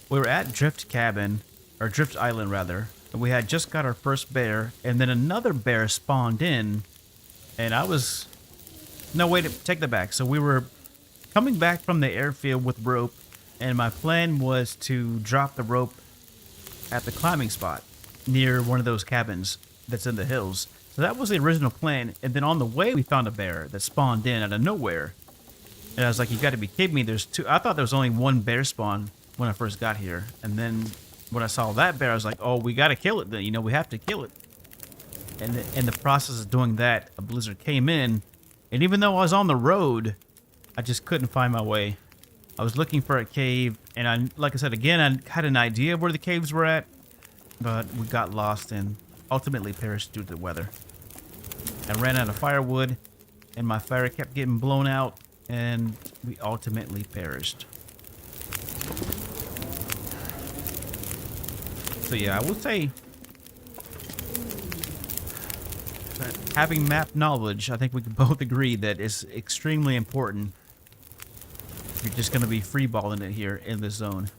We were at Drift Cabin, or Drift Island, rather. And we had just got our first bear, and then another bear spawned in, and I was... No, wait, take that back. So we were coming back from the airfield with rope, and my plan was to drop the rope at the climbing spot near one of those cabins that's in the hills. So that was the original plan, and then on the way we found a bear that spawned in out of nowhere. And I was like, you gotta be kidding me, there's 2. I thought there was only 1 bear spawn when I first got here. And then when I saw that bear, I was like, oh, we gotta kill it then, you know, we have to kill it. And in the process of doing that, a blizzard came in, and even though I was on the road, I just couldn't find my way. I was looking for a cave, and like I said, again, I had an idea of where the caves were at, but we got lost and ultimately perished due to the weather. I ran out of firewood, and my fire kept getting blown out, and we ultimately perished. So yeah, I would say that having map knowledge, I think we can both agree that is extremely important if you're just going to be freeballing it here in this zone.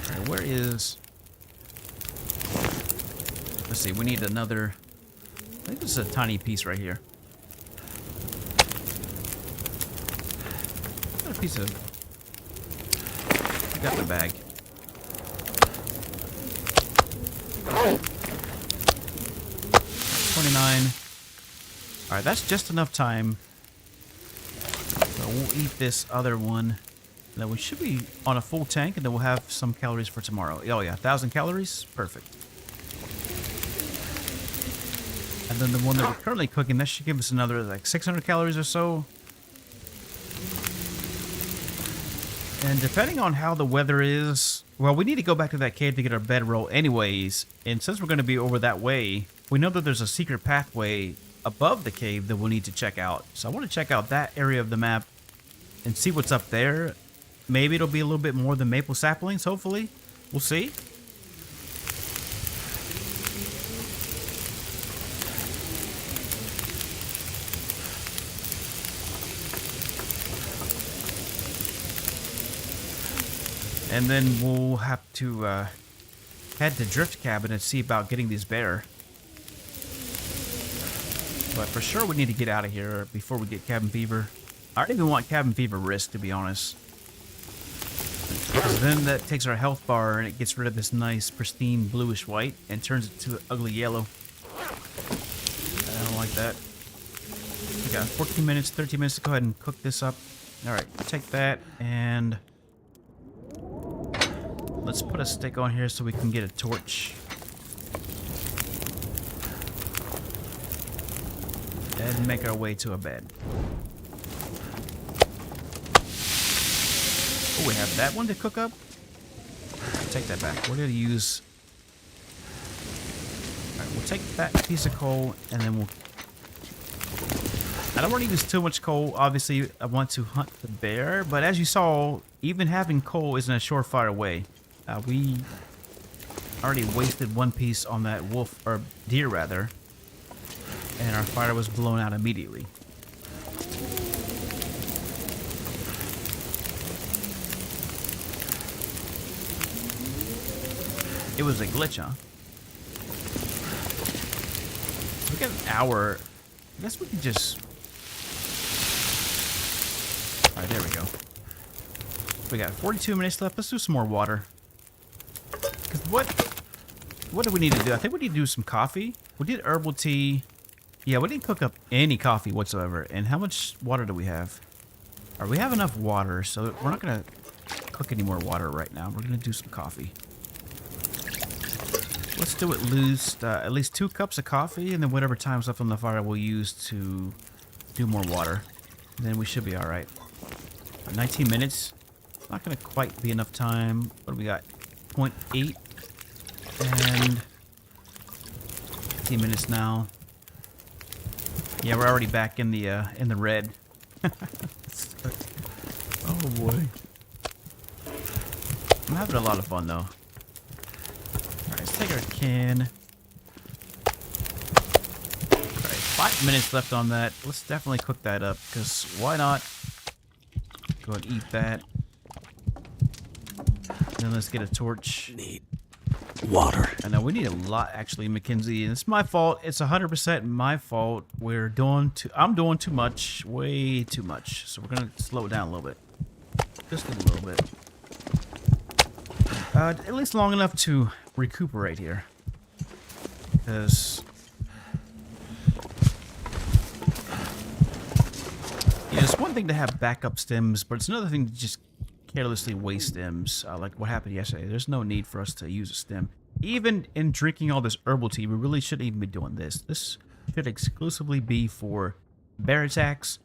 Alright, where is... Let's see, we need another... I think this is a tiny piece right here. Got a piece of... Got the bag. $29. Alright, that's just enough time. So we'll eat this other one. And then we should be on a full tank, and then we'll have some calories for tomorrow. Oh yeah, 1,000 calories? Perfect. And then the one that we're currently cooking, that should give us another like 600 calories or so. And depending on how the weather is, well, we need to go back to that cave to get our bedroll anyways. And since we're going to be over that way, we know that there's a secret pathway above the cave that we'll need to check out. So I want to check out that area of the map and see what's up there. Maybe it'll be a little bit more than maple saplings, hopefully. We'll see. And then we'll have to head to Drift Cabin and see about getting these bear. But for sure we need to get out of here before we get cabin fever. I don't even want cabin fever risk, to be honest. Because then that takes our health bar and it gets rid of this nice pristine bluish white and turns it to ugly yellow. I don't like that. We got 14 minutes, 13 minutes to go ahead and cook this up. Alright, take that and... Let's put a stick on here so we can get a torch. And make our way to a bed. Oh, we have that one to cook up? Take that back. We're going to use... Alright, we'll take that piece of coal and then we'll... I don't want to use too much coal. Obviously, I want to hunt the bear. But as you saw, even having coal isn't a surefire way. We already wasted one piece on that wolf, or deer rather, and our fire was blown out immediately. It was a glitch, huh? We got an hour. I guess we can just... Alright, there we go. We got 42 minutes left. Let's do some more water. Because what do we need to do? I think we need to do some coffee. We did herbal tea. Yeah, we didn't cook up any coffee whatsoever. And how much water do we have? Alright, we have enough water, so we're not going to cook any more water right now. We're gonna do some coffee. Let's do at least 2 cups of coffee, and then whatever time's left on the fire we'll use to do more water. And then we should be all right. 19 minutes. Not gonna quite be enough time. What do we got? 0.8 and 15 minutes now. Yeah, we're already back in the red. Oh boy. I'm having a lot of fun though. Alright, let's take our can. Alright, 5 minutes left on that. Let's definitely cook that up, because why not? Go ahead and eat that. Then let's get a torch. Need water. I know we need a lot actually, Mackenzie, and it's my fault. It's 100% my fault. I'm doing too much, way too much. So we're gonna slow it down a little bit, just a little bit. At least long enough to recuperate here, because it's one thing to have backup stems, but it's another thing to just carelessly waste stems, like what happened yesterday. There's no need for us to use a stem. Even in drinking all this herbal tea, we really shouldn't even be doing this. This should exclusively be for bear attacks,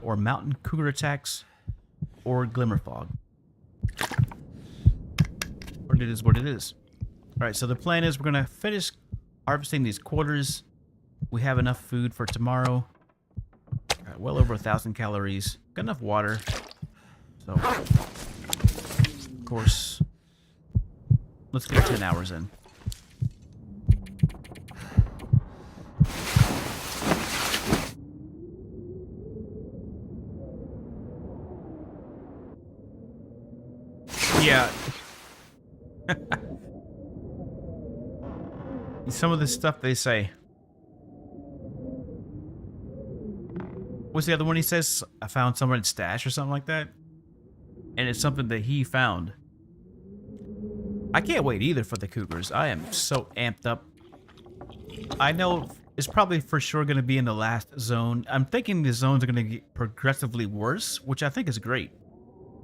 or mountain cougar attacks, or glimmer fog. But it is what it is. Alright, so the plan is we're going to finish harvesting these quarters. We have enough food for tomorrow. Well over 1,000 calories. Got enough water. So, of course, let's get 10 hours in. Yeah. Some of the stuff they say. What's the other one he says? I found someone's stash or something like that? And it's something that he found. I can't wait either for the cougars. I am so amped up. I know it's probably for sure going to be in the last zone. I'm thinking the zones are going to get progressively worse, which I think is great.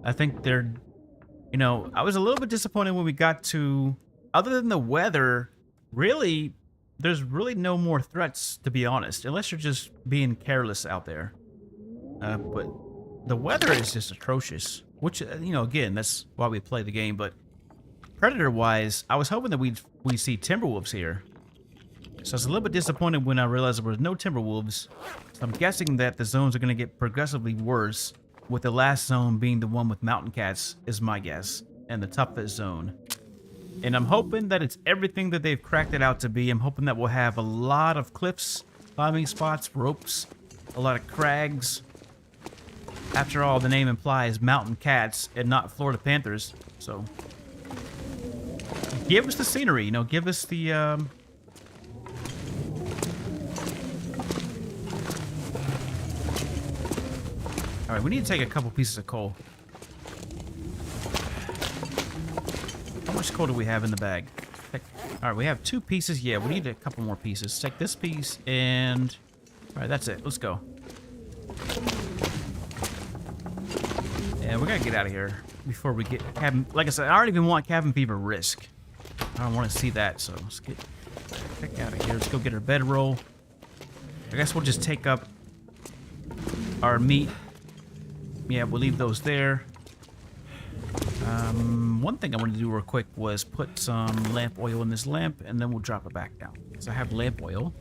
I think they're, you know, I was a little bit disappointed when we got to, other than the weather, really, there's really no more threats, to be honest, unless you're just being careless out there. But the weather is just atrocious, which, you know, again, that's why we play the game. But predator-wise, I was hoping that we'd see Timberwolves here. So I was a little bit disappointed when I realized there was no Timberwolves. So I'm guessing that the zones are going to get progressively worse, with the last zone being the one with mountain cats, is my guess, and the toughest zone. And I'm hoping that it's everything that they've cracked it out to be. I'm hoping that we'll have a lot of cliffs, climbing spots, ropes, a lot of crags. After all, the name implies mountain cats and not Florida Panthers. So, give us the scenery, you know, give us the, Alright, we need to take a couple pieces of coal. How much coal do we have in the bag? Alright, we have 2 pieces. Yeah, we need a couple more pieces. Take this piece and... Alright, that's it. Let's go. And we gotta get out of here before we get cabin... Like I said, I don't even want cabin fever risk. I don't want to see that, so let's get the heck out of here. Let's go get our bedroll. I guess we'll just take up our meat. Yeah, we'll leave those there. One thing I wanted to do real quick was put some lamp oil in this lamp, and then we'll drop it back down. So I have lamp oil.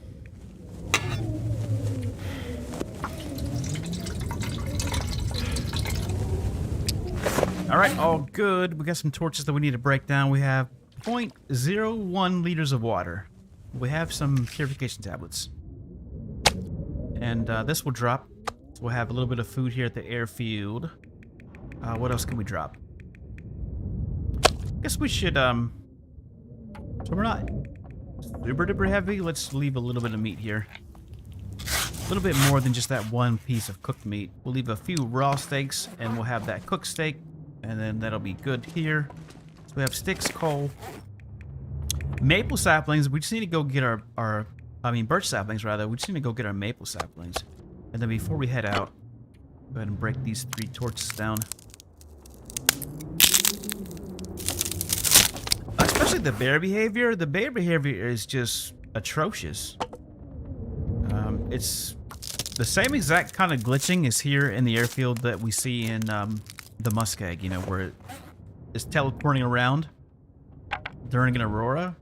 Alright, all good. We got some torches that we need to break down. We have 0.01 liters of water. We have some purification tablets. And this will drop. So we'll have a little bit of food here at the airfield. What else can we drop? Guess we should, so we're not super duper heavy. Let's leave a little bit of meat here. A little bit more than just that one piece of cooked meat. We'll leave a few raw steaks, and we'll have that cooked steak, and then that'll be good here. So we have sticks, coal, maple saplings. We just need to go get birch saplings rather. We just need to go get our maple saplings. And then before we head out, go ahead and break these 3 torches down. especially the bear behavior. The bear behavior is just atrocious. It's the same exact kind of glitching as here in the airfield that we see in the Muskeg, you know, where it's teleporting around during an aurora,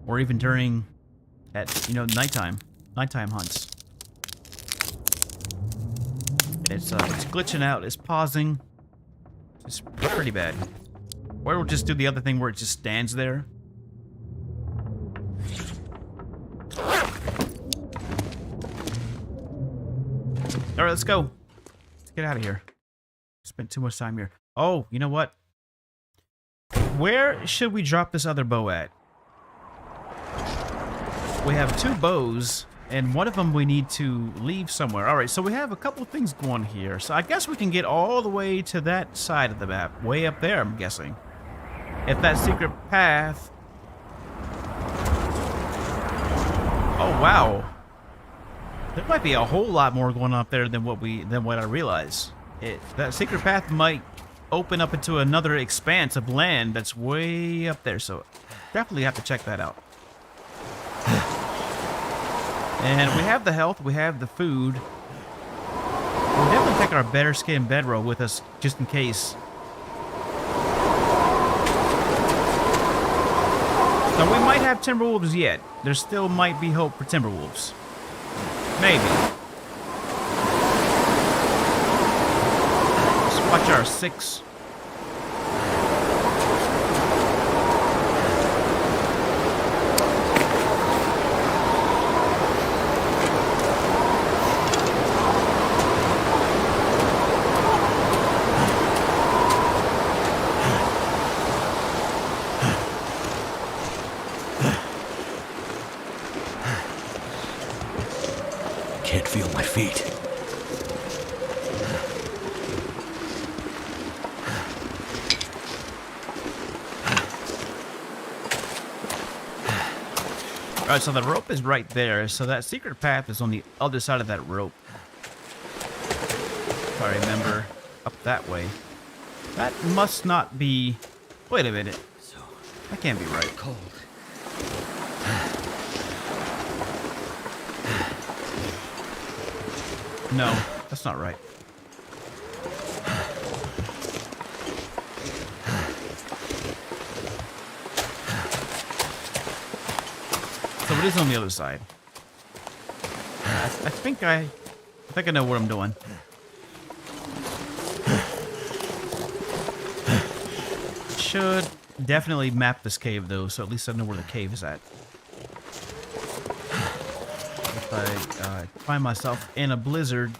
or even during at nighttime hunts. It's glitching out, it's pausing. It's pretty bad. Or we'll just do the other thing where it just stands there. All right, let's go. Let's get out of here. Spent too much time here. Oh, you know what? Where should we drop this other bow at? We have 2 bows, and one of them we need to leave somewhere. All right, so we have a couple of things going here. So I guess we can get all the way to that side of the map, way up there, I'm guessing. If that secret path... Oh, wow. There might be a whole lot more going on up there than what I realize. That secret path might open up into another expanse of land that's way up there, so definitely have to check that out. And we have the health, we have the food. We'll definitely take our better skin bedroll with us just in case. So we might have Timberwolves yet. There still might be hope for Timberwolves. Maybe. Let's watch our 6. Can't feel my feet. Alright, so the rope is right there. So that secret path is on the other side of that rope. If I remember, up that way. That must not be... Wait a minute. That can't be right. Cold. No, that's not right. So it is on the other side. I think I know what I'm doing. Should definitely map this cave though, so at least I know where the cave is at. If I find myself in a blizzard.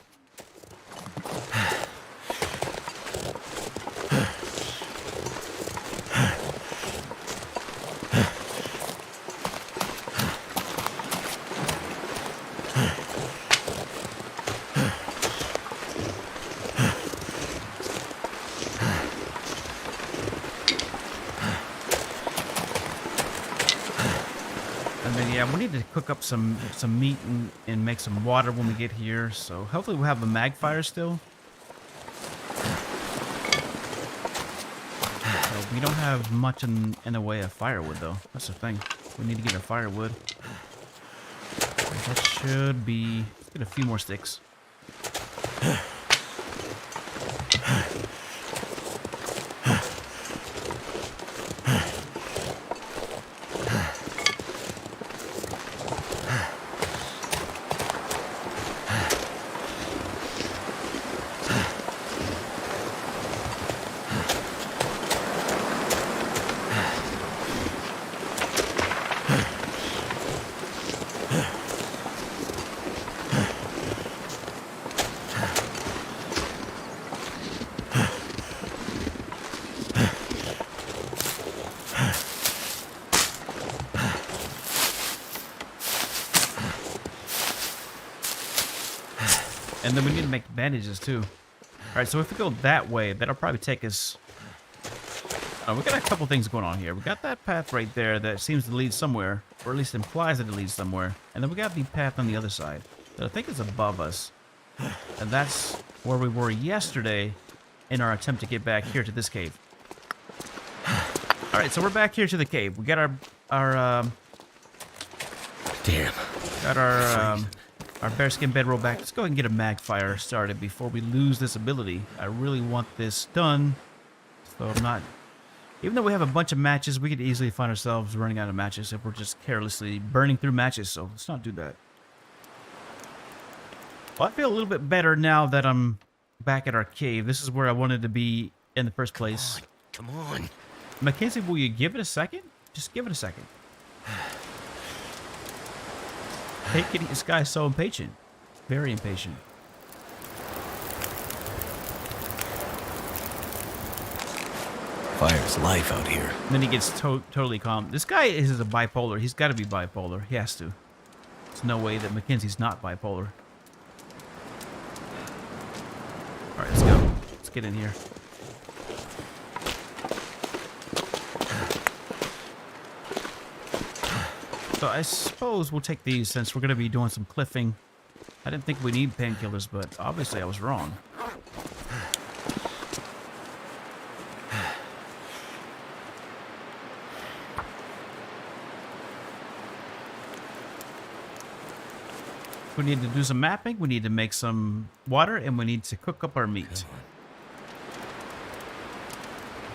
Yeah, we need to cook up some meat and make some water when we get here. So hopefully we'll have a mag fire still. So we don't have much in the way of firewood though. That's the thing. We need to get our firewood. That should be... Let's get a few more sticks. And then we need to make bandages too. Alright, so if we go that way, that'll probably take us... Oh, we got a couple things going on here. We got that path right there that seems to lead somewhere, or at least implies that it leads somewhere. And then we got the path on the other side that I think is above us. And that's where we were yesterday in our attempt to get back here to this cave. All right, so we're back here to the cave. We got our Damn. got our bearskin bedroll back. Let's go ahead and get a mag fire started before we lose this ability. I really want this done, so I'm not. Even though we have a bunch of matches, we could easily find ourselves running out of matches if we're just carelessly burning through matches. So let's not do that. Well, I feel a little bit better now that I'm back at our cave. This is where I wanted to be in the first place. Come on. Mackenzie, will you give it a second? Just give it a second. Take it. This guy's so impatient. Very impatient. Fire's life out here. And then he gets totally calm. This guy is a bipolar. He's got to be bipolar. He has to. There's no way that Mackenzie's not bipolar. All right, let's go. Let's get in here. So I suppose we'll take these since we're going to be doing some cliffing. I didn't think we need painkillers, but obviously I was wrong. We need to do some mapping, we need to make some water, and we need to cook up our meat.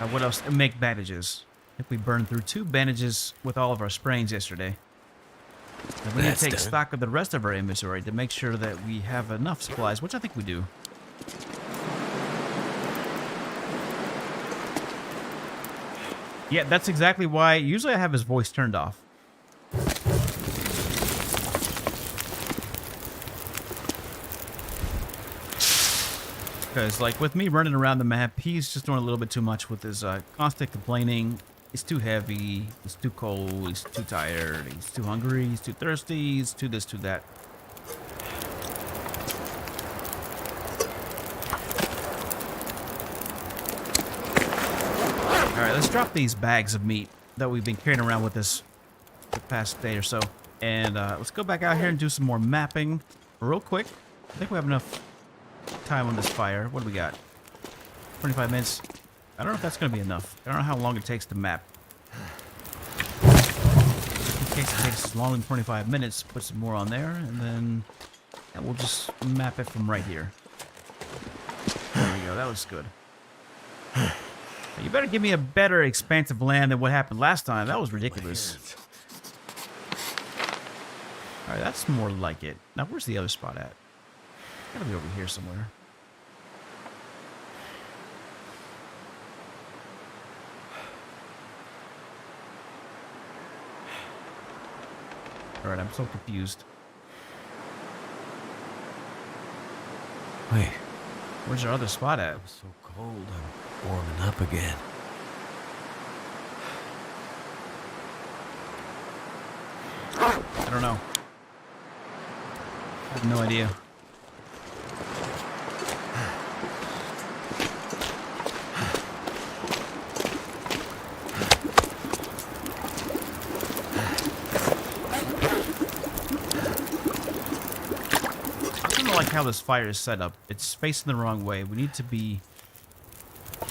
What else? And make bandages. I think we burned through 2 bandages with all of our sprains yesterday. And we need to take stock of the rest of our inventory to make sure that we have enough supplies, which I think we do. Yeah, that's exactly why. Usually I have his voice turned off. Because, like, with me running around the map, he's just doing a little bit too much with his constant complaining. It's too heavy, he's too cold, he's too tired, he's too hungry, he's too thirsty, he's too this, too that. Alright, let's drop these bags of meat that we've been carrying around with us the past day or so. And let's go back out here and do some more mapping real quick. I think we have enough time on this fire. What do we got? 25 minutes. I don't know if that's going to be enough. I don't know how long it takes to map. In case it takes longer than 25 minutes, put some more on there, and then we'll just map it from right here. There we go. That was good. You better give me a better expansive land than what happened last time. That was ridiculous. Alright, that's more like it. Now, where's the other spot at? Gotta be over here somewhere. Alright, I'm so confused. Wait. Where's our other spot at? It's so cold, I'm warming up again. I don't know. I have no idea. Like how this fire is set up. It's facing the wrong way. We need to be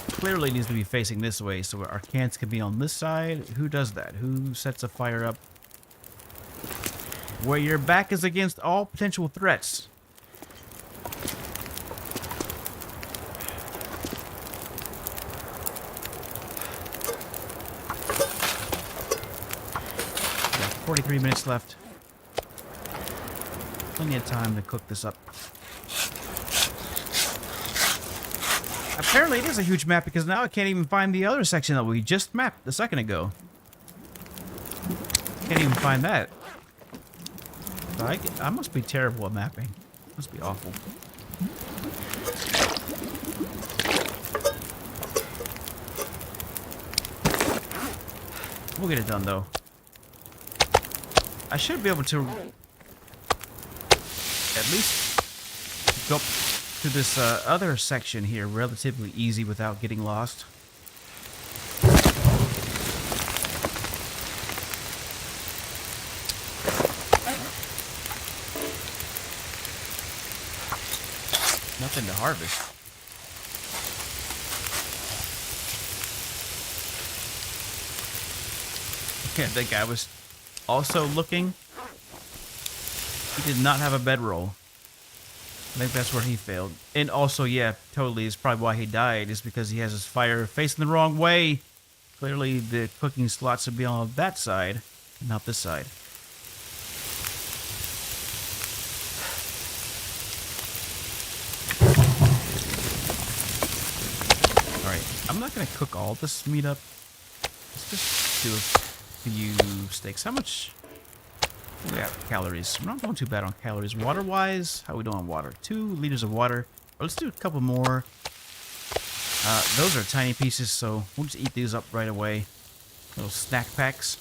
clearly needs to be facing this way so our cans can be on this side. Who does that? Who sets a fire up where your back is against all potential threats? We got 43 minutes left. Plenty of time to cook this up. Apparently it is a huge map because now I can't even find the other section that we just mapped a second ago. Can't even find that. So I must be terrible at mapping. Must be awful. We'll get it done though. I should be able to at least go up to this other section here relatively easy without getting lost. Nothing to harvest. Yeah, that guy was also looking. He did not have a bedroll. I think that's where he failed. And also, yeah, totally, is probably why he died, is because he has his fire facing the wrong way. Clearly, the cooking slots would be on that side, not this side. Alright, I'm not going to cook all this meat up. Let's just do a few steaks. How much... We got calories. We're not doing too bad on calories. Water-wise, how are we doing on water? 2 liters of water. Or let's do a couple more. Those are tiny pieces, so we'll just eat these up right away. Little snack packs.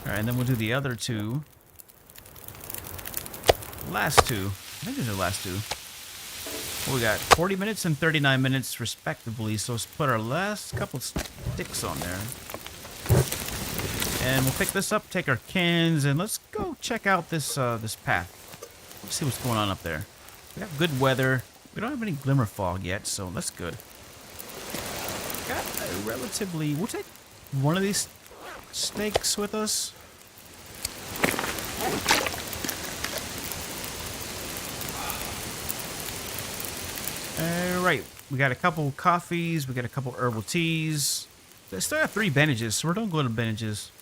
Alright, and then we'll do the other 2. Last 2. I think these are the last 2. Well, we got 40 minutes and 39 minutes, respectively. So let's put our last couple sticks on there. And we'll pick this up, take our cans, and let's go check out this this path. Let's see what's going on up there. We have good weather. We don't have any glimmer fog yet, so that's good. Got a relatively... We'll take one of these steaks with us. Alright, we got a couple coffees, we got a couple herbal teas. They still have 3 bandages, so we're going to go to bandages.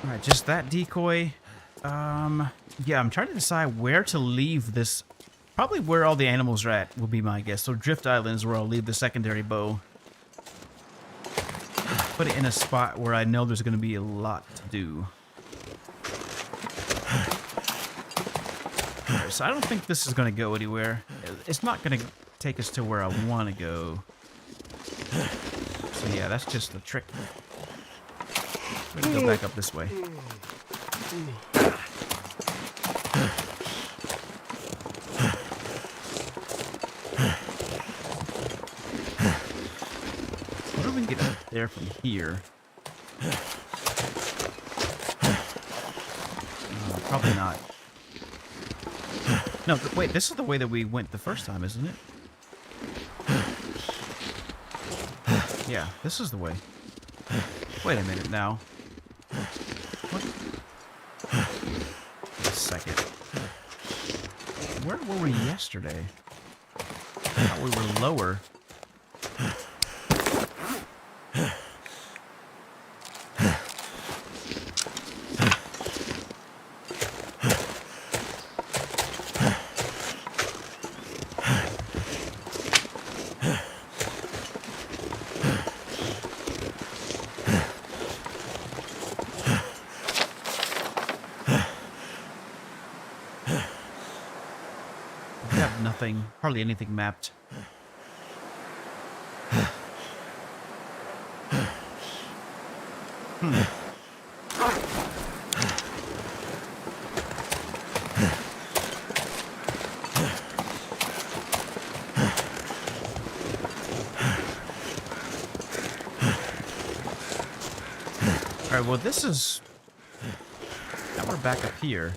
Alright, just that decoy. Yeah, I'm trying to decide where to leave this. Probably where all the animals are at will be my guess. So Drift Island is where I'll leave the secondary bow. Put it in a spot where I know there's going to be a lot to do. Alright, so I don't think this is going to go anywhere. It's not going to take us to where I want to go. So yeah, that's just the trick. We're going to go back up this way. What do we get up there from here? Probably not. No, wait, this is the way that we went the first time, isn't it? Yeah, this is the way. Wait a minute now. What? Wait a second. Where were we yesterday? I thought we were lower. Nothing, hardly anything mapped. Alright, well this is... Now we're back up here.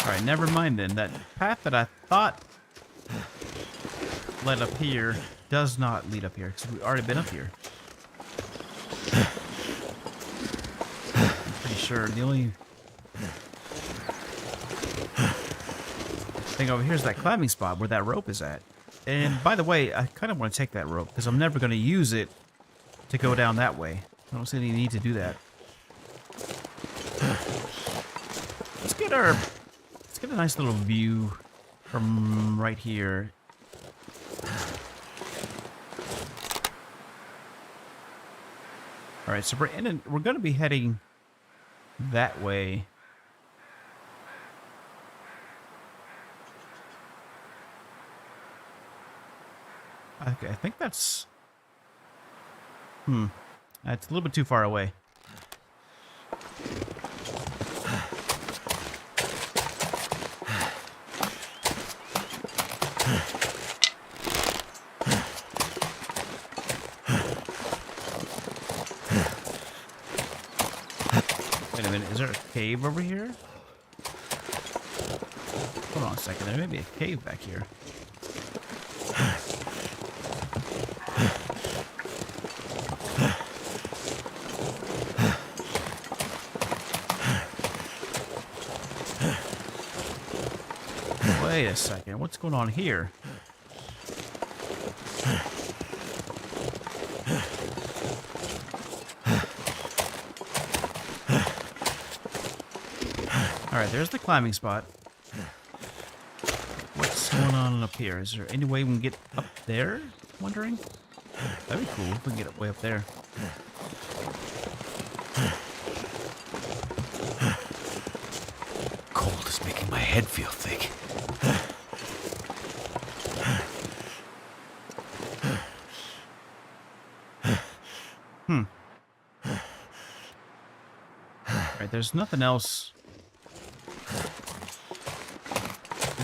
Alright, never mind then. That path that I thought led up here does not lead up here, because we've already been up here. I'm pretty sure the only thing over here is that climbing spot where that rope is at. And by the way, I kind of want to take that rope, because I'm never going to use it to go down that way. I don't see any need to do that. Let's get our... Get a nice little view from right here. Alright, so we're going to be heading that way. Okay, I think that's... That's a little bit too far away. Wait a minute, is there a cave over here? Hold on a second. There may be a cave back here. Wait a second. What's going on here? Alright, there's the climbing spot. What's going on up here? Is there any way we can get up there? Wondering? That'd be cool if we can get up way up there. Cold is making my head feel thick. Alright, there's nothing else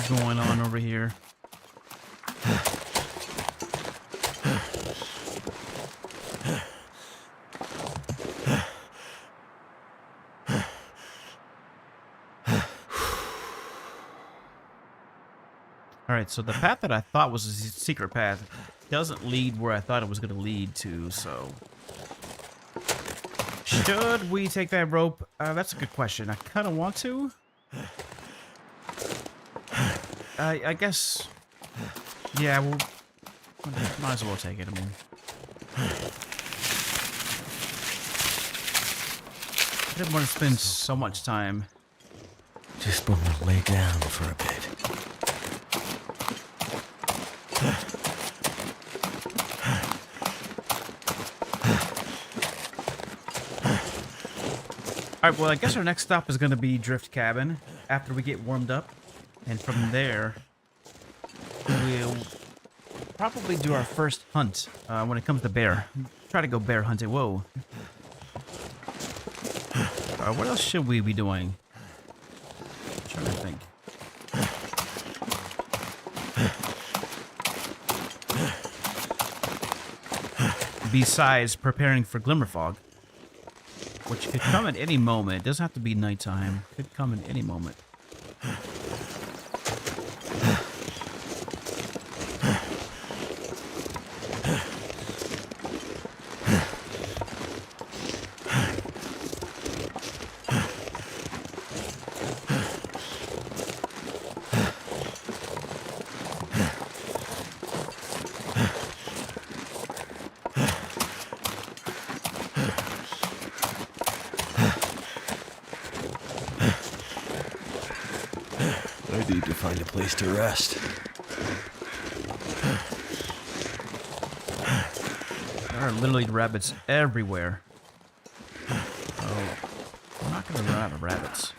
going on over here. Alright, so the path that I thought was a secret path doesn't lead where I thought it was going to lead to, so... Should we take that rope? That's a good question. I kind of want to. I guess... Yeah, we'll... Might as well take it, I mean. I didn't want to spend so much time. Just want to lay down for a bit. Alright, well, I guess our next stop is going to be Drift Cabin after we get warmed up. And from there, we'll probably do our first hunt when it comes to bear. Try to go bear hunting. Whoa. What else should we be doing? I'm trying to think. Besides preparing for Glimmerfog, which could come at any moment. It doesn't have to be nighttime. It could come at any moment. I need to find a place to rest. There are literally rabbits everywhere. Oh, we're not going to run out of rabbits.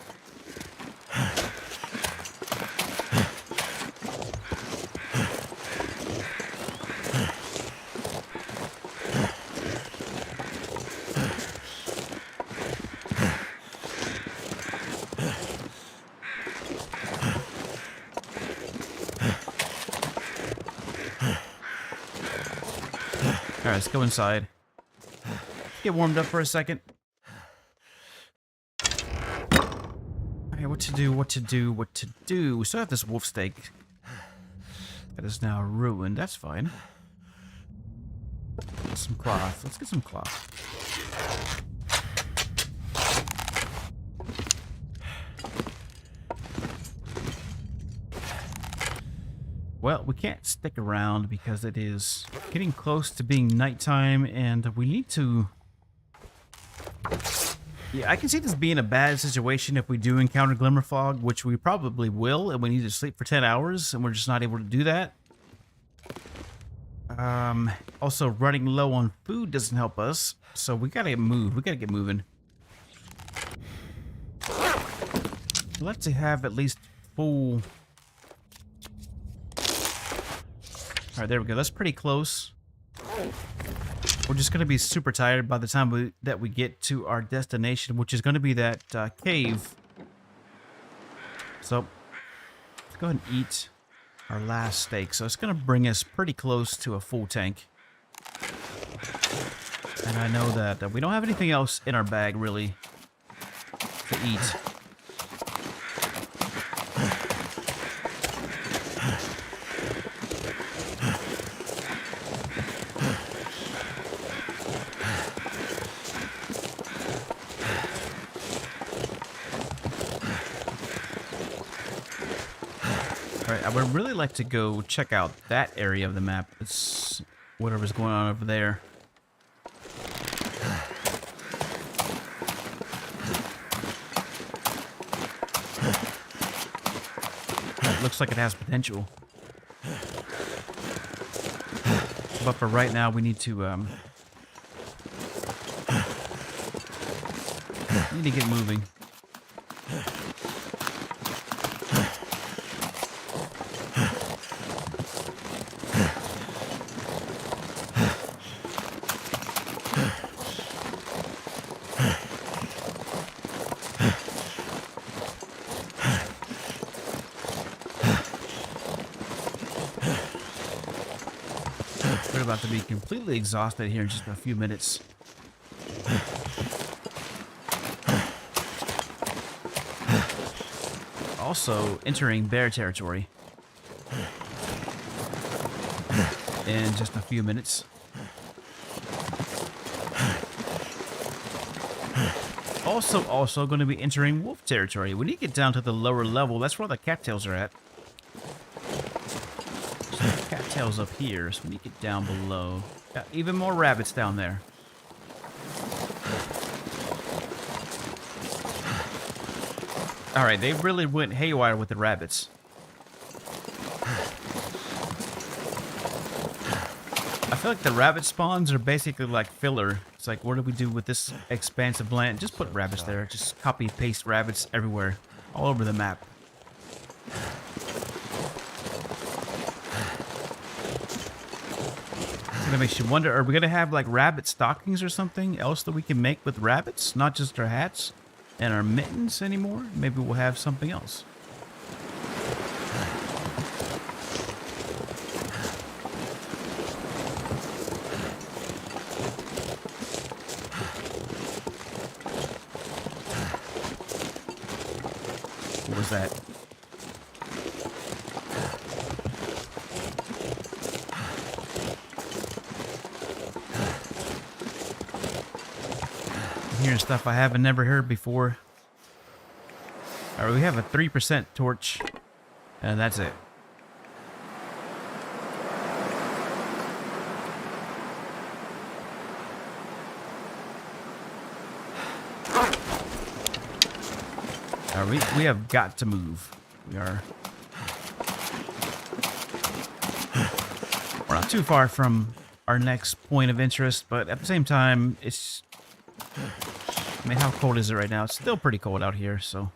Alright, let's go inside. Get warmed up for a second. Okay, what to do, what to do, what to do. We still have this wolf steak that is now ruined. That's fine. Some cloth. Let's get some cloth. Well, we can't stick around because it is getting close to being nighttime, and we need to... Yeah, I can see this being a bad situation if we do encounter Glimmerfog, which we probably will, and we need to sleep for 10 hours, and we're just not able to do that. Also, running low on food doesn't help us, so we gotta move. We gotta get moving. Let's have at least full... Alright, there we go. That's pretty close. We're just going to be super tired by the time we get to our destination, which is going to be that cave. So, let's go ahead and eat our last steak. So it's going to bring us pretty close to a full tank. And I know that we don't have anything else in our bag, really, to eat. I would really like to go check out that area of the map. It's whatever's going on over there. It looks like it has potential. But for right now, we need to get moving. We're about to be completely exhausted here in just a few minutes. Also entering bear territory in just a few minutes. Also going to be entering wolf territory. When you get down to the lower level, that's where the cattails are at. So the cattails up here, so when you get down below, got even more rabbits down there. Alright, they really went haywire with the rabbits. I feel like the rabbit spawns are basically like filler. It's like, what do we do with this expansive land? Just put rabbits there. Just copy paste rabbits everywhere. All over the map. It makes you wonder, are we going to have like rabbit stockings or something else that we can make with rabbits? Not just our hats and our mittens anymore? Maybe we'll have something else. What was that? Hearing stuff I haven't never heard before. Alright, we have a 3% torch, and that's it. Alright, we have got to move. We're not too far from our next point of interest, but at the same time, it's... I mean, how cold is it right now? It's still pretty cold out here, so...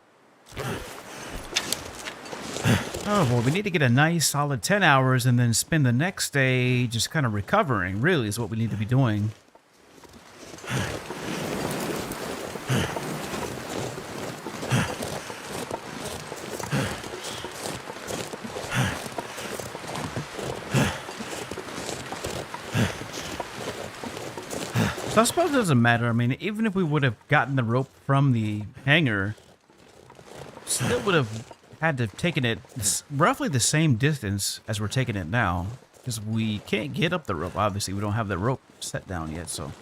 Oh, well, we need to get a nice solid 10 hours and then spend the next day just kind of recovering, really, is what we need to be doing. So I suppose it doesn't matter. I mean, even if we would have gotten the rope from the hangar, still would have had to have taken it roughly the same distance as we're taking it now. Because we can't get up the rope, obviously. We don't have the rope set down yet, so...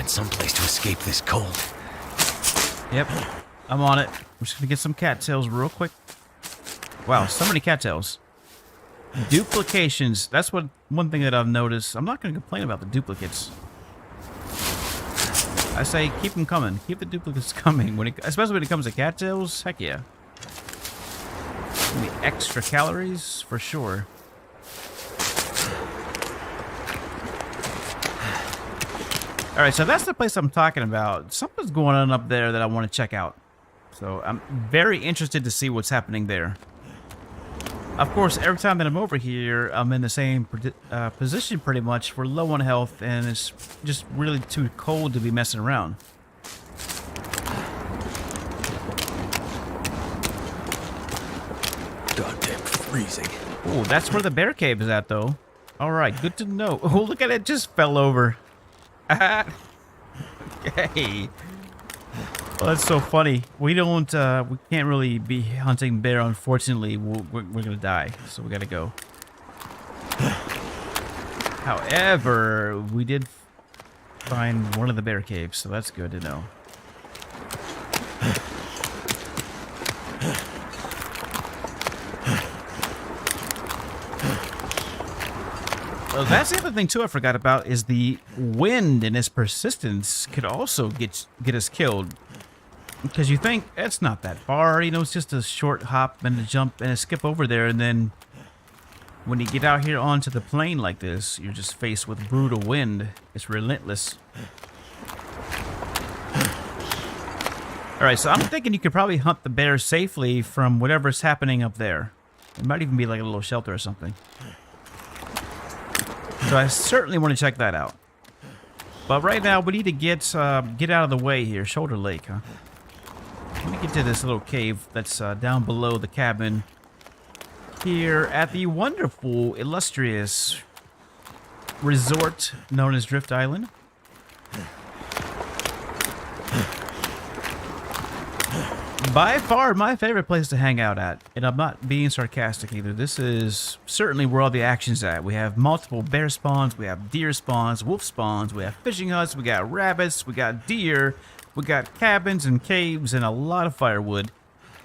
Someplace to escape this cold. Yep, I'm on it. I'm just gonna get some cattails real quick. Wow, so many cattails. Duplications. That's one thing that I've noticed. I'm not gonna complain about the duplicates. I say keep them coming. Keep the duplicates coming. Especially when it comes to cattails. Heck yeah. Give me extra calories for sure. Alright, so that's the place I'm talking about. Something's going on up there that I want to check out. So I'm very interested to see what's happening there. Of course, every time that I'm over here, I'm in the same position pretty much. We're low on health, and it's just really too cold to be messing around. Goddamn freezing. Oh, that's where the bear cave is at, though. All right, good to know. Oh, look at it, just fell over. Hey. Well, that's so funny. We can't really be hunting bear, unfortunately. We're gonna die, so we gotta go. However, we did find one of the bear caves, so that's good to know. Well, that's the other thing too I forgot about is the wind and its persistence could also get us killed. Because you think it's not that far, you know, it's just a short hop and a jump and a skip over there, and then when you get out here onto the plain like this, you're just faced with brutal wind. It's relentless. Alright, so I'm thinking you could probably hunt the bear safely from whatever's happening up there. It might even be like a little shelter or something. So I certainly want to check that out. But right now, we need to get out of the way here. Shoulder Lake, huh? Let me get to this little cave that's down below the cabin here at the wonderful, illustrious resort known as Drift Island. By far my favorite place to hang out at, and I'm not being sarcastic either. This is certainly where all the action's at. We have multiple bear spawns, we have deer spawns, wolf spawns, we have fishing huts, we got rabbits, we got deer, we got cabins and caves, and a lot of firewood.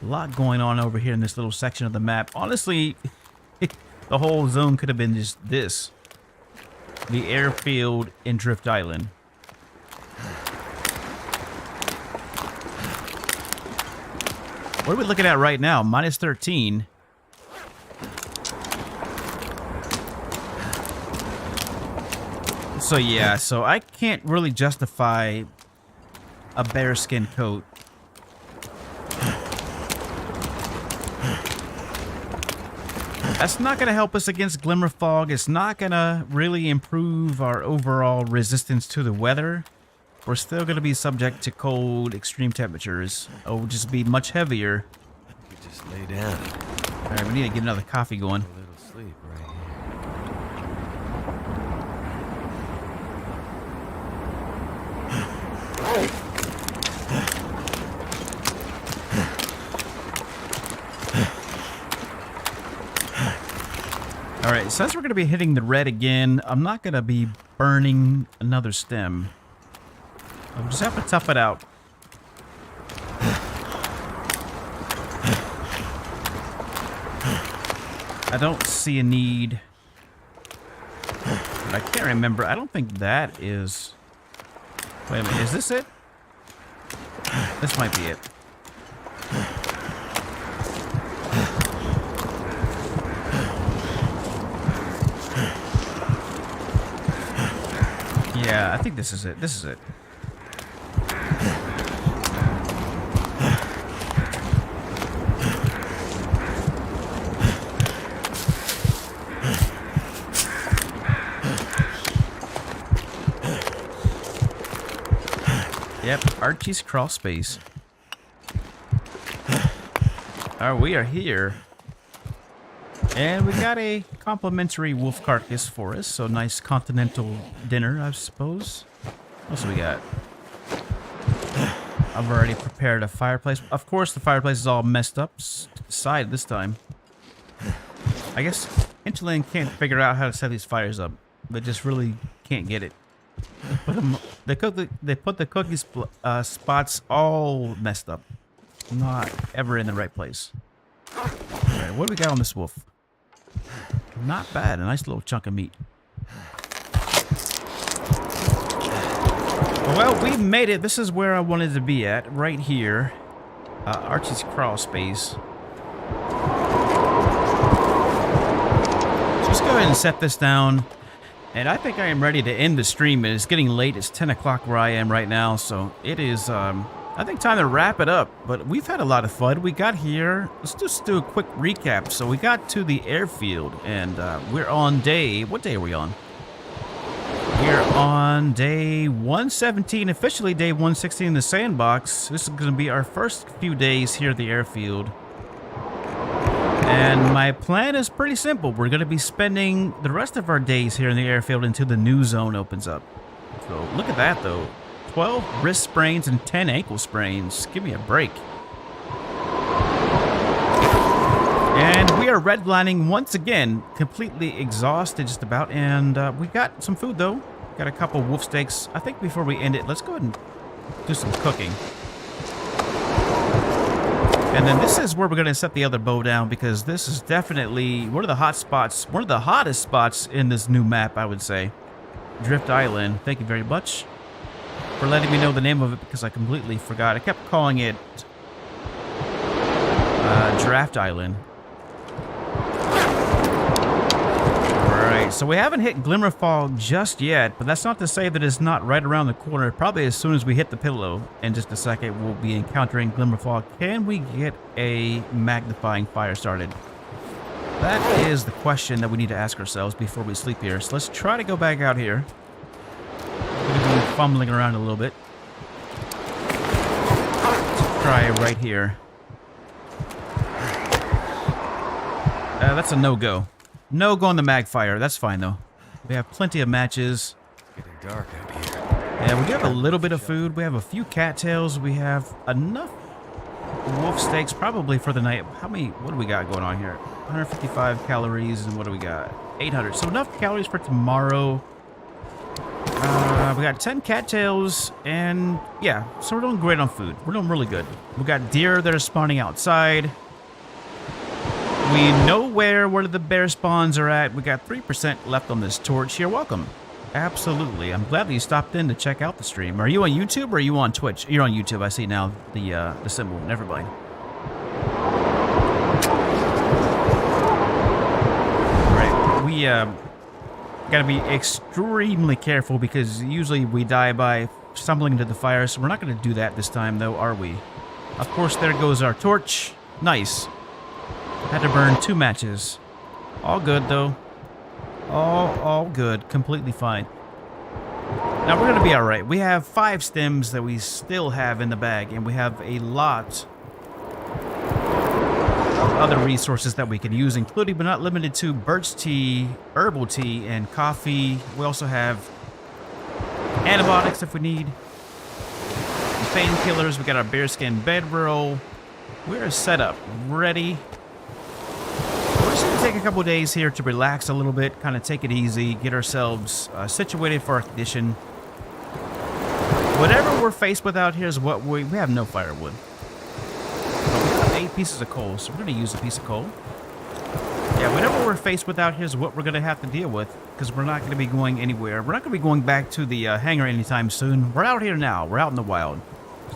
A lot going on over here in this little section of the map. Honestly, the whole zone could have been just this. The airfield in Drift Island. What are we looking at right now? Minus 13. So yeah, so I can't really justify a bearskin coat. That's not going to help us against glimmer fog. It's not going to really improve our overall resistance to the weather. We're still going to be subject to cold, extreme temperatures. It'll just be much heavier. You could just lay down. All right, we need to get another coffee going. A little sleep right here. All right, since we're going to be hitting the red again, I'm not going to be burning another stem. I'll just have to tough it out. I don't see a need. But I can't remember. I don't think that is... Wait a minute. Is this it? This might be it. Yeah, I think this is it. This is it. Yep, Archie's crawl space. Alright, we are here. And we got a complimentary wolf carcass for us. So nice continental dinner, I suppose. What else we got? I've already prepared a fireplace. Of course, the fireplace is all messed up side this time. I guess Interland can't figure out how to set these fires up. They just really can't get it. They put the cookie spots all messed up. Not ever in the right place. Alright, what do we got on this wolf? Not bad. A nice little chunk of meat. Well, we made it. This is where I wanted to be at. Right here. Archie's crawl space. Just go ahead and set this down. And I think I am ready to end the stream. It's getting late. It's 10 o'clock where I am right now. So it is, I I think time to wrap it up, but we've had a lot of fun. We got here. Let's just do a quick recap. So we got to the airfield, and we're on day... What day are we on? We're on day 117, officially day 116 in the sandbox. This is going to be our first few days here at the airfield. And my plan is pretty simple. We're going to be spending the rest of our days here in the airfield until the new zone opens up. So look at that, though. 12 wrist sprains and 10 ankle sprains. Give me a break. And we are redlining once again, completely exhausted just about. And we got some food, though. Got a couple wolf steaks. I think before we end it, let's go ahead and do some cooking. And then this is where we're going to set the other bow down, because this is definitely one of the hot spots, one of the hottest spots in this new map, I would say. Drift Island. Thank you very much for letting me know the name of it, because I completely forgot. I kept calling it Draft Island. Alright, so we haven't hit Glimmerfall just yet, but that's not to say that it's not right around the corner. Probably as soon as we hit the pillow in just a second, we'll be encountering Glimmerfall. Can we get a magnifying fire started? That is the question that we need to ask ourselves before we sleep here. So let's try to go back out here. We're going to be fumbling around a little bit. Let's try right here. That's a no-go. No-go on the magfire. That's fine, though. We have plenty of matches. Getting dark out here. Yeah, we do have a little bit of food. We have a few cattails. We have enough wolf steaks probably for the night. How many? What do we got going on here? 155 calories, and what do we got? 800. So enough calories for tomorrow. We got 10 cattails, and yeah, so we're doing great on food. We're doing really good. We got deer that are spawning outside. We know where the bear spawns are at. We got 3% left on this torch. You're welcome. Absolutely. I'm glad that you stopped in to check out the stream. Are you on YouTube or are you on Twitch? You're on YouTube. I see now the symbol. Never mind. Right. We gotta be extremely careful, because usually we die by stumbling into the fire. So we're not gonna do that this time, though, are we? Of course, there goes our torch. Nice. Had to burn 2 matches. All good, though. All good. Completely fine. Now, we're going to be alright. We have 5 stems that we still have in the bag, and we have a lot of other resources that we can use, including but not limited to birch tea, herbal tea, and coffee. We also have antibiotics if we need. Painkillers. We got our bearskin bedroll. We're set up. Ready. We're just going to take a couple days here to relax a little bit, kind of take it easy, get ourselves situated for our condition. Whatever we're faced with out here is what we have no firewood. But we have 8 pieces of coal, so we're going to use a piece of coal. Yeah, whatever we're faced with out here is what we're going to have to deal with, because we're not going to be going anywhere. We're not going to be going back to the hangar anytime soon. We're out here now. We're out in the wild.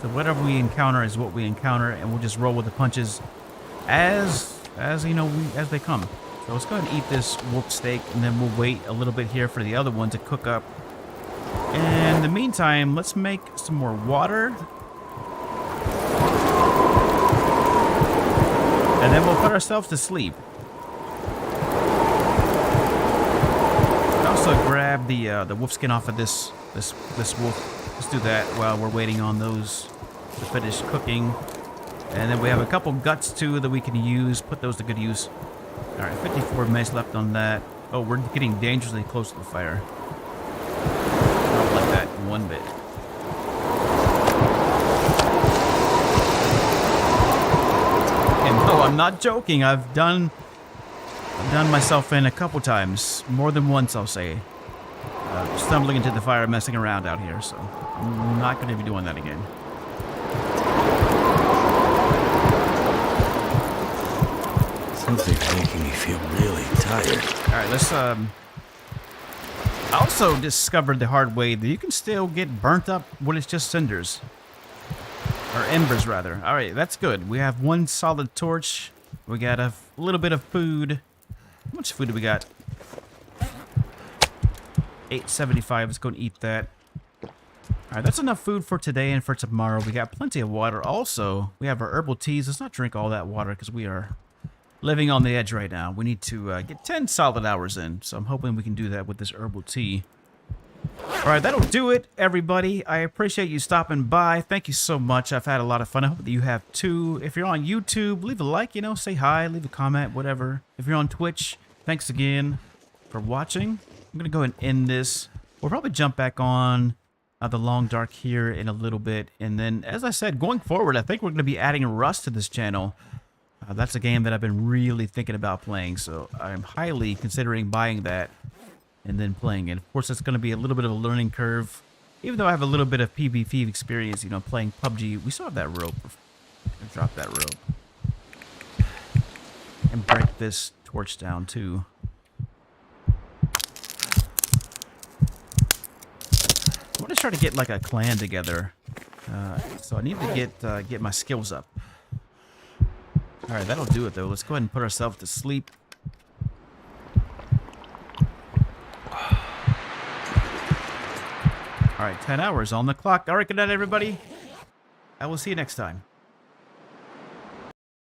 So whatever we encounter is what we encounter, and we'll just roll with the punches as you know, as they come. So let's go ahead and eat this wolf steak, and then we'll wait a little bit here for the other one to cook up. And in the meantime, let's make some more water. And then we'll put ourselves to sleep. Also grab the wolf skin off of this wolf. Let's do that while we're waiting on those to finish cooking. And then we have a couple guts too that we can use. Put those to good use. All right, 54 minutes left on that. Oh, we're getting dangerously close to the fire. Not like that one bit. And no, I'm not joking. I've done myself in a couple times, more than once, I'll say. Stumbling into the fire, messing around out here. So I'm not going to be doing that again. Something's making me feel really tired. All right, let's I also discovered the hard way that you can still get burnt up when it's just cinders. Or embers, rather. All right, that's good. We have 1 solid torch. We got a little bit of food. How much food do we got? 875. Let's go and eat that. Alright, that's enough food for today and for tomorrow. We got plenty of water. Also, we have our herbal teas. Let's not drink all that water because we are living on the edge right now. We need to get 10 solid hours in. So I'm hoping we can do that with this herbal tea. Alright, that'll do it, everybody. I appreciate you stopping by. Thank you so much. I've had a lot of fun. I hope that you have too. If you're on YouTube, leave a like, say hi, leave a comment, whatever. If you're on Twitch, thanks again for watching. I'm going to go ahead and end this. We'll probably jump back on the Long Dark here in a little bit. And then, as I said, going forward, I think we're going to be adding Rust to this channel. That's a game that I've been really thinking about playing. So I'm highly considering buying that and then playing it. Of course, it's going to be a little bit of a learning curve. Even though I have a little bit of PvP experience, playing PUBG. We still have that rope. Drop that rope. And break this torch down, too. I want to try to get, like, a clan together. So I need to get my skills up. Alright, that'll do it, though. Let's go ahead and put ourselves to sleep. Alright, 10 hours on the clock. Alright, good night, everybody. I will see you next time.